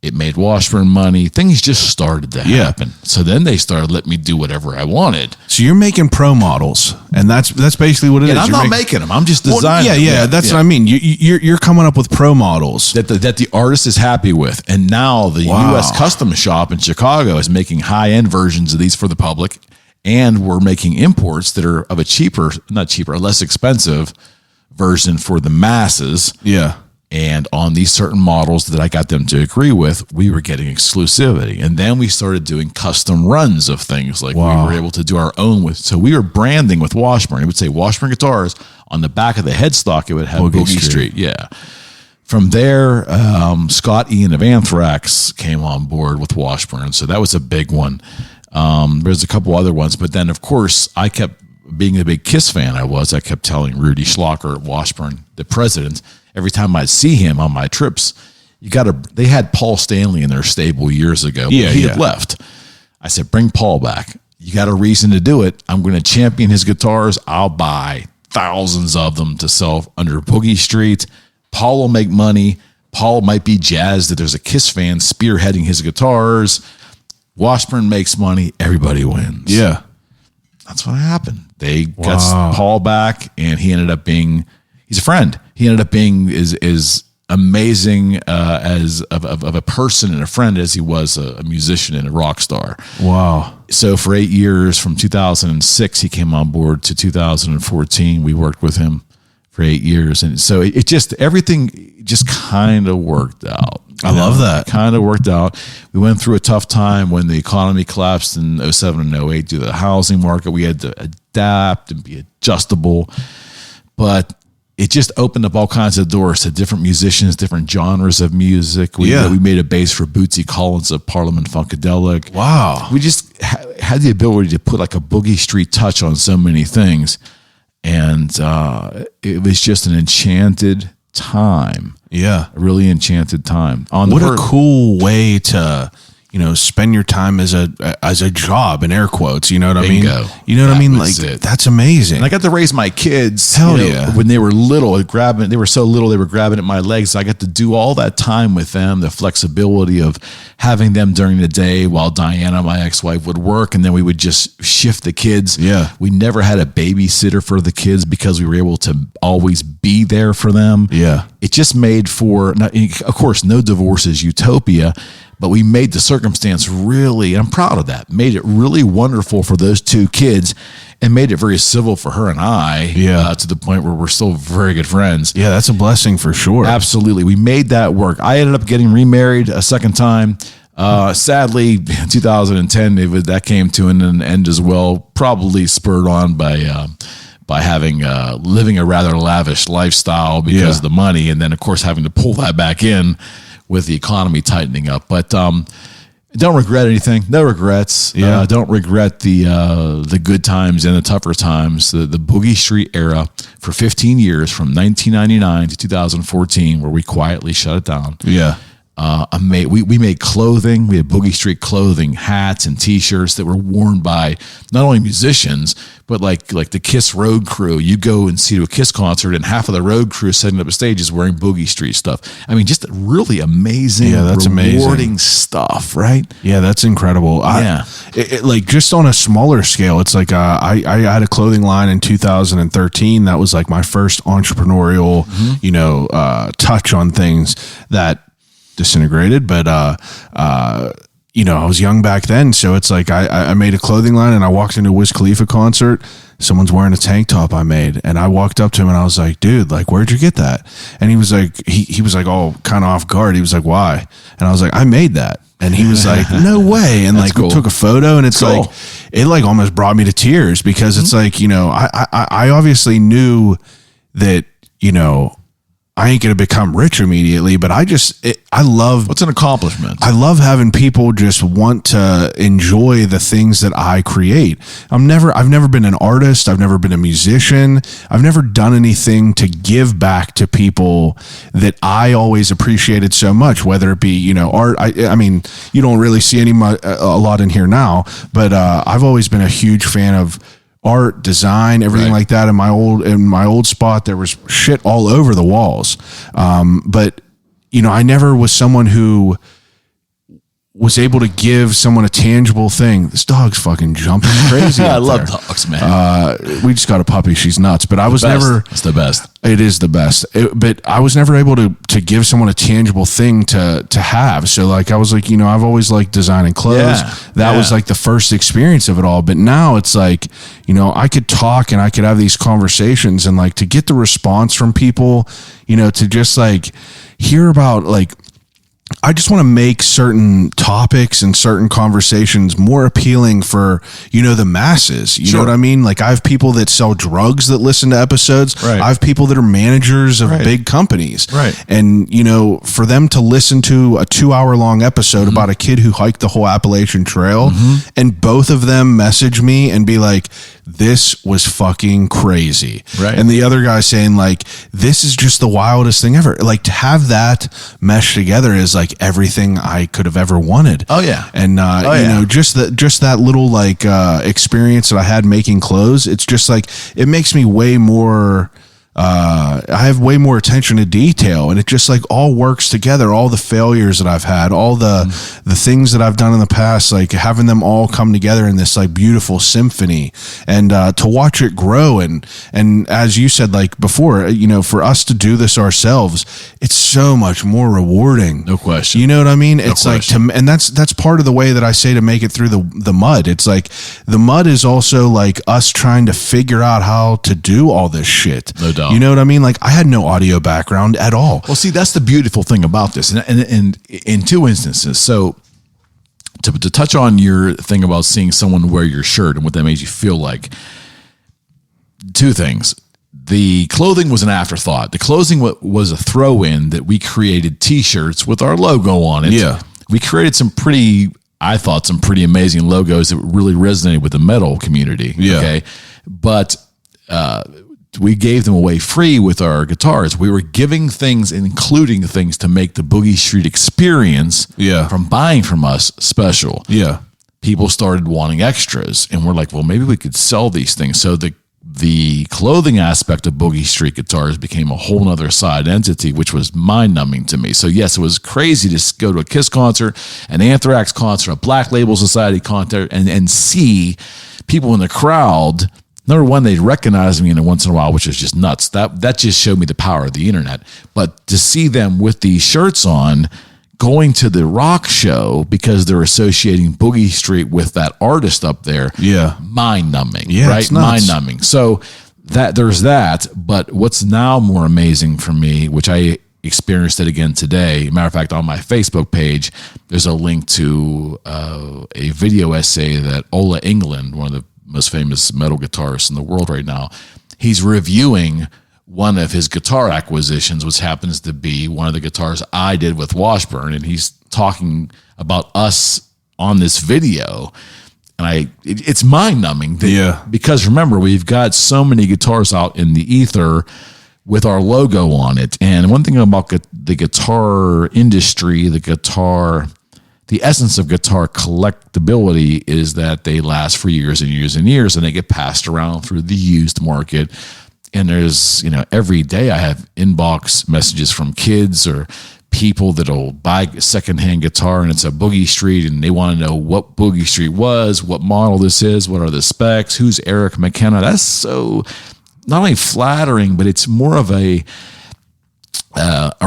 It made Washburn money. Things just started to happen. So then they started letting me do whatever I wanted. So you're making pro models, and that's basically what it is. And I'm You're not making them. I'm just designing. Well, yeah, that's what I mean. You're coming up with pro models that the artist is happy with. And now the Wow. U.S. Custom Shop in Chicago is making high-end versions of these for the public, and we're making imports that are of a less expensive version for the masses. Yeah. And on these certain models that I got them to agree with, we were getting exclusivity. And then we started doing custom runs of things like Wow. we were able to do our own with. So we were branding with Washburn. It would say Washburn Guitars. On the back of the headstock, it would have Boogie Boogie Street. Street. Yeah. From there, Scott Ian of Anthrax came on board with Washburn. So that was a big one. There's a couple other ones. But then, of course, I kept being a big Kiss fan I kept telling Rudy Schlocker at Washburn, the president, every time I'd see him on my trips, They had Paul Stanley in their stable years ago. But he had left. I said, bring Paul back. You got a reason to do it. I'm going to champion his guitars. I'll buy thousands of them to sell under Boogie Street. Paul will make money. Paul might be jazzed that there's a Kiss fan spearheading his guitars. Washburn makes money. Everybody wins. Yeah. That's what happened. They got Paul back, and he ended up being, he's a friend. He ended up being as amazing as of a person and a friend as he was a musician and a rock star. Wow. So for 8 years, from 2006, he came on board to 2014. We worked with him for 8 years. And so it just, everything just kind of worked out. I love that. Kind of worked out. We went through a tough time when the economy collapsed in 07 and 08 due to the housing market. We had to adapt and be adjustable. But it just opened up all kinds of doors to different musicians, different genres of music. We made a bass for Bootsy Collins of Parliament Funkadelic. Wow. We just had the ability to put like a Boogie Street touch on so many things. And it was just an enchanted time. Yeah. A really enchanted time. What a cool way to, spend your time as a job, in air quotes. You know what I mean? You know what I mean? Like, that's amazing. And I got to raise my kids. Yeah. When they were little, they were so little, they were grabbing at my legs. I got to do all that time with them, the flexibility of having them during the day while Diana, my ex-wife, would work. And then we would just shift the kids. Yeah. We never had a babysitter for the kids because we were able to always be there for them. Yeah. It just made for, of course, no divorce is utopia, but we made the circumstance really, and I'm proud of that, made it really wonderful for those two kids and made it very civil for her and I to the point where we're still very good friends. Yeah, that's a blessing for sure. Absolutely. We made that work. I ended up getting remarried a second time. Sadly, 2010, that came to an end as well, probably spurred on by having living a rather lavish lifestyle because of the money, and then, of course, having to pull that back in with the economy tightening up. But don't regret anything. No regrets. Don't regret the good times and the tougher times. The Boogie Street era for 15 years, from 1999 to 2014, where we quietly shut it down. Yeah. We made clothing. We had Boogie Street clothing, hats and T-shirts that were worn by not only musicians, but like the Kiss road crew. You go and see a Kiss concert, and half of the road crew setting up a stage is wearing Boogie Street stuff. I mean, just really amazing, rewarding stuff, right? Yeah, that's incredible. Like just on a smaller scale, it's like I had a clothing line in 2013. That was like my first entrepreneurial, touch on things that disintegrated, but I was young back then, so it's like I made a clothing line, and I walked into a Wiz Khalifa concert. Someone's wearing a tank top I made, and I walked up to him and I was like, "Dude, like, where'd you get that?" And he was like, he was like, all kind of off guard. He was like, "Why?" And I was like, "I made that." And he was like, "No way!" And like, we took a photo, and it's like, it like almost brought me to tears because it's like, I obviously knew that, I ain't going to become rich immediately, but I love, what's an accomplishment? I love having people just want to enjoy the things that I create. I've never been an artist. I've never been a musician. I've never done anything to give back to people that I always appreciated so much, whether it be, art. I mean, you don't really see a lot in here now, but I've always been a huge fan of art, design, everything like that. In my old spot, there was shit all over the walls. But I never was someone who was able to give someone a tangible thing. This dog's fucking jumping crazy. I love dogs, man. We just got a puppy. She's nuts, but I was never, it's the best. It is the best. But I was never able to give someone a tangible thing to have. So like, I was like, I've always liked designing clothes. That was like the first experience of it all. But now it's like, I could talk and I could have these conversations, and like to get the response from people, to just like hear about like, I just want to make certain topics and certain conversations more appealing for, the masses. You know what I mean? Like, I have people that sell drugs that listen to episodes. Right. I have people that are managers of big companies. Right. And, for them to listen to a 2-hour long episode about a kid who hiked the whole Appalachian Trail, and both of them message me and be like, this was fucking crazy. Right. And the other guy saying like, this is just the wildest thing ever. Like to have that mesh together is like everything I could have ever wanted. Oh yeah. And, you know, just that little like, experience that I had making clothes. It's just like, it makes me way more, I have way more attention to detail, and it just like all works together. All the failures that I've had, all the things that I've done in the past, like having them all come together in this like beautiful symphony, and to watch it grow. And as you said, like before, you know, for us to do this ourselves, it's so much more rewarding. No question. You know what I mean? It's question. like, and that's part of the way that I say to make it through the mud. It's like the mud is also like us trying to figure out how to do all this shit. No doubt. You know what I mean? Like I had no audio background at all. Well, see, that's the beautiful thing about this. And in two instances. So to touch on your thing about seeing someone wear your shirt and what that made you feel like, two things. The clothing was an afterthought. The clothing was a throw-in that we created T-shirts with our logo on it. Yeah. We created I thought some pretty amazing logos that really resonated with the metal community. Yeah. Okay. But, we gave them away free with our guitars. We were giving things, including things to make the Boogie Street experience from buying from us special. Yeah. People started wanting extras, and we're like, well, maybe we could sell these things. So the clothing aspect of Boogie Street guitars became a whole nother side entity, which was mind numbing to me. So yes, it was crazy to go to a Kiss concert, an Anthrax concert, a Black Label Society concert, and see people in the crowd. Number one, they'd recognize me once in a while, which is just nuts. That just showed me the power of the internet. But to see them with these shirts on, going to the rock show because they're associating Boogie Street with that artist up there, mind-numbing, right? Mind-numbing. So there's that. But what's now more amazing for me, which I experienced it again today. Matter of fact, on my Facebook page, there's a link to a video essay that Ola England, one of the most famous metal guitarist in the world right now, he's reviewing one of his guitar acquisitions, which happens to be one of the guitars I did with Washburn, and he's talking about us on this video, and it's mind-numbing. Because remember, we've got so many guitars out in the ether with our logo on it, and one thing about the guitar industry, the essence of guitar collectability is that they last for years and years and years, and they get passed around through the used market. And there's, you know, every day I have inbox messages from kids or people that'll buy a secondhand guitar, and it's a Boogie Street, and they want to know what Boogie Street was, what model this is, what are the specs, who's Eric McKenna. That's so not only flattering, but it's more of a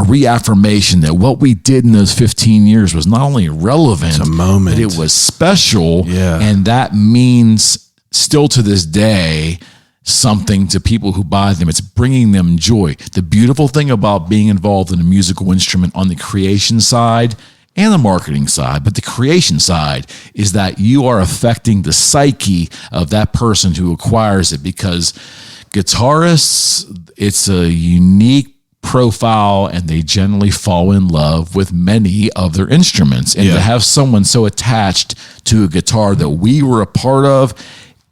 reaffirmation that what we did in those 15 years was not only relevant, it's a moment, but it was special. Yeah. And that means still to this day something to people who buy them. It's bringing them joy. The beautiful thing about being involved in a musical instrument on the creation side and the marketing side, but the creation side, is that you are affecting the psyche of that person who acquires it, because guitarists, it's a unique profile, and they generally fall in love with many of their instruments. And to have someone so attached to a guitar that we were a part of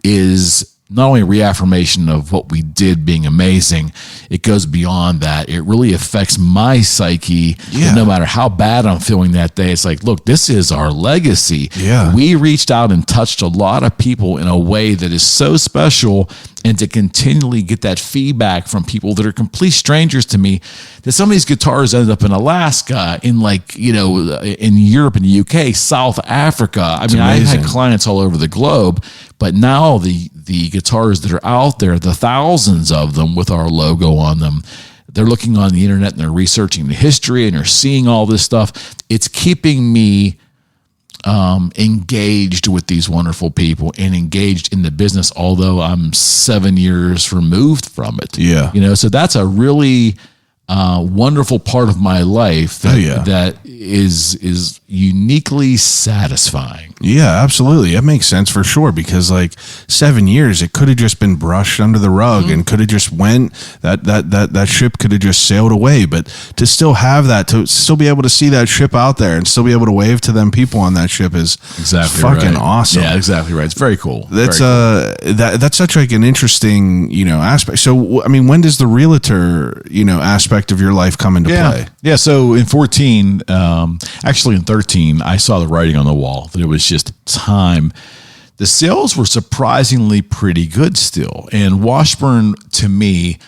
is not only a reaffirmation of what we did being amazing, it goes beyond that. It really affects my psyche. And no matter how bad I'm feeling that day, it's like, look, this is our legacy. We reached out and touched a lot of people in a way that is so special, and to continually get that feedback from people that are complete strangers to me, that some of these guitars ended up in Alaska, in like, you know, in Europe and the UK, South Africa. I mean, I've had clients all over the globe, but now the guitars that are out there, the thousands of them with our logo on them, they're looking on the internet and they're researching the history and they're seeing all this stuff. It's keeping me engaged with these wonderful people and engaged in the business, although I'm 7 years removed from it. You know, so that's a really wonderful part of my life that is uniquely satisfying. Yeah, absolutely. It makes sense for sure, because like 7 years, it could have just been brushed under the rug and could have just went, that ship could have just sailed away. But to still have that, to still be able to see that ship out there and still be able to wave to them people on that ship is fucking awesome. Yeah, exactly right. It's very cool. That's that's such like an interesting, aspect. So, I mean, when does the realtor, aspect of your life come into play? Yeah. So in 14, actually in 13, I saw the writing on the wall that it was just time. The sales were surprisingly pretty good still. And Washburn, to me,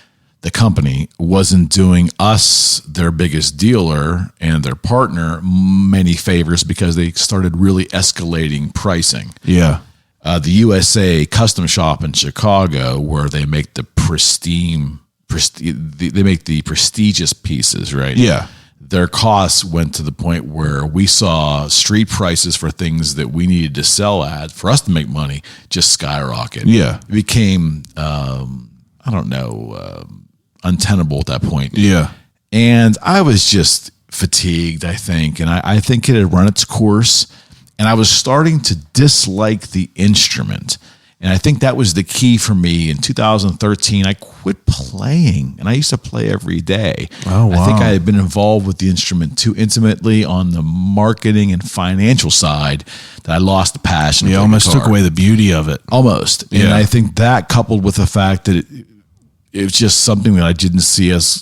the company, wasn't doing us, their biggest dealer and their partner, many favors, because they started really escalating pricing. Yeah. The USA Custom Shop in Chicago, where they make the they make the prestigious pieces, right? Yeah. Their costs went to the point where we saw street prices for things that we needed to sell at for us to make money just skyrocket. Yeah. It became, untenable at that point. Yeah. And I was just fatigued, I think. And I think it had run its course. And I was starting to dislike the instrument. And I think that was the key for me. In 2013, I quit playing, and I used to play every day. Oh, wow. I think I had been involved with the instrument too intimately on the marketing and financial side that I lost the passion. You almost took away the beauty of it. Almost. Yeah. And I think that, coupled with the fact that it was just something that I didn't see us,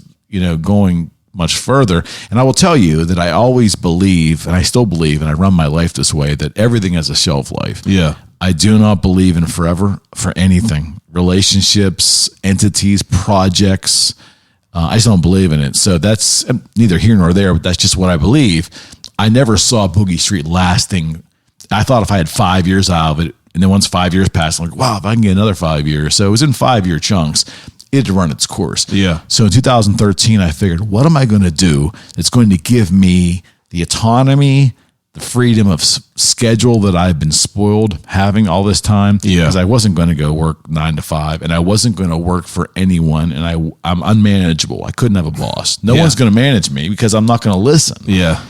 going much further. And I will tell you that I always believe, and I still believe, and I run my life this way, that everything has a shelf life. Yeah. I do not believe in forever for anything. Relationships, entities, projects. I just don't believe in it. So that's neither here nor there, but that's just what I believe. I never saw Boogie Street lasting. I thought if I had 5 years out of it, and then once 5 years passed, I'm like, wow, if I can get another 5 years. So it was in 5-year chunks. It had run its course. Yeah. So in 2013, I figured, what am I going to do that's going to give me the autonomy, the freedom of schedule that I've been spoiled having all this time? Yeah. Because I wasn't going to go work 9 to 5, and I wasn't going to work for anyone, and I'm unmanageable. I couldn't have a boss. No one's going to manage me because I'm not going to listen. Yeah.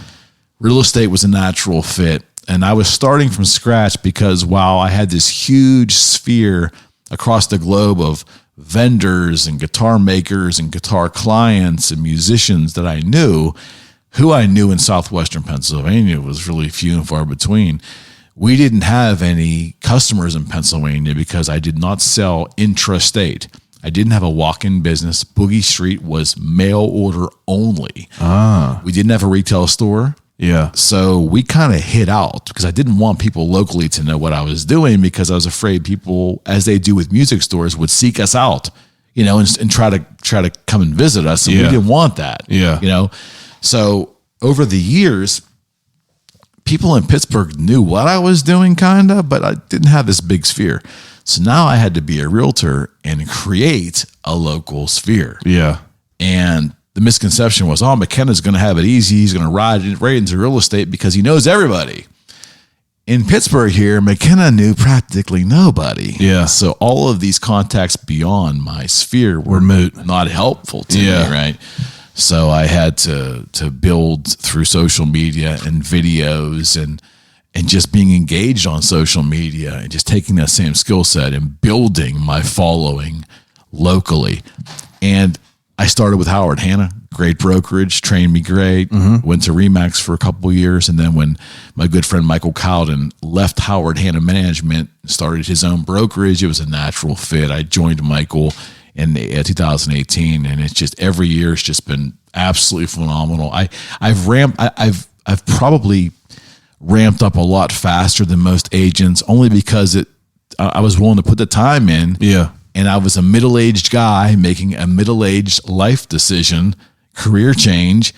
Real estate was a natural fit, and I was starting from scratch because while I had this huge sphere across the globe of vendors and guitar makers and guitar clients and musicians that I knew, who I knew in southwestern Pennsylvania was really few and far between. We didn't have any customers in Pennsylvania because I did not sell intrastate. I didn't have a walk-in business. Boogie Street was mail order only. We didn't have a retail store. Yeah. So we kind of hid out because I didn't want people locally to know what I was doing, because I was afraid people, as they do with music stores, would seek us out, and try to come and visit us. And we didn't want that. Yeah. So over the years, people in Pittsburgh knew what I was doing kind of, but I didn't have this big sphere. So now I had to be a realtor and create a local sphere. Yeah. And the misconception was, McKenna's going to have it easy. He's going to ride right into real estate because he knows everybody. In Pittsburgh here, McKenna knew practically nobody. Yeah. So all of these contacts beyond my sphere were moot. Not helpful to me, right? So I had to build through social media and videos and just being engaged on social media and just taking that same skill set and building my following locally. And I started with Howard Hanna, great brokerage, trained me great, went to Remax for a couple of years. And then when my good friend Michael Cowden left Howard Hanna Management, started his own brokerage, it was a natural fit. I joined Michael in 2018, and it's just every year it's just been absolutely phenomenal. I've probably ramped up a lot faster than most agents, only because I was willing to put the time in. Yeah. And I was a middle-aged guy making a middle-aged life decision, career change,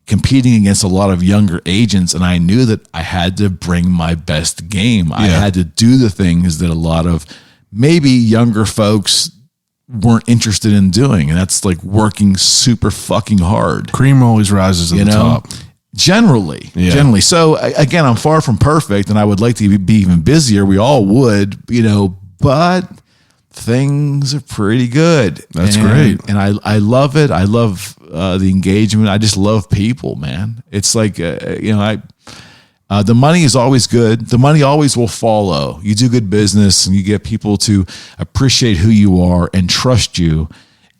competing against a lot of younger agents. And I knew that I had to bring my best game. I had to do the things that a lot of maybe younger folks weren't interested in doing. And that's like working super fucking hard. Cream always rises to the top. Generally. So again, I'm far from perfect, and I would like to be even busier. We all would, but things are pretty good. That's great. And I love it. I love the engagement. I just love people, man. It's like, the money is always good. The money always will follow. You do good business and you get people to appreciate who you are and trust you.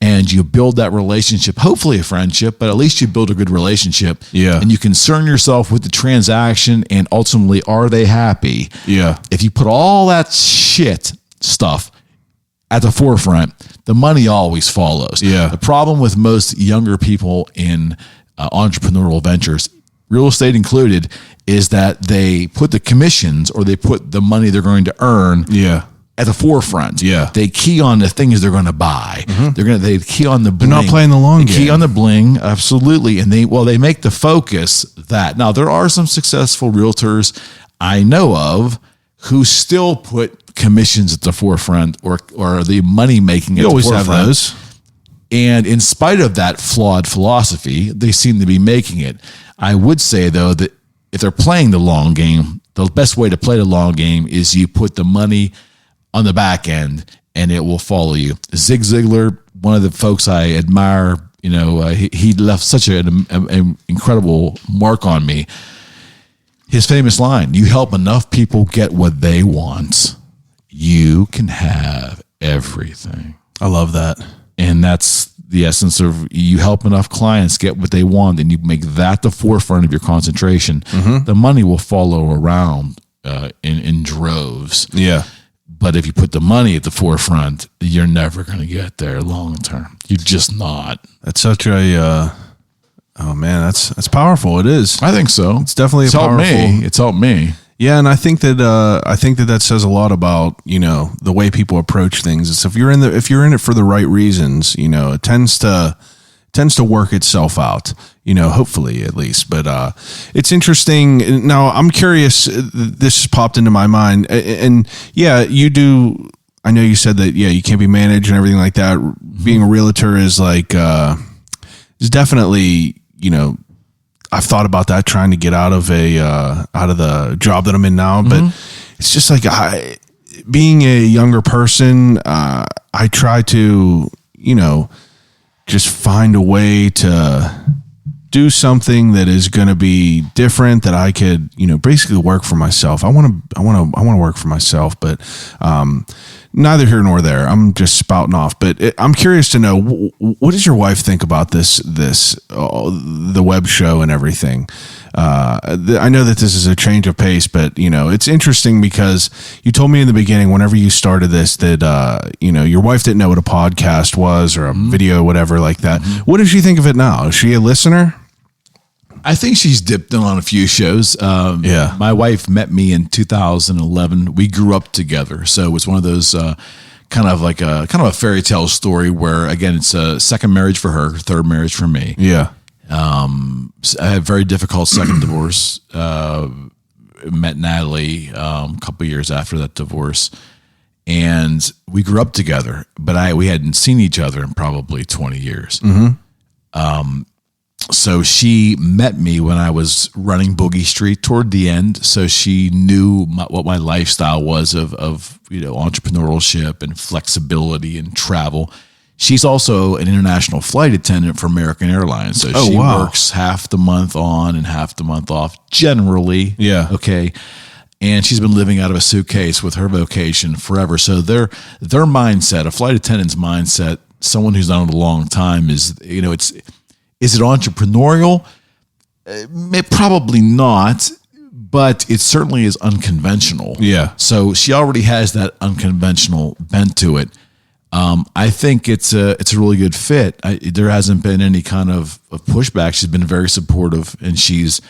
And you build that relationship, hopefully a friendship, but at least you build a good relationship. Yeah. And you concern yourself with the transaction and ultimately, are they happy? Yeah. If you put all that shit stuff at the forefront, the money always follows. Yeah. The problem with most younger people in entrepreneurial ventures, real estate included, is that they put the commissions or they put the money they're going to earn at the forefront. Yeah. They key on the things they're going to buy. They key on the bling. They're not playing the long game. Key on the bling, absolutely. And they make the focus that. Now, there are some successful realtors I know of who still put commissions at the forefront or the money making at the forefront. You always have those. And in spite of that flawed philosophy, they seem to be making it. I would say, though, that if they're playing the long game, the best way to play the long game is you put the money on the back end and it will follow you. Zig Ziglar, one of the folks I admire, he left such an incredible mark on me. His famous line, you help enough people get what they want, you can have everything. I love that. And that's the essence of you help enough clients get what they want and you make that the forefront of your concentration. The money will follow around in droves. Yeah. But if you put the money at the forefront, you're never going to get there long term. You're just not. That's such a, that's powerful. It is. I think so. It's definitely powerful. It's helped me. Yeah, and I think that says a lot about the way people approach things. It's if you're in it for the right reasons, it tends to work itself out. Hopefully at least. But it's interesting. Now I'm curious. This popped into my mind, and yeah, you do. I know you said that. Yeah, you can't be managed and everything like that. Being a realtor is like is definitely I've thought about that, trying to get out of the job that I'm in now, but it's just like being a younger person, I try to, just find a way to do something that is going to be different, that I could, basically work for myself. I want to work for myself, but neither here nor there. I'm just spouting off, but I'm curious to know, what does your wife think about the web show and everything? I know that this is a change of pace, but it's interesting because you told me in the beginning, whenever you started this, that your wife didn't know what a podcast was or a video, whatever like that. What does she think of it now? Is she a listener? I think she's dipped in on a few shows. Yeah. My wife met me in 2011. We grew up together. So it was one of those kind of a fairy tale story where, again, it's a second marriage for her, third marriage for me. Yeah. I had a very difficult second divorce. Met Natalie a couple of years after that divorce. And we grew up together, but we hadn't seen each other in probably 20 years. So she met me when I was running Boogie Street toward the end. So she knew what my lifestyle was of entrepreneurship and flexibility and travel. She's also an international flight attendant for American Airlines. So she works half the month on and half the month off generally. Yeah. Okay. And she's been living out of a suitcase with her vocation forever. So their mindset, a flight attendant's mindset, someone who's done it a long time is it entrepreneurial? Probably not, but it certainly is unconventional. Yeah. So she already has that unconventional bent to it. I think it's a really good fit. There hasn't been any kind of pushback. She's been very supportive, and she's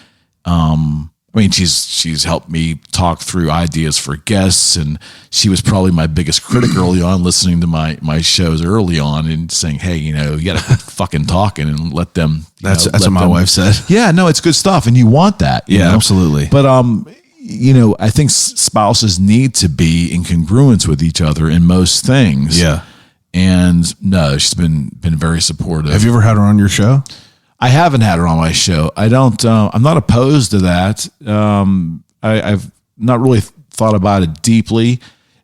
helped me talk through ideas for guests, and she was probably my biggest critic early on, listening to my shows early on and saying, hey, you got to quit fucking talking and let them. That's what my wife said. Yeah, no, it's good stuff. And you want that. Yeah, absolutely. But, I think spouses need to be in congruence with each other in most things. Yeah. And no, she's been very supportive. Have you ever had her on your show? I haven't had her on my show. I don't. I'm not opposed to that. I've not really thought about it deeply.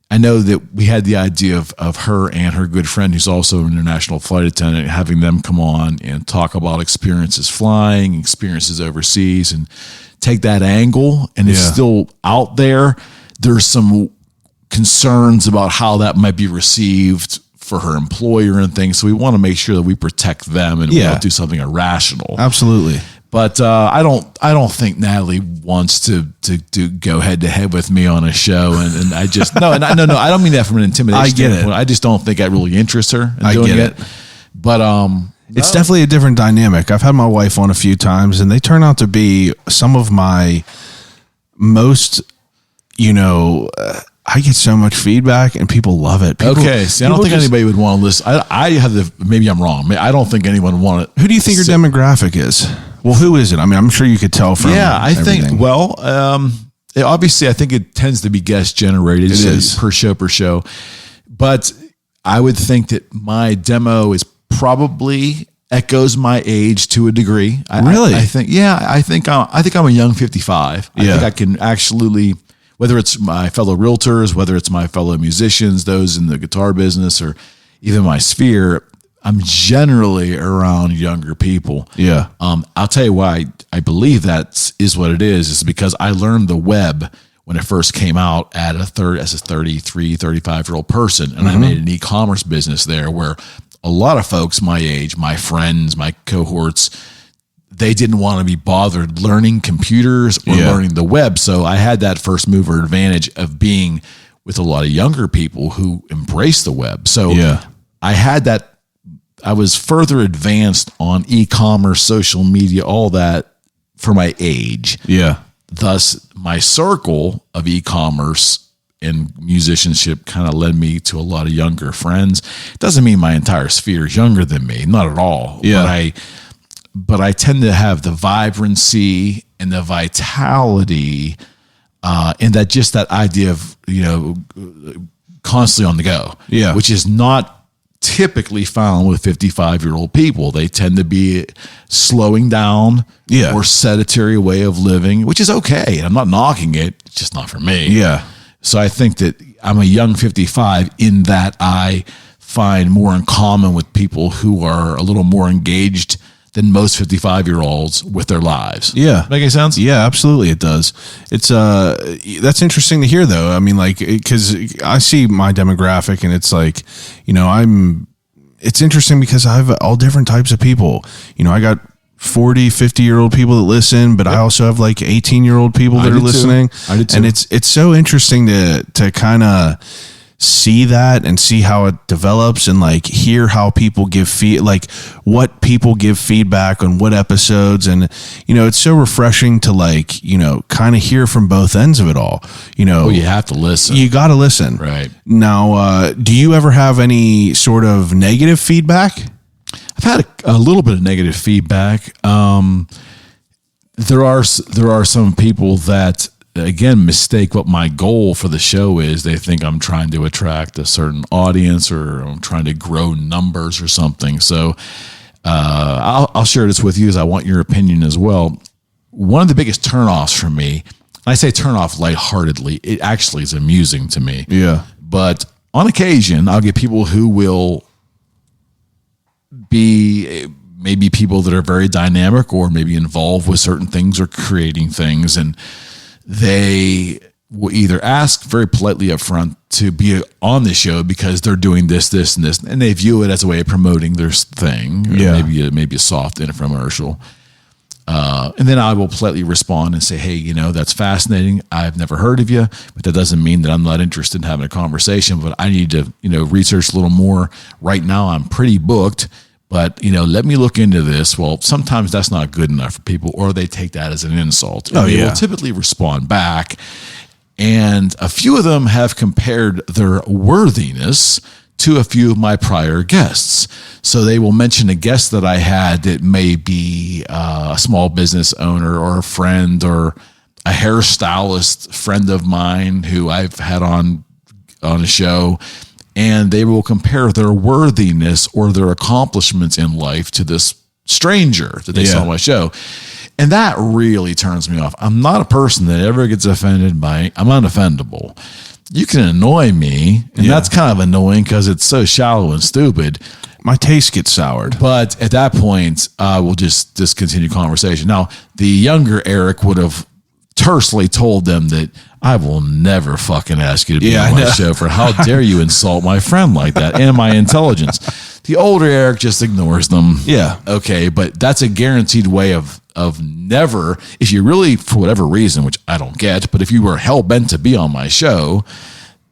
I know that we had the idea of her and her good friend, who's also an international flight attendant, having them come on and talk about experiences flying, experiences overseas, and take that angle. And it's still out there. There's some concerns about how that might be received for her employer and things. So we want to make sure that we protect them and we don't do something irrational. Absolutely. But I don't think Natalie wants to go head to head with me on a show, and I just no, I don't mean that from an intimidation. I get it. I just don't think that really interests her in doing it. But it's definitely a different dynamic. I've had my wife on a few times, and they turn out to be some of my most, I get so much feedback and people love it. See, I don't think anybody would want to listen. I have maybe I'm wrong. I don't think anyone would want it. Who do you think your demographic is? Well, who is it? I mean, I'm sure you could tell from think, obviously I think it tends to be guest generated. It is. Per show. But I would think that my demo is probably echoes my age to a degree. Really? I think I'm a young 55. I think I can absolutely, whether it's my fellow realtors, whether it's my fellow musicians, those in the guitar business, or even my sphere, I'm generally around younger people. Yeah. I'll tell you why I believe that is what it is because I learned the web when it first came out as a 33, 35-year-old person. And I made an e-commerce business there where a lot of folks my age, my friends, my cohorts, they didn't want to be bothered learning computers or learning the web. So I had that first mover advantage of being with a lot of younger people who embrace the web. So I had that. I was further advanced on e-commerce, social media, all that for my age. Yeah. Thus, my circle of e-commerce and musicianship kind of led me to a lot of younger friends. It doesn't mean my entire sphere is younger than me, not at all. Yeah. But I tend to have the vibrancy and the vitality, and that idea of constantly on the go. Yeah. Which is not typically found with 55-year-old people. They tend to be slowing down, or sedentary way of living, which is okay. I'm not knocking it. It's just not for me. Yeah. So I think that I'm a young 55 in that I find more in common with people who are a little more engaged than most 55-year-olds with their lives. Yeah. Make any sense? Yeah, absolutely. It does. It's, that's interesting to hear though. I mean, cause I see my demographic and it's like, it's interesting because I have all different types of people. I got 40, 50-year-old people that listen, but I also have 18-year-old people that are listening. I do too. And it's so interesting to kind of see that and see how it develops and hear how people give what people give feedback on what episodes. And, it's so refreshing to kind of hear from both ends of it all. You have to listen. You got to listen. Right. Now, do you ever have any sort of negative feedback? I've had a little bit of negative feedback. There are some people that, again, mistake what my goal for the show is. They think I'm trying to attract a certain audience or I'm trying to grow numbers or something. So I'll share this with you as I want your opinion as well. One of the biggest turnoffs for me, and I say turnoff lightheartedly, it actually is amusing to me. Yeah. But on occasion, I'll get people who will be maybe people that are very dynamic or maybe involved with certain things or creating things, and they will either ask very politely up front to be on the show because they're doing this, and this, and they view it as a way of promoting their thing, or maybe a soft infomercial. And then I will politely respond and say, hey, that's fascinating. I've never heard of you, but that doesn't mean that I'm not interested in having a conversation, but I need to, research a little more. Right now I'm pretty booked, but, let me look into this. Well, sometimes that's not good enough for people, or they take that as an insult. And they will typically respond back. And a few of them have compared their worthiness to a few of my prior guests. So they will mention a guest that I had that may be a small business owner or a friend or a hairstylist friend of mine who I've had on a show. And they will compare their worthiness or their accomplishments in life to this stranger that they saw on my show. And that really turns me off. I'm not a person that ever gets offended by, I'm unoffendable. you can annoy me, and that's kind of annoying because it's so shallow and stupid. My taste gets soured. But at that point, we'll just discontinue conversation. Now, the younger Eric would have tersely told them that I will never fucking ask you to be on my show for how dare you insult my friend like that and my intelligence. The older Eric just ignores them. Yeah. Okay, but that's a guaranteed way of never, if you really, for whatever reason, which I don't get, but if you were hell-bent to be on my show,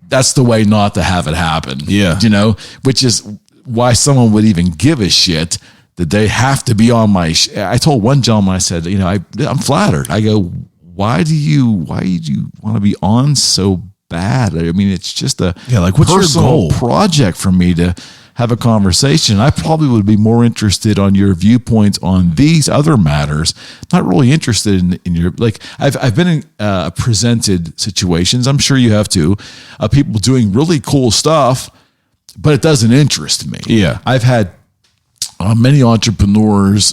that's the way not to have it happen. Yeah. You know, which is why someone would even give a shit that they have to be on my I told one gentleman, I said, you know, I'm flattered. I go, why do you want to be on so bad? I mean, it's just a what's your goal? Project for me to have a conversation. I probably would be more interested on your viewpoints on these other matters. Not really interested in your, like, I've been in presented situations, I'm sure you have too, of people doing really cool stuff, but it doesn't interest me. Yeah. I've had many entrepreneurs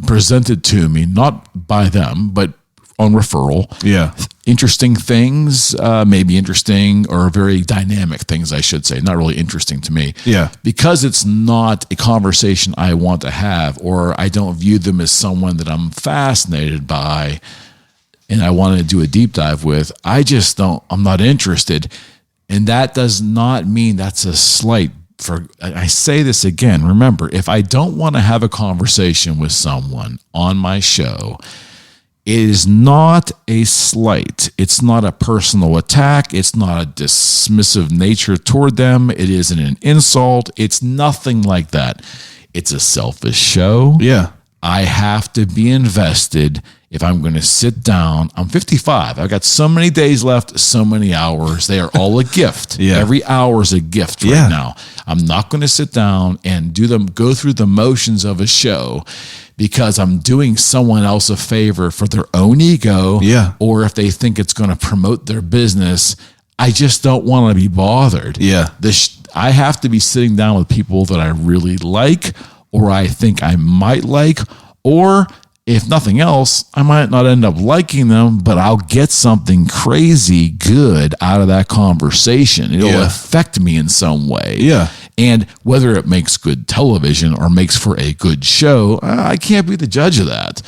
presented to me, not by them, but on referral. Yeah. Interesting things, maybe interesting or very dynamic things, I should say. Not really interesting to me. Yeah. Because it's not a conversation I want to have, or I don't view them as someone that I'm fascinated by and I want to do a deep dive with. I'm not interested. And that does not mean that's a slight. I say this again, remember, if I don't want to have a conversation with someone on my show, it is not a slight. It's not a personal attack. It's not a dismissive nature toward them. It isn't an insult. It's nothing like that. It's a selfish show. Yeah. I have to be invested if I'm going to sit down. I'm 55. I've got so many days left, so many hours. They are all a gift. Yeah. Every hour is a gift right now. I'm not going to sit down and go through the motions of a show because I'm doing someone else a favor for their own ego, or if they think it's going to promote their business. I just don't want to be bothered. Yeah. I have to be sitting down with people that I really like, or I think I might like, or if nothing else, I might not end up liking them, but I'll get something crazy good out of that conversation. It'll affect me in some way. Yeah. And whether it makes good television or makes for a good show, I can't be the judge of that.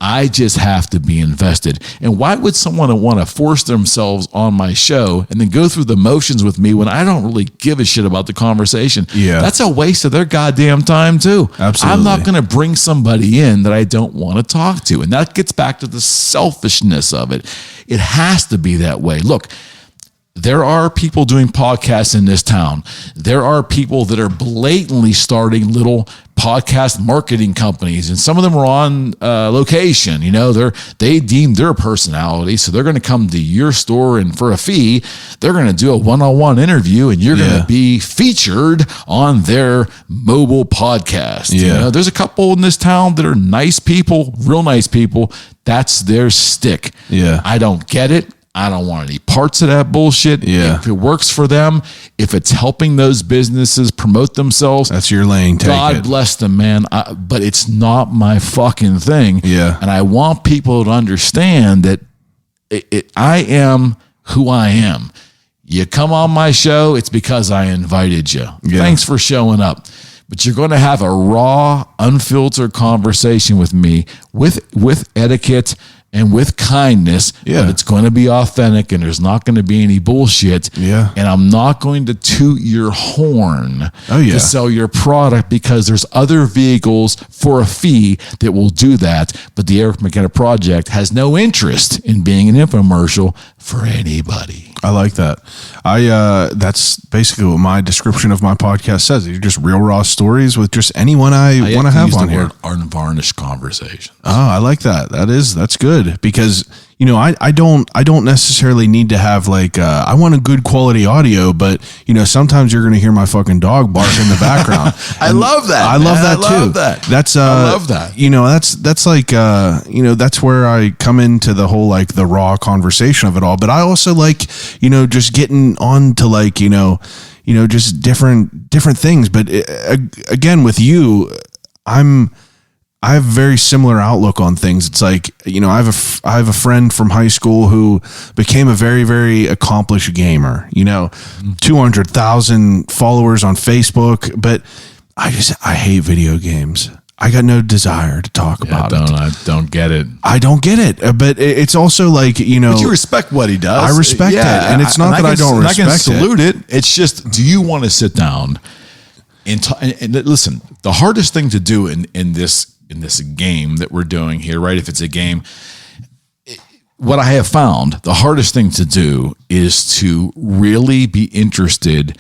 I just have to be invested. And why would someone want to force themselves on my show and then go through the motions with me when I don't really give a shit about the conversation? Yeah. That's a waste of their goddamn time too. Absolutely. I'm not going to bring somebody in that I don't want to talk to. And that gets back to the selfishness of it. It has to be that way. Look, there are people doing podcasts in this town. There are people that are blatantly starting little podcast marketing companies, and some of them are on location. You know, they deem their personality, so they're going to come to your store, and for a fee, they're going to do a one-on-one interview, and you're going to be featured on their mobile podcast. Yeah. You know, there's a couple in this town that are nice people, real nice people. That's their stick. Yeah. I don't get it. I don't want any parts of that bullshit. Yeah. If it works for them, if it's helping those businesses promote themselves, that's your lane. God bless them, man. But it's not my fucking thing. Yeah. And I want people to understand that I am who I am. You come on my show, it's because I invited you. Yeah. Thanks for showing up. But you're going to have a raw, unfiltered conversation with me with etiquette and with kindness, but it's going to be authentic and there's not going to be any bullshit. Yeah. And I'm not going to toot your horn to sell your product because there's other vehicles for a fee that will do that. But the Eric McKenna Project has no interest in being an infomercial for anybody. I like that. That's basically what my description of my podcast says. You're just real raw stories with just anyone I want to have on here. Unvarnished conversation. Oh, I like that. That's good because, you know, I don't necessarily need to have like, I want a good quality audio, but you know, sometimes you're going to hear my fucking dog bark in the background. I love that. I love that too. I love that. You know, that's like, you know, that's where I come into the whole, like the raw conversation of it all. But I also like, you know, just getting on to like, you know, just different things. But again, with you, I'm I have a very similar outlook on things. It's like, you know, I have a friend from high school who became a very, very accomplished gamer, you know, 200,000 followers on Facebook, but I hate video games. I got no desire to talk about it. I don't get it. I don't get it. But it's also like, you know. But you respect what he does. I respect it. And it's not that I don't respect it. I can salute it. It's just, do you want to sit down and listen, the hardest thing to do in this game that we're doing here, right? If it's a game, what I have found, the hardest thing to do is to really be interested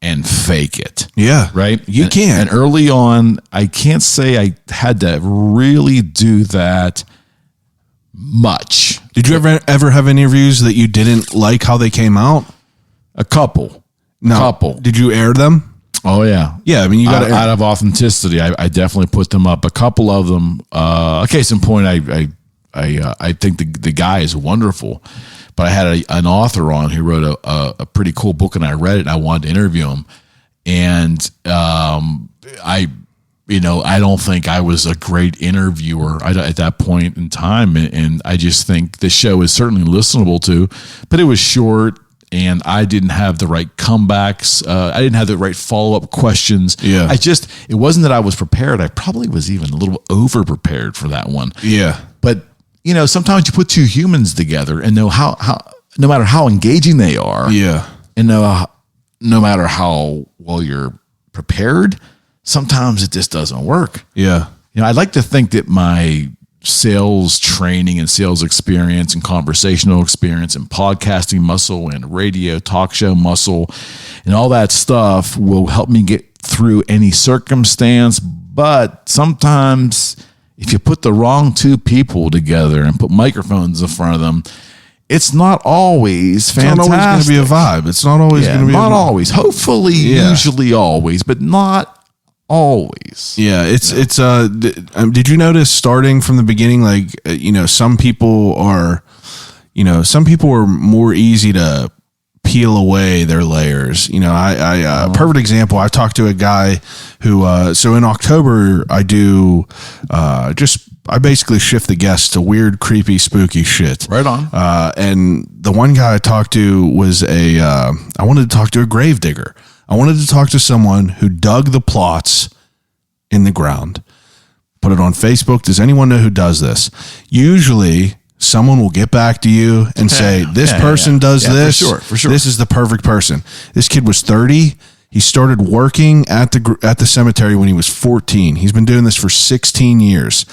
and fake it. Yeah. Right? You can. And early on, I can't say I had to really do that much. Did you ever have interviews that you didn't like how they came out? A couple. No. Couple. Did you air them? Oh, yeah. Yeah, I mean, you got to out of authenticity, I definitely put them up. A couple of them, a case in point, I think the guy is wonderful. But I had an author on who wrote a pretty cool book, and I read it, and I wanted to interview him. And I don't think I was a great interviewer at that point in time. And I just think the show is certainly listenable to, but it was short, and I didn't have the right comebacks. I didn't have the right follow-up questions. Yeah. It wasn't that I was prepared. I probably was even a little over-prepared for that one. Yeah. But you know, sometimes you put two humans together and know how no matter how engaging they are, Yeah. and no matter how well you're prepared, sometimes it just doesn't work. Yeah. You know, I'd like to think that my sales training and sales experience and conversational experience and podcasting muscle and radio talk show muscle and all that stuff will help me get through any circumstance. But sometimes if you put the wrong two people together and put microphones in front of them, it's not always fantastic. It's not always going to be a vibe. It's not always going to be not always. Hopefully, usually always, but not always. Yeah, it's did you notice starting from the beginning, like, you know, some people are more easy to peel away their layers. You know, I perfect example, I talked to a guy who, so in October I do, I basically shift the guests to weird, creepy, spooky shit. Right on. And the one guy I talked to was I wanted to talk to a grave digger. I wanted to talk to someone who dug the plots in the ground, put it on Facebook. Does anyone know who does this? Usually someone will get back to you and say, this person does this. For sure. This is the perfect person. This kid was 30. He started working at the cemetery when he was 14. He's been doing this for 16 years.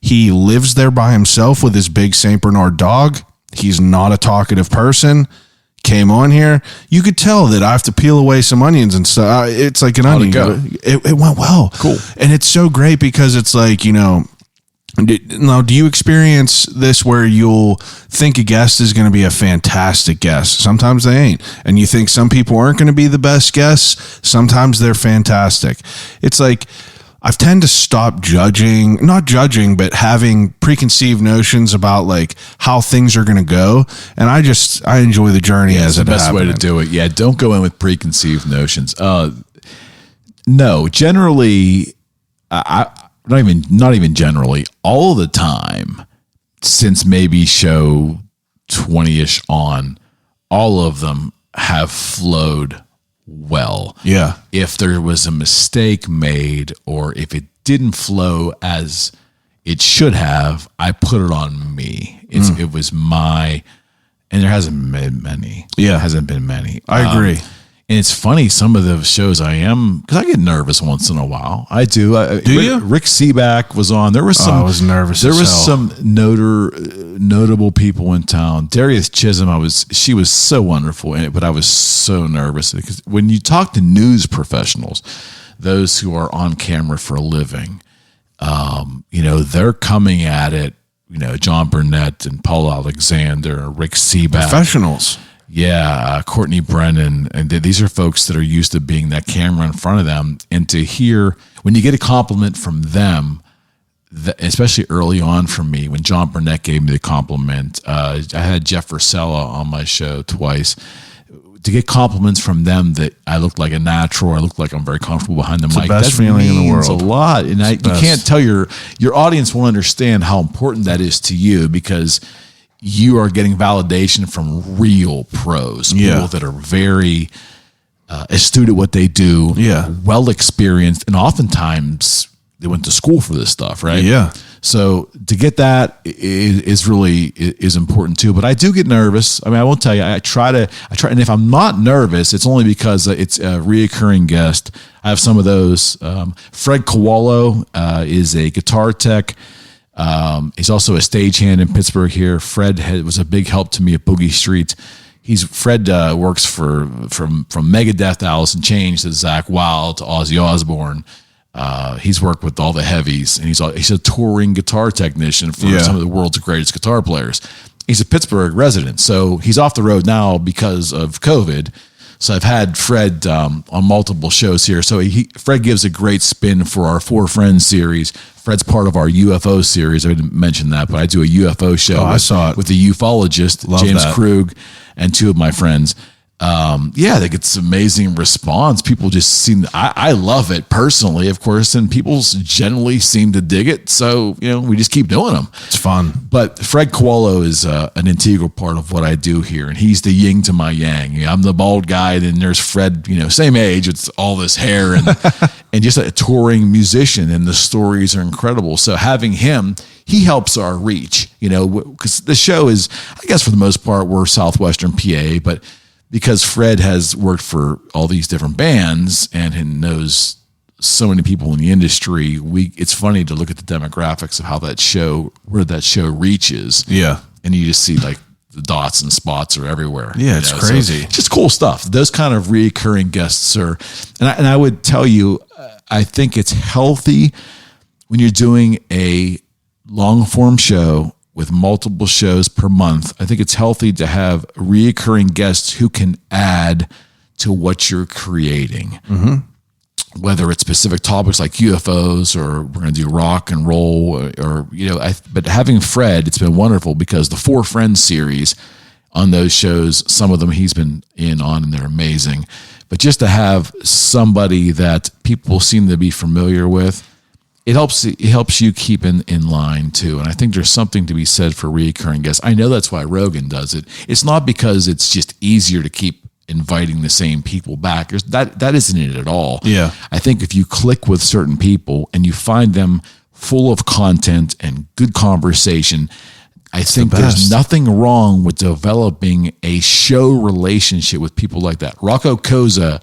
He lives there by himself with his big St. Bernard dog. He's not a talkative person. Came on here. You could tell that I have to peel away some onions and stuff. It's like an onion. It went well. Cool. And it's so great because it's like, you know, now, do you experience this where you'll think a guest is going to be a fantastic guest? Sometimes they ain't. And you think some people aren't going to be the best guests. Sometimes they're fantastic. It's like, I tend to stop not judging, but having preconceived notions about like how things are going to go. And I enjoy the journey as it happens. It's the best way to do it. Yeah. Don't go in with preconceived notions. No, generally, not even generally, all the time since maybe show 20-ish on, all of them have flowed well. Yeah. If there was a mistake made or if it didn't flow as it should have, I put it on me. It was my, and there hasn't been many. Yeah. Hasn't been many. I agree. And it's funny, some of the shows because I get nervous once in a while. I do. Do you? Rick Seaback was on. There was some. I was nervous. There was some notable people in town. Darius Chisholm. She was so wonderful in it, but I was so nervous because when you talk to news professionals, those who are on camera for a living, you know, they're coming at it. You know, John Burnett and Paul Alexander, Rick Seaback, professionals. Yeah, Courtney Brennan, and these are folks that are used to being that camera in front of them. And to hear, when you get a compliment from them, especially early on from me, when John Burnett gave me the compliment, I had Jeff Ursella on my show twice. to get compliments from them that I look like a natural, I look like I'm very comfortable behind the mic. The best feeling in the world. A lot, and you can't tell your audience will understand how important that is to you, because you are getting validation from real pros, people that are very astute at what they do, well experienced, and oftentimes they went to school for this stuff, right? Yeah. So to get that is really important too. But I do get nervous. I mean, I won't tell you. I try, and if I'm not nervous, it's only because it's a reoccurring guest. I have some of those. Fred Kowalo is a guitar tech. He's also a stagehand in Pittsburgh here. Fred was a big help to me at Boogie Street. Fred works from Megadeth to Alice in Chains to Zakk Wylde to Ozzy Osbourne. He's worked with all the heavies, and he's a touring guitar technician for some of the world's greatest guitar players. He's a Pittsburgh resident, so he's off the road now because of COVID. So I've had Fred on multiple shows here. So Fred gives a great spin for our Four Friends series. Fred's part of our UFO series. I didn't mention that, but I do a UFO show. I saw it with the ufologist, Love James that. Krug, and two of my friends. They get some amazing response. People just seem, I love it personally, of course, and people generally seem to dig it. So, we just keep doing them. It's fun. But Fred Kowalo is an integral part of what I do here, and he's the yin to my yang. I'm the bald guy, and then there's Fred, same age, it's all this hair, and and just a touring musician, and the stories are incredible. So having him, he helps our reach, because the show is, I guess for the most part, we're Southwestern PA, but because Fred has worked for all these different bands and knows so many people in the industry, it's funny to look at the demographics of where that show reaches. Yeah. And you just see like the dots and spots are everywhere. Yeah, it's crazy. So it's just cool stuff. Those kind of recurring guests are, and I would tell you, I think it's healthy when you're doing a long form show with multiple shows per month. I think it's healthy to have reoccurring guests who can add to what you're creating. Mm-hmm. Whether it's specific topics like UFOs, or we're going to do rock and roll, but having Fred, it's been wonderful, because the Four Friends series on those shows, some of them he's been in on, and they're amazing. But just to have somebody that people seem to be familiar with, it helps you keep in line too. And I think there's something to be said for recurring guests. I know that's why Rogan does it. It's not because it's just easier to keep inviting the same people back. That isn't it at all. Yeah. I think if you click with certain people and you find them full of content and good conversation, I think there's nothing wrong with developing a show relationship with people like that. Rocco Koza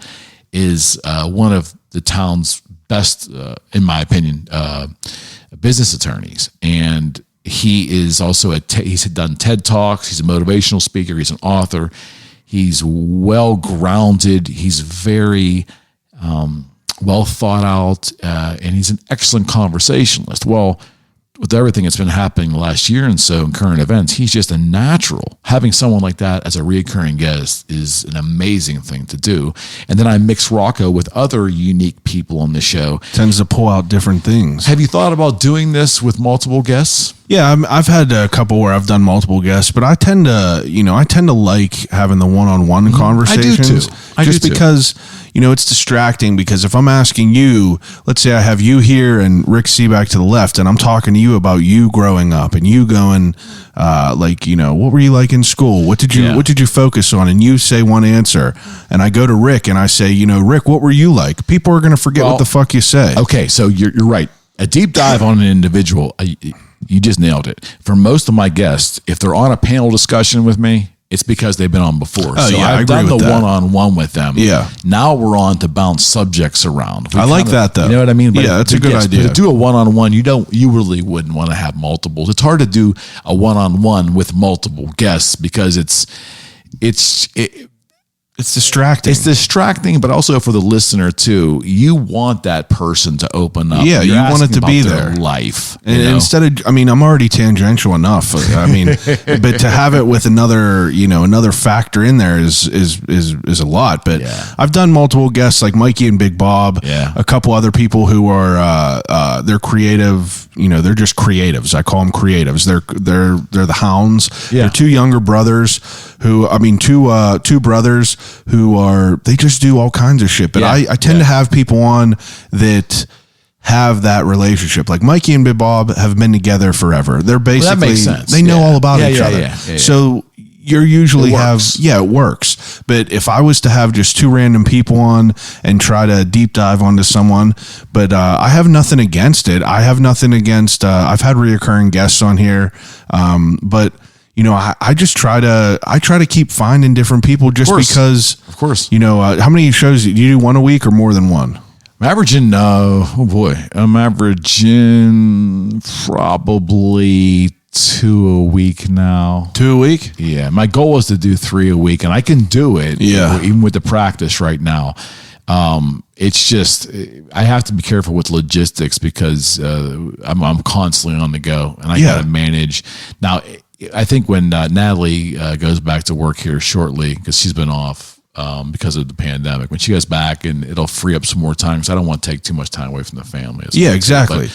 is one of the town's best, in my opinion, business attorneys. And he is also he's done TED Talks. He's a motivational speaker. He's an author. He's well grounded. He's very well thought out, and he's an excellent conversationalist. Well, with everything that's been happening last year and so in current events, he's just a natural. Having someone like that as a recurring guest is an amazing thing to do. And then I mix Rocco with other unique people on the show. Tends to pull out different things. Have you thought about doing this with multiple guests? Yeah, I've had a couple where I've done multiple guests, but I tend to like having the one-on-one conversations. I do too. Because it's distracting, because if I'm asking you, let's say I have you here and Rick Seaback to the left, and I'm talking to you about you growing up and you going, what were you like in school? What did you focus on? And you say one answer, and I go to Rick and I say, Rick, what were you like? People are going to forget what the fuck you say. Okay, so you're right. A deep dive on an individual, you just nailed it. For most of my guests, if they're on a panel discussion with me, it's because they've been on before. Oh, so yeah, I've done the one-on-one with them. Yeah. Now we're on to bounce subjects around. I like that, though. You know what I mean? But yeah, that's a good idea. But to do a one-on-one, you really wouldn't want to have multiples. It's hard to do a one-on-one with multiple guests because it's distracting. It's distracting, but also for the listener too. You want that person to open up. Yeah, you want it to be there. Life. And instead of, I'm already tangential enough. But to have it with another factor in there is a lot. But I've done multiple guests like Mikey and Big Bob. Yeah. A couple other people who are they're creative they're just creatives. I call them creatives. They're the hounds. Yeah. They're two younger brothers two brothers they just do all kinds of shit. But I tend to have people on that have that relationship. Like Mikey and Big Bob have been together forever. They're basically, that makes sense. They know all about each other. Yeah. So you're usually it works. But if I was to have just two random people on and try to deep dive onto someone, but I have nothing against it. I have nothing against, I've had reoccurring guests on here. But I just try to keep finding different people just because, of course, how many shows do you do, one a week or more than one? I'm averaging, I'm averaging probably 2 a week now. 2 a week? Yeah. My goal was to do 3 a week, and I can do it. Yeah. Even with the practice right now. It's just, I have to be careful with logistics because I'm constantly on the go, and I got to manage. Now, I think when Natalie goes back to work here shortly, because she's been off because of the pandemic, when she goes back, and it'll free up some more time because I don't want to take too much time away from the family. Yeah, exactly.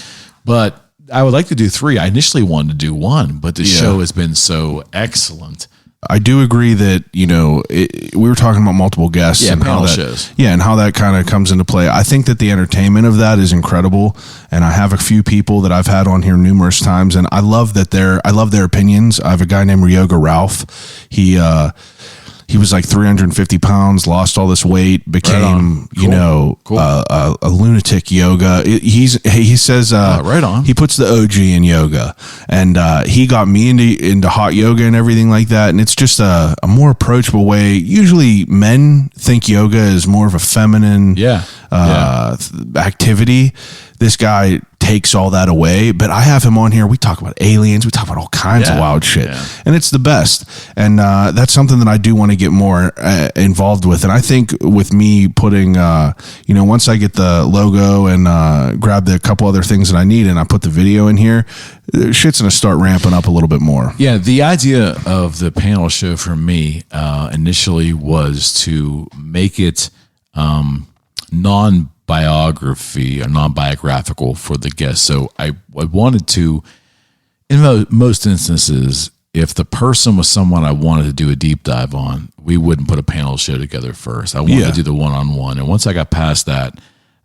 But I would like to do 3. I initially wanted to do 1, but the show has been so excellent. I do agree that, we were talking about multiple guests and panel how that, shows. Yeah, and how that kind of comes into play. I think that the entertainment of that is incredible, and I have a few people that I've had on here numerous times, and I love their opinions. I have a guy named Ryoga Ralph. He was like 350 pounds, lost all this weight, became, a lunatic yoga. He says, right on. He puts the OG in yoga, and he got me into hot yoga and everything like that. And it's just a more approachable way. Usually men think yoga is more of a feminine activity. This guy takes all that away, but I have him on here. We talk about aliens. We talk about all kinds of wild shit, and it's the best. And that's something that I do want to get more involved with. And I think with me putting, once I get the logo and grab the couple other things that I need, and I put the video in here, shit's going to start ramping up a little bit more. Yeah, the idea of the panel show for me initially was to make it non-biography or non-biographical for the guest. So I wanted to, in most instances, if the person was someone I wanted to do a deep dive on, we wouldn't put a panel show together first. I wanted to do the one-on-one. And once I got past that,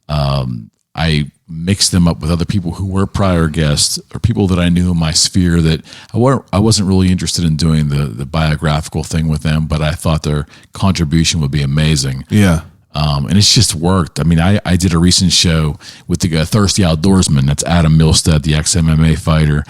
I mixed them up with other people who were prior guests or people that I knew in my sphere that I wasn't really interested in doing the biographical thing with them, but I thought their contribution would be amazing. Yeah. And it's just worked. I mean, I did a recent show with the Thirsty Outdoorsman. That's Adam Milstead, the ex-MMA fighter,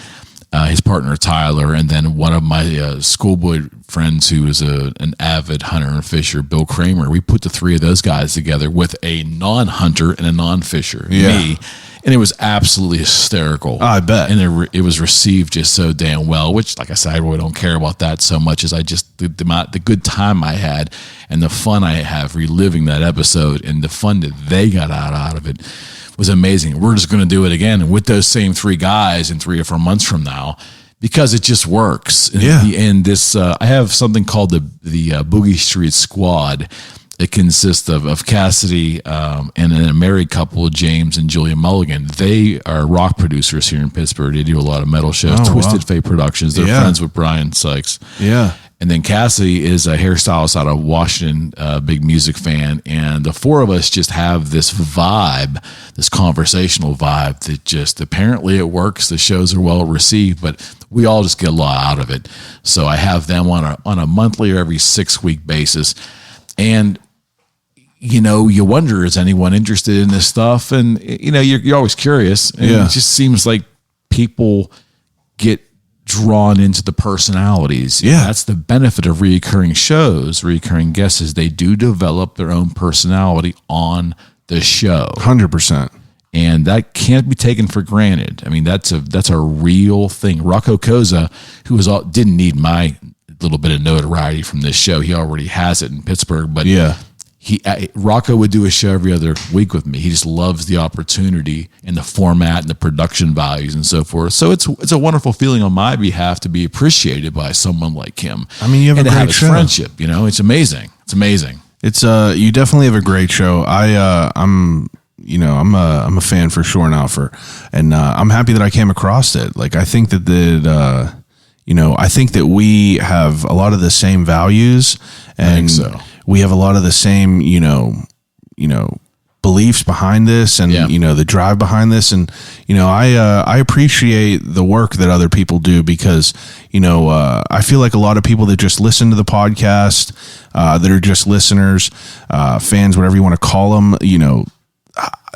his partner Tyler, and then one of my schoolboy friends who is an avid hunter and fisher, Bill Kramer. We put the 3 of those guys together with a non-hunter and a non-fisher, me, and it was absolutely hysterical. I bet. And it was received just so damn well, which, like I said, I really don't care about that so much as I just, the good time I had and the fun I have reliving that episode and the fun that they got out of it was amazing. We're just going to do it again with those same 3 guys in 3 or 4 months from now because it just works. And this, I have something called the Boogie Street Squad. It consists of Cassidy and a married couple, James and Julia Mulligan. They are rock producers here in Pittsburgh. They do a lot of metal shows. Twisted Fate Productions. They're friends with Brian Sykes. Yeah. And then Cassidy is a hairstylist out of Washington, big music fan. And the 4 of us just have this vibe, this conversational vibe that just apparently it works. The shows are well received, but we all just get a lot out of it. So I have them on a monthly or every 6-week basis. And you wonder, is anyone interested in this stuff? And, you're always curious. And it just seems like people get drawn into the personalities. Yeah. That's the benefit of reoccurring shows, reoccurring guests, is they do develop their own personality on the show. 100%. And that can't be taken for granted. I mean, that's a real thing. Rocco Koza, who didn't need my little bit of notoriety from this show. He already has it in Pittsburgh, but Rocco would do a show every other week with me. He just loves the opportunity and the format and the production values and so forth. So it's a wonderful feeling on my behalf to be appreciated by someone like him. I mean, you have and a to great have his show. Friendship. It's amazing. It's amazing. It's you definitely have a great show. I'm I'm a fan for sure now and I'm happy that I came across it. Like, I think that I think that we have a lot of the same values, and we have a lot of the same, beliefs behind this, and the drive behind this, and I appreciate the work that other people do, because I feel like a lot of people that just listen to the podcast, that are just listeners, fans, whatever you want to call them,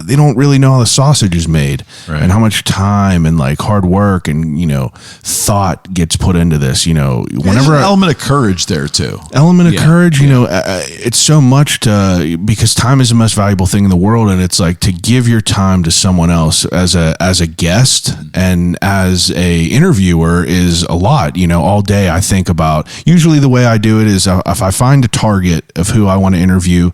they don't really know how the sausage is made, and how much time and like hard work and thought gets put into this. Whenever there's an element of courage there too. Courage. It's so much because time is the most valuable thing in the world, and it's like to give your time to someone else as a guest and as a interviewer is a lot. All day I think about. Usually the way I do it is if I find a target of who I want to interview,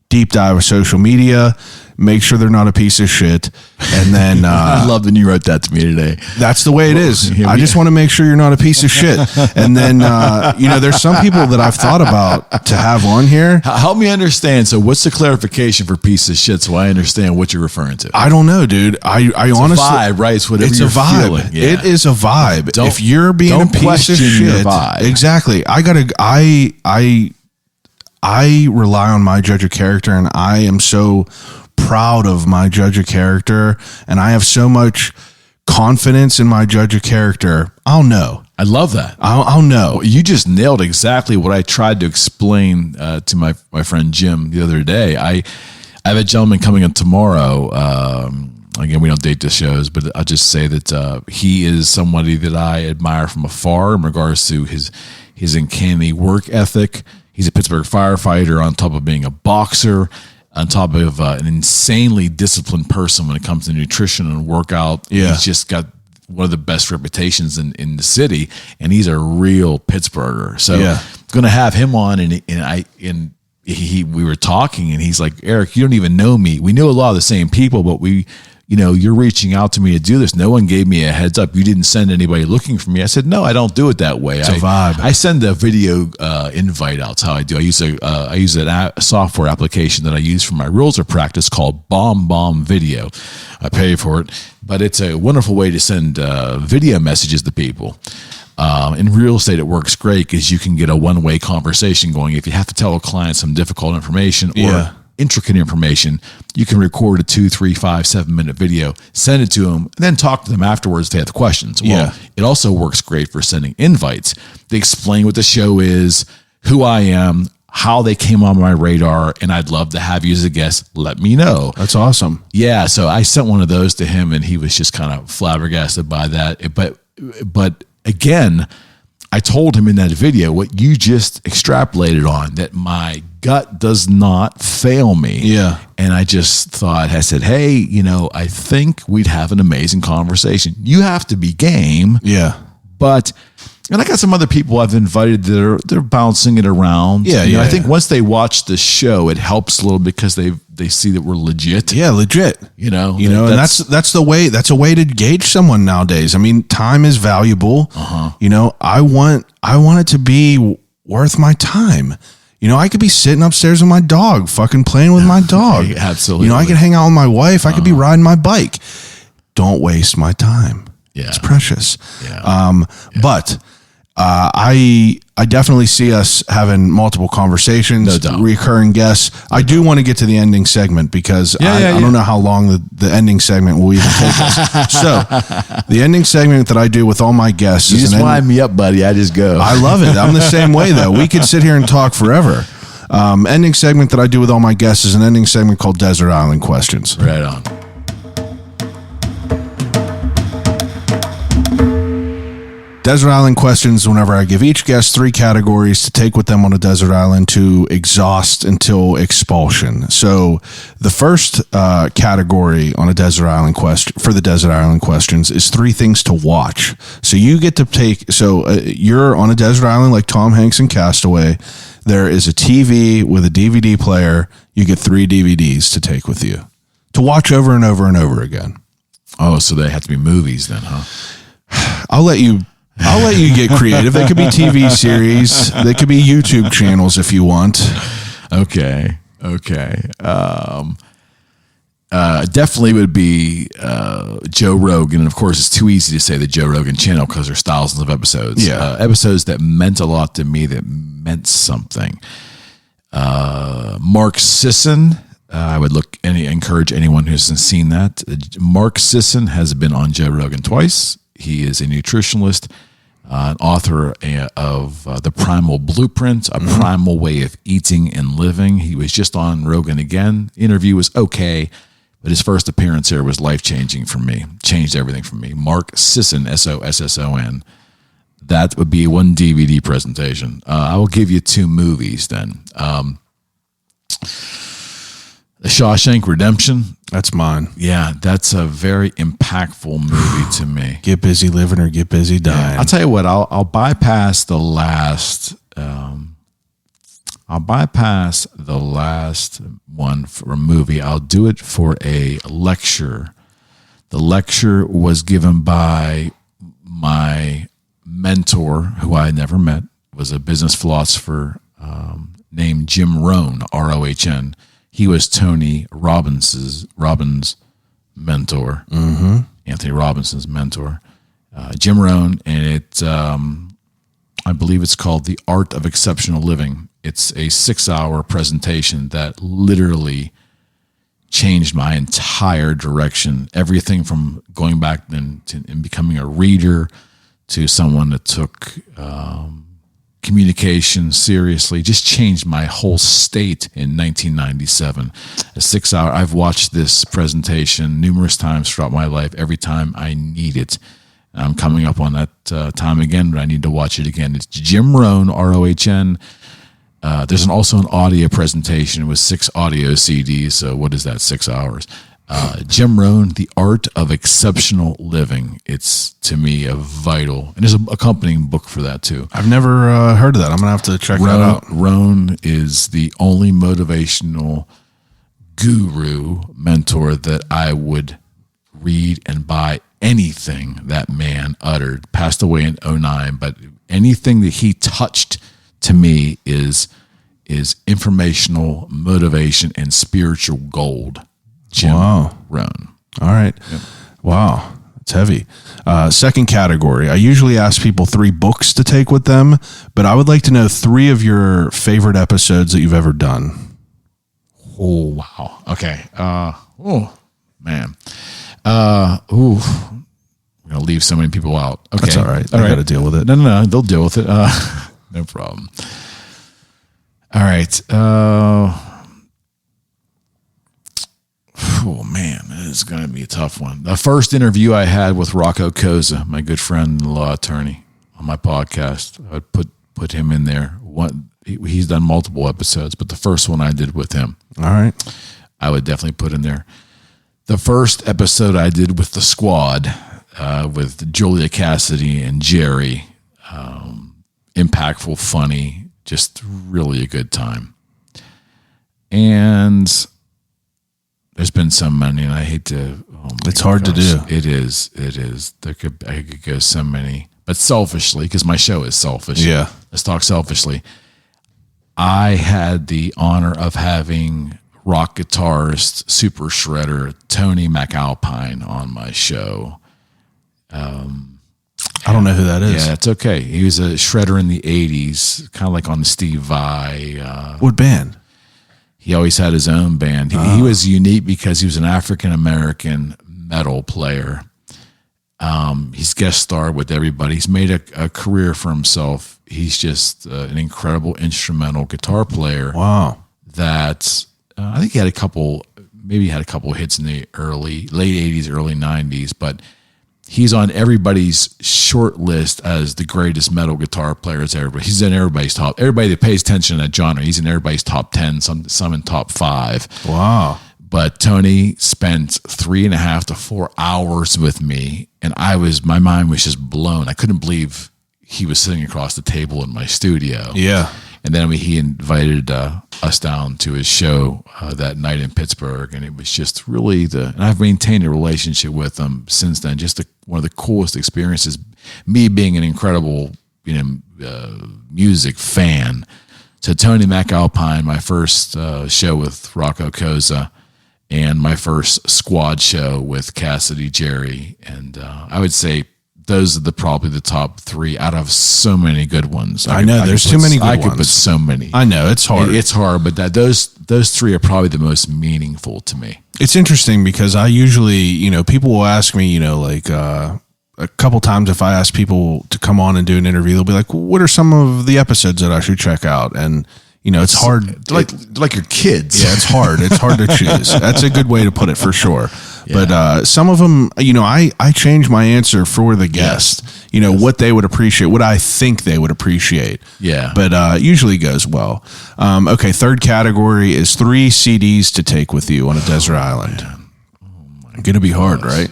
deep dive of social media, make sure they're not a piece of shit, and then I love that you wrote that to me today. That's the way it is. I just want to make sure you're not a piece of shit. And then there's some people that I've thought about to have on here. Help me understand. So what's the clarification for piece of shit, so I understand what you're referring to? I don't know, dude. I honestly, a vibe, right? It's whatever you're feeling. Yeah. It is a vibe. If you're being a piece of shit, exactly. I rely on my judge of character, and I am so proud of my judge of character, and I have so much confidence in my judge of character. I'll know. I love that. I'll know. You just nailed exactly what I tried to explain to my friend Jim the other day. I have a gentleman coming in tomorrow. Again, we don't date the shows, but I'll just say that he is somebody that I admire from afar in regards to his uncanny work ethic. He's a Pittsburgh firefighter on top of being a boxer, on top of an insanely disciplined person when it comes to nutrition and workout. Yeah. He's just got one of the best reputations in the city, and he's a real Pittsburgher. So going to have him on, and we were talking, and he's like, Eric, you don't even know me. We know a lot of the same people, but you're reaching out to me to do this. No one gave me a heads up. You didn't send anybody looking for me. I said, no, I don't do it that way. It's a vibe. I send a video invite out. That's how I do. I use a software application that I use for my realtor practice called Bomb Video. I pay for it, but it's a wonderful way to send video messages to people. In real estate, it works great because you can get a one-way conversation going. If you have to tell a client some difficult information or intricate information, you can record a 2, 3, 5, 7 minute video, send it to them, and then talk to them afterwards if they have questions. Well, it also works great for sending invites. They explain what the show is, who I am, how they came on my radar, and I'd love to have you as a guest. Let me know. That's awesome. Yeah, so I sent one of those to him, and he was just kind of flabbergasted by that. But again, I told him in that video what you just extrapolated on, that my gut does not fail me. Yeah. And I just thought, I said, hey, I think we'd have an amazing conversation. You have to be game. Yeah. And I got some other people I've invited that they're bouncing it around. Yeah. I think once they watch the show, it helps a little because they see that we're legit. Yeah, legit. And that's a way to gauge someone nowadays. I mean, time is valuable. I want it to be worth my time. I could be sitting upstairs with my dog, fucking playing with my dog. Absolutely. I could hang out with my wife. I could be riding my bike. Don't waste my time. Yeah. It's precious. Yeah. But I definitely see us having multiple conversations, no doubt. Recurring guests. I do want to get to the ending segment because I don't know how long the ending segment will even take us. So the ending segment that I do with all my guests you is just wind me up, buddy. I just go. I love it. I'm the same way though. We could sit here and talk forever. Ending segment that I do with all my guests is an ending segment called Desert Island Questions. Right on. Desert Island Questions, whenever I give each guest 3 categories to take with them on a desert island to exhaust until expulsion. So the first category on a desert island question for the Desert Island Questions is 3 things to watch. So you get to take, you're on a desert island like Tom Hanks in Castaway. There is a TV with a DVD player. You get 3 DVDs to take with you to watch over and over and over again. Oh, so they have to be movies then, huh? I'll let you get creative. They could be TV series. They could be YouTube channels if you want. Okay. Definitely would be Joe Rogan. And of course, it's too easy to say the Joe Rogan channel because there's thousands of episodes. Yeah. Episodes that meant a lot to me, that meant something. Mark Sisson. I would encourage anyone who hasn't seen that. Mark Sisson has been on Joe Rogan twice. He is a nutritionalist, an author of The Primal Blueprint, a primal way of eating and living. He was just on Rogan again. The interview was okay, but his first appearance here was life-changing for me. Changed everything for me. Mark Sisson, Sisson. That would be one DVD presentation. I will give you two movies then. The Shawshank Redemption. That's mine. Yeah, that's a very impactful movie to me. Get busy living or get busy dying. Yeah, I'll tell you what. I'll bypass the last. I'll bypass the last one for a movie. I'll do it for a lecture. The lecture was given by my mentor, who I never met, was a business philosopher named Jim Rohn, Rohn. He was Tony Robbins' mentor, Anthony Robinson's mentor, Jim Rohn, and I believe it's called The Art of Exceptional Living. It's a 6-hour presentation that literally changed my entire direction. Everything from going back and becoming a reader to someone that took communication seriously, just changed my whole state in 1997. A 6-hour, I've watched this presentation numerous times throughout my life, every time I need it. I'm coming up on that time again, but I need to watch it again. It's Jim Rohn, Rohn. There's also an audio presentation with 6 audio CDs. So what is that, 6 hours? Jim Rohn, The Art of Exceptional Living. It's, to me, a vital, and there's an accompanying book for that too. I've never heard of that. I'm going to have to check that out. Rohn is the only motivational guru mentor that I would read and buy anything that man uttered. Passed away in 2009, but anything that he touched to me is informational, motivation, and spiritual gold. Jim Rohn. All right. Yep. Wow. It's heavy. Second category. I usually ask people 3 books to take with them, but I would like to know 3 of your favorite episodes that you've ever done. Oh, wow. Okay. Oh, man. I'm going to leave so many people out. Okay. That's all right. I got to deal with it. No. They'll deal with it. No problem. All right. Oh, man, this is going to be a tough one. The first interview I had with Rocco Koza, my good friend and law attorney, on my podcast, I'd put him in there. He's done multiple episodes, but the first one I did with him, all right, I would definitely put in there. The first episode I did with the squad, with Julia Cassidy and Jerry, impactful, funny, just really a good time. And there's been so many, and I hate to. It's hard to do. It is. I could go so many, but selfishly, because my show is selfish. Yeah. Let's talk selfishly. I had the honor of having rock guitarist, super shredder Tony McAlpine on my show. I don't know who that is. Yeah, it's okay. He was a shredder in the 80s, kind of like on the Steve Vai. What band? He always had his own band. He was unique because he was an African-American metal player. He's guest starred with everybody. He's made a career for himself. He's just an incredible instrumental guitar player. Wow. That I think he had a couple hits in the late 80s, early 90s, but he's on everybody's short list as the greatest metal guitar players ever. He's in everybody's top. Everybody that pays attention to that genre, he's in everybody's top 10, some in top 5. Wow. But Tony spent 3.5 to 4 hours with me, and my mind was just blown. I couldn't believe he was sitting across the table in my studio. Yeah. And then he invited us down to his show that night in Pittsburgh, and it was just really and I've maintained a relationship with him since then. Just one of the coolest experiences. Me being an incredible, music fan. So Tony McAlpine, my first show with Rocco Koza, and my first squad show with Cassidy Jerry. And I would say those are probably the top 3 out of so many good ones. I know there's too many good ones. I could put so many. I know it's hard. It's hard, but those 3 are probably the most meaningful to me. It's interesting because I usually, people will ask me, like a couple times if I ask people to come on and do an interview, they'll be like, what are some of the episodes that I should check out? And it's hard. Like your kids. Yeah, it's hard. It's hard to choose. That's a good way to put it for sure. Yeah. But some of them, I change my answer for the guest, what they would appreciate, what I think they would appreciate. Yeah. But usually goes well. Okay, third category is 3 CDs to take with you on a desert island. Going to be hard, right?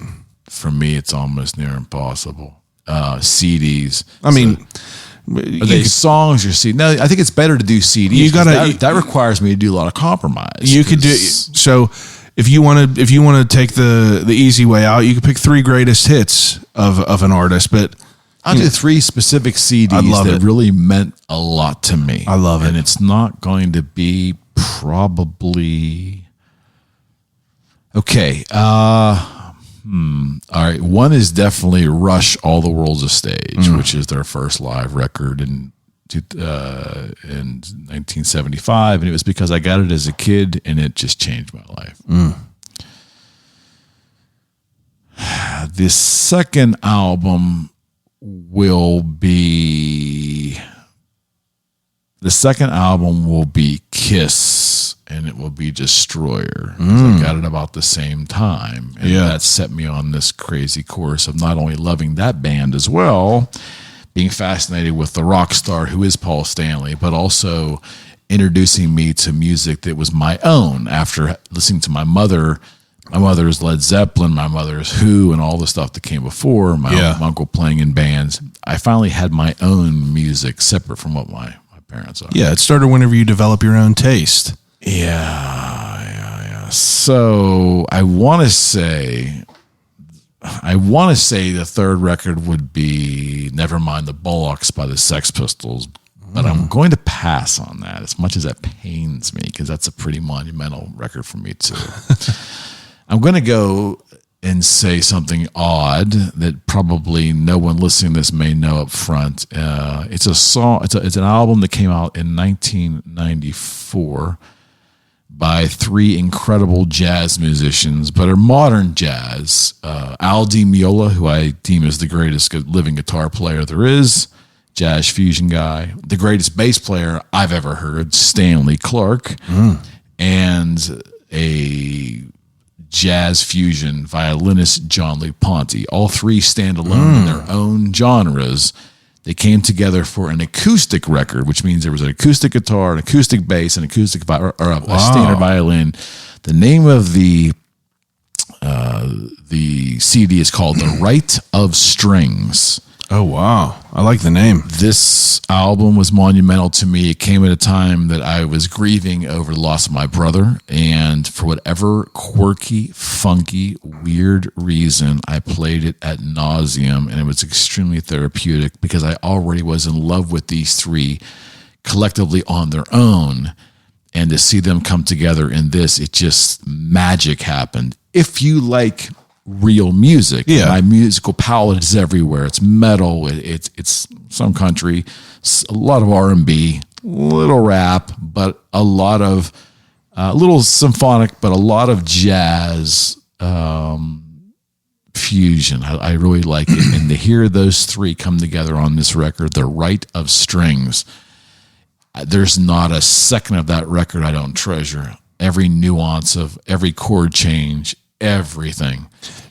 For me, it's almost near impossible. CDs. I mean... Are they songs or CDs? No, I think it's better to do CDs. You gotta that requires me to do a lot of compromise. You could do so if you want to take the easy way out. You could pick 3 greatest hits of an artist, but I'll do 3 specific CDs that really meant a lot to me. I love it, and it's not going to be probably okay. All right. One is definitely Rush, All the World's a Stage, which is their first live record in 1975. And it was because I got it as a kid and it just changed my life. The second album will be Kiss, and it will be Destroyer. I got it about the same time. And that set me on this crazy course of not only loving that band as well, being fascinated with the rock star who is Paul Stanley, but also introducing me to music that was my own after listening to my mother. My mother's Led Zeppelin, my mother's Who, and all the stuff that came before, my uncle playing in bands. I finally had my own music separate from what my parents are. Yeah, it started whenever you develop your own taste. Yeah. So I want to say the third record would be Nevermind the Bollocks by the Sex Pistols, but I'm going to pass on that as much as that pains me because that's a pretty monumental record for me too. I'm going to go and say something odd that probably no one listening to this may know up front. It's a song. It's an album that came out in 1994 by 3 incredible jazz musicians, but are modern jazz. Al Di Meola, who I deem as the greatest living guitar player there is, jazz fusion guy. The greatest bass player I've ever heard, Stanley Clarke, and a jazz fusion violinist, John Lee Ponte. All 3 stand alone in their own genres. They came together for an acoustic record, which means there was an acoustic guitar, an acoustic bass, an acoustic a standard violin. The name of the CD is called "The Rite of Strings." Oh, wow. I like the name. This album was monumental to me. It came at a time that I was grieving over the loss of my brother. And for whatever quirky, funky, weird reason, I played it ad nauseum. And it was extremely therapeutic because I already was in love with these 3 collectively on their own. And to see them come together in this, it just magic happened. If you like real music. My musical palette is everywhere. It's metal. It's some country, a lot of R&B, little rap, but a lot of little symphonic, but a lot of jazz fusion. I really like it. And to hear those 3 come together on this record, The Rite of Strings, there's not a second of that record I don't treasure. Every nuance of every chord change, everything.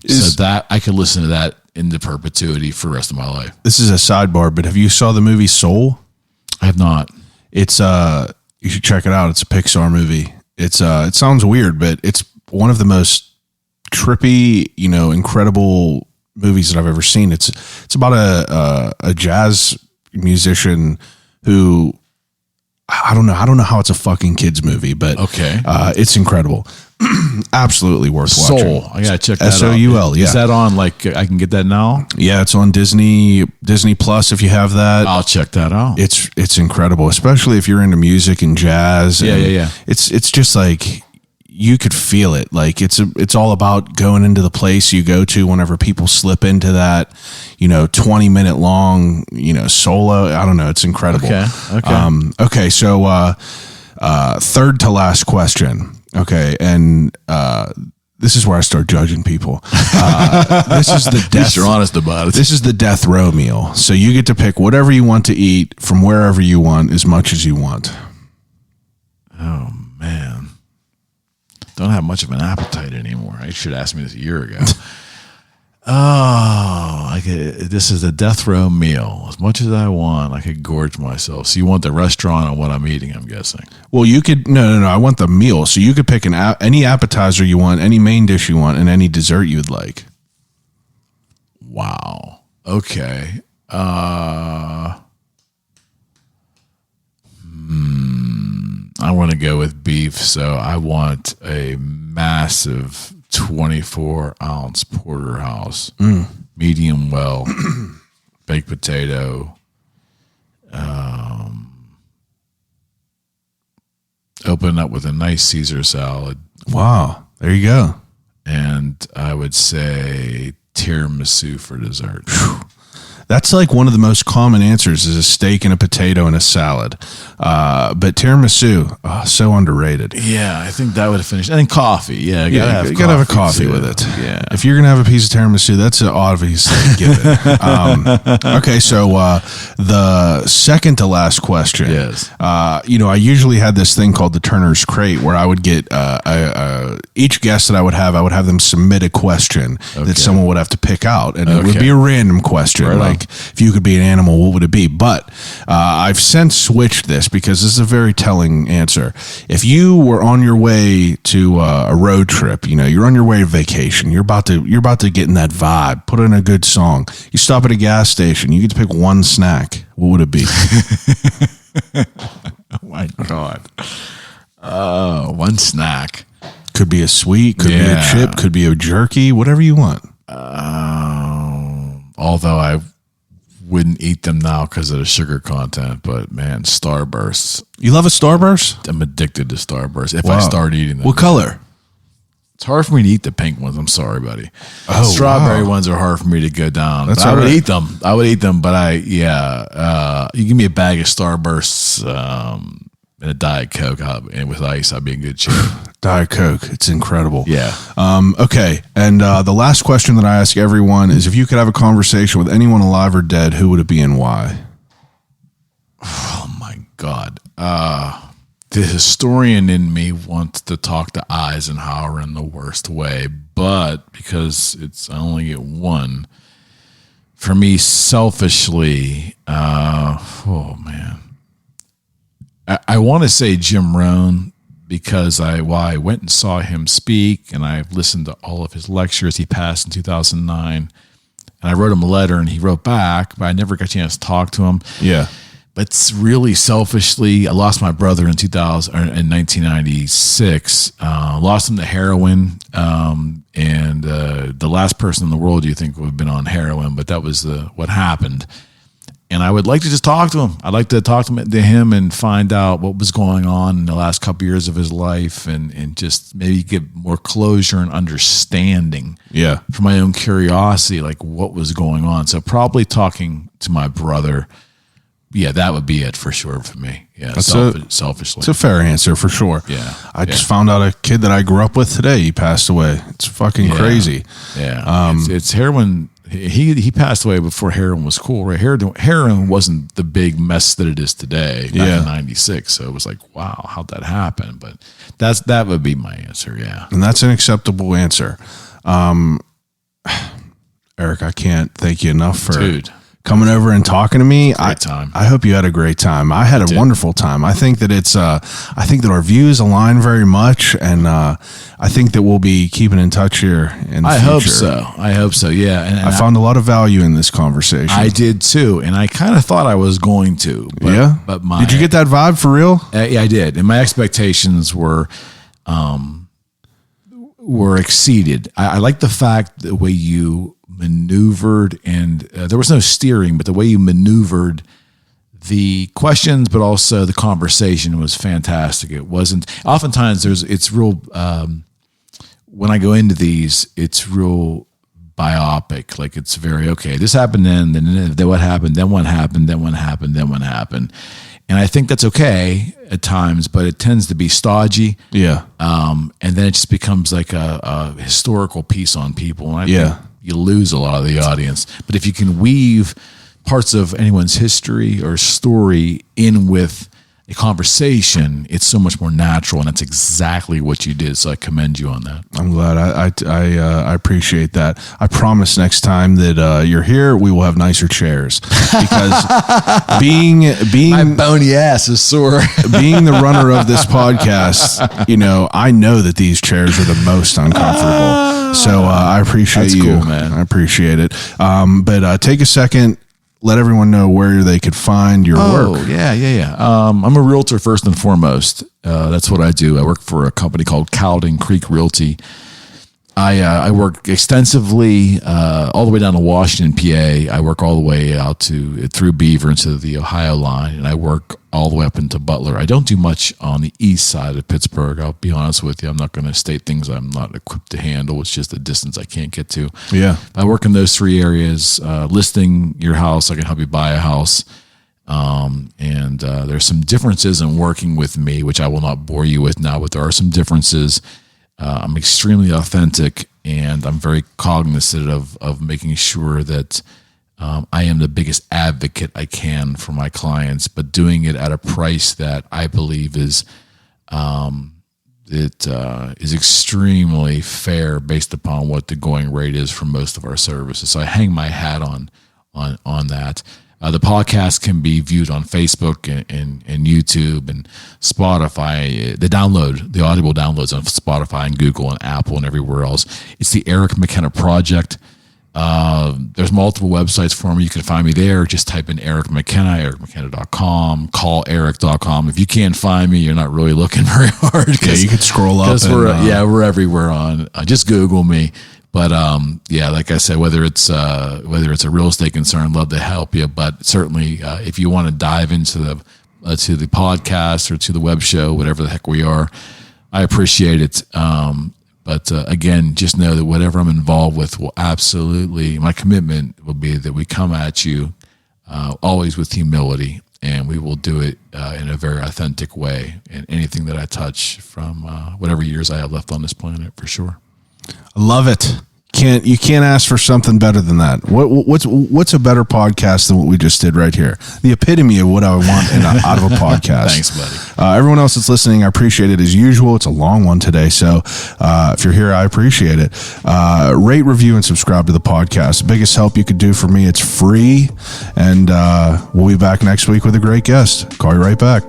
So that I could listen to that into perpetuity for the rest of my life. This is a sidebar, but have you saw the movie Soul? I have not. It's you should check it out. It's a Pixar movie. It's it sounds weird, but it's one of the most trippy, incredible movies that I've ever seen. It's about a jazz musician who I don't know how it's a fucking kids movie, but it's incredible. Absolutely worth watching. Soul. I gotta check that out. Soul. Yeah. Is that on? Like I can get that now? Yeah, it's on Disney Plus. If you have that, I'll check that out. It's incredible, especially if you're into music and jazz. Yeah. It's just like you could feel it. Like it's all about going into the place you go to whenever people slip into that, 20-minute long, solo. I don't know. It's incredible. Okay. Okay. So, third to last question. Okay. And, this is where I start judging people. This is the At least you're honest about it. This is the death row meal. So you get to pick whatever you want to eat from wherever you want, as much as you want. Oh man, don't have much of an appetite anymore. I should have asked me this a year ago. This is a death row meal. As much as I want, I could gorge myself. So you want the restaurant on what I'm eating, I'm guessing. Well, you could no. I want the meal. So you could pick any appetizer you want, any main dish you want, and any dessert you'd like. Wow. Okay. I want to go with beef, so I want a massive 24-ounce porterhouse, medium well, baked potato, open up with a nice Caesar salad. Wow, there you go. And I would say tiramisu for dessert. That's like one of the most common answers is a steak and a potato and a salad. But tiramisu, so underrated. Yeah, I think that would have finished. And then coffee. Yeah, You gotta have a coffee with it. Yeah. If you're gonna have a piece of tiramisu, that's an obvious given. Okay, so the second to last question. Yes. I usually had this thing called the Turner's Crate where I would get each guest that I would have them submit a question that someone would have to pick out, and it would be a random question, Right like if you could be an animal, what would it be? But I've since switched this because this is a very telling answer. If you were on your way to a road trip, you're on your way to vacation, you're about to get in that vibe, put in a good song. You stop at a gas station, you get to pick one snack. What would it be? Oh my God. One snack. Could be a sweet, could be a chip, could be a jerky, whatever you want. Although I wouldn't eat them now because of the sugar content, but man, Starbursts. You love a Starburst? I'm addicted to Starbursts. If I start eating them. What color? It's hard for me to eat the pink ones. I'm sorry, buddy. Oh, Strawberry ones are hard for me to go down. That's I would right. eat them. But you give me a bag of Starbursts and a Diet Coke and with ice, I'd be in good shape. Diet Coke. It's incredible. Yeah. Okay. And the last question that I ask everyone is if you could have a conversation with anyone alive or dead, who would it be and why? Oh my God. The historian in me wants to talk to Eisenhower in the worst way, but because I only get one, for me, selfishly, oh man, I want to say Jim Rohn because I went and saw him speak and I listened to all of his lectures. He passed in 2009 and I wrote him a letter and he wrote back, but I never got a chance to talk to him. Yeah. But it's really selfishly, I lost my brother in 1996. Lost him to heroin, and the last person in the world you think would have been on heroin, but that was what happened. And I would like to just talk to him. I'd like to talk to him and find out what was going on in the last couple years of his life, and just maybe get more closure and understanding. Yeah. For my own curiosity, like what was going on. So probably talking to my brother. Yeah, that would be it for sure for me. Yeah, selfishly. It's a fair answer for sure. Yeah. I just found out a kid that I grew up with today. He passed away. It's fucking crazy. Yeah. It's heroin. He passed away before heroin was cool, right? Heroin wasn't the big mess that it is today back in 96. So it was like, wow, how'd that happen? But that would be my answer, yeah. And that's an acceptable answer. Eric, I can't thank you enough for coming over and talking to me. I hope you had a great time. I had a wonderful time. I think that I think that our views align very much, and I think that we'll be keeping in touch here in the future. I hope so. Yeah. And I found a lot of value in this conversation. I did too. And I kind of thought I was going to. But did you get that vibe for real? Yeah, I did. And my expectations were exceeded. I like the fact the way you maneuvered, and there was no steering, but the way you maneuvered the questions, but also the conversation was fantastic. It wasn't, oftentimes it's real, when I go into these, it's real biopic. Like it's very, okay, this happened then what happened, then what happened, then what happened, then what happened. And I think that's okay at times, but it tends to be stodgy. Yeah. And then it just becomes like a historical piece on people. And I think you lose a lot of the audience. But if you can weave parts of anyone's history or story in with a conversation, it's so much more natural, and that's exactly what you did. So I commend you on that. I'm glad. I appreciate that. I promise next time that you're here, we will have nicer chairs, because being my bony ass is sore. Being the runner of this podcast, you know, I know that these chairs are the most uncomfortable. So I appreciate That's you, cool, man. I appreciate it. But take a second. Let everyone know where they could find your work. Oh, yeah. I'm a realtor first and foremost. That's what I do. I work for a company called Cowden Creek Realty. I work extensively all the way down to Washington, PA. I work all the way out through Beaver into the Ohio line, and I work all the way up into Butler. I don't do much on the east side of Pittsburgh. I'll be honest with you. I'm not going to state things I'm not equipped to handle. It's just a distance I can't get to. Yeah. I work in those three areas. Listing your house, I can help you buy a house. And there's some differences in working with me, which I will not bore you with now, but there are some differences. I'm extremely authentic, and I'm very cognizant of making sure that I am the biggest advocate I can for my clients, but doing it at a price that I believe is extremely fair based upon what the going rate is for most of our services. So I hang my hat on that. The podcast can be viewed on Facebook and YouTube and Spotify. The audible downloads on Spotify and Google and Apple and everywhere else. It's the Eric McKenna Project. There's multiple websites for me. You can find me there. Just type in Eric McKenna, ericmckenna.com, calleric.com. If you can't find me, you're not really looking very hard. Yeah, you can scroll up. Because we're everywhere on. Just Google me. But like I said, whether it's a real estate concern, love to help you. But certainly, if you want to dive into the podcast or to the web show, whatever the heck we are, I appreciate it. But again, just know that whatever I'm involved with will absolutely, my commitment will be that we come at you always with humility, and we will do it in a very authentic way. And anything that I touch from whatever years I have left on this planet, for sure. I love it. You can't ask for something better than that. What's a better podcast than what we just did right here? The epitome of what I want out of a podcast. Thanks, buddy. Everyone else that's listening, I appreciate it as usual. It's a long one today, so if you're here, I appreciate it. Rate, review, and subscribe to the podcast. The biggest help you could do for me. It's free, and we'll be back next week with a great guest. Call you right back.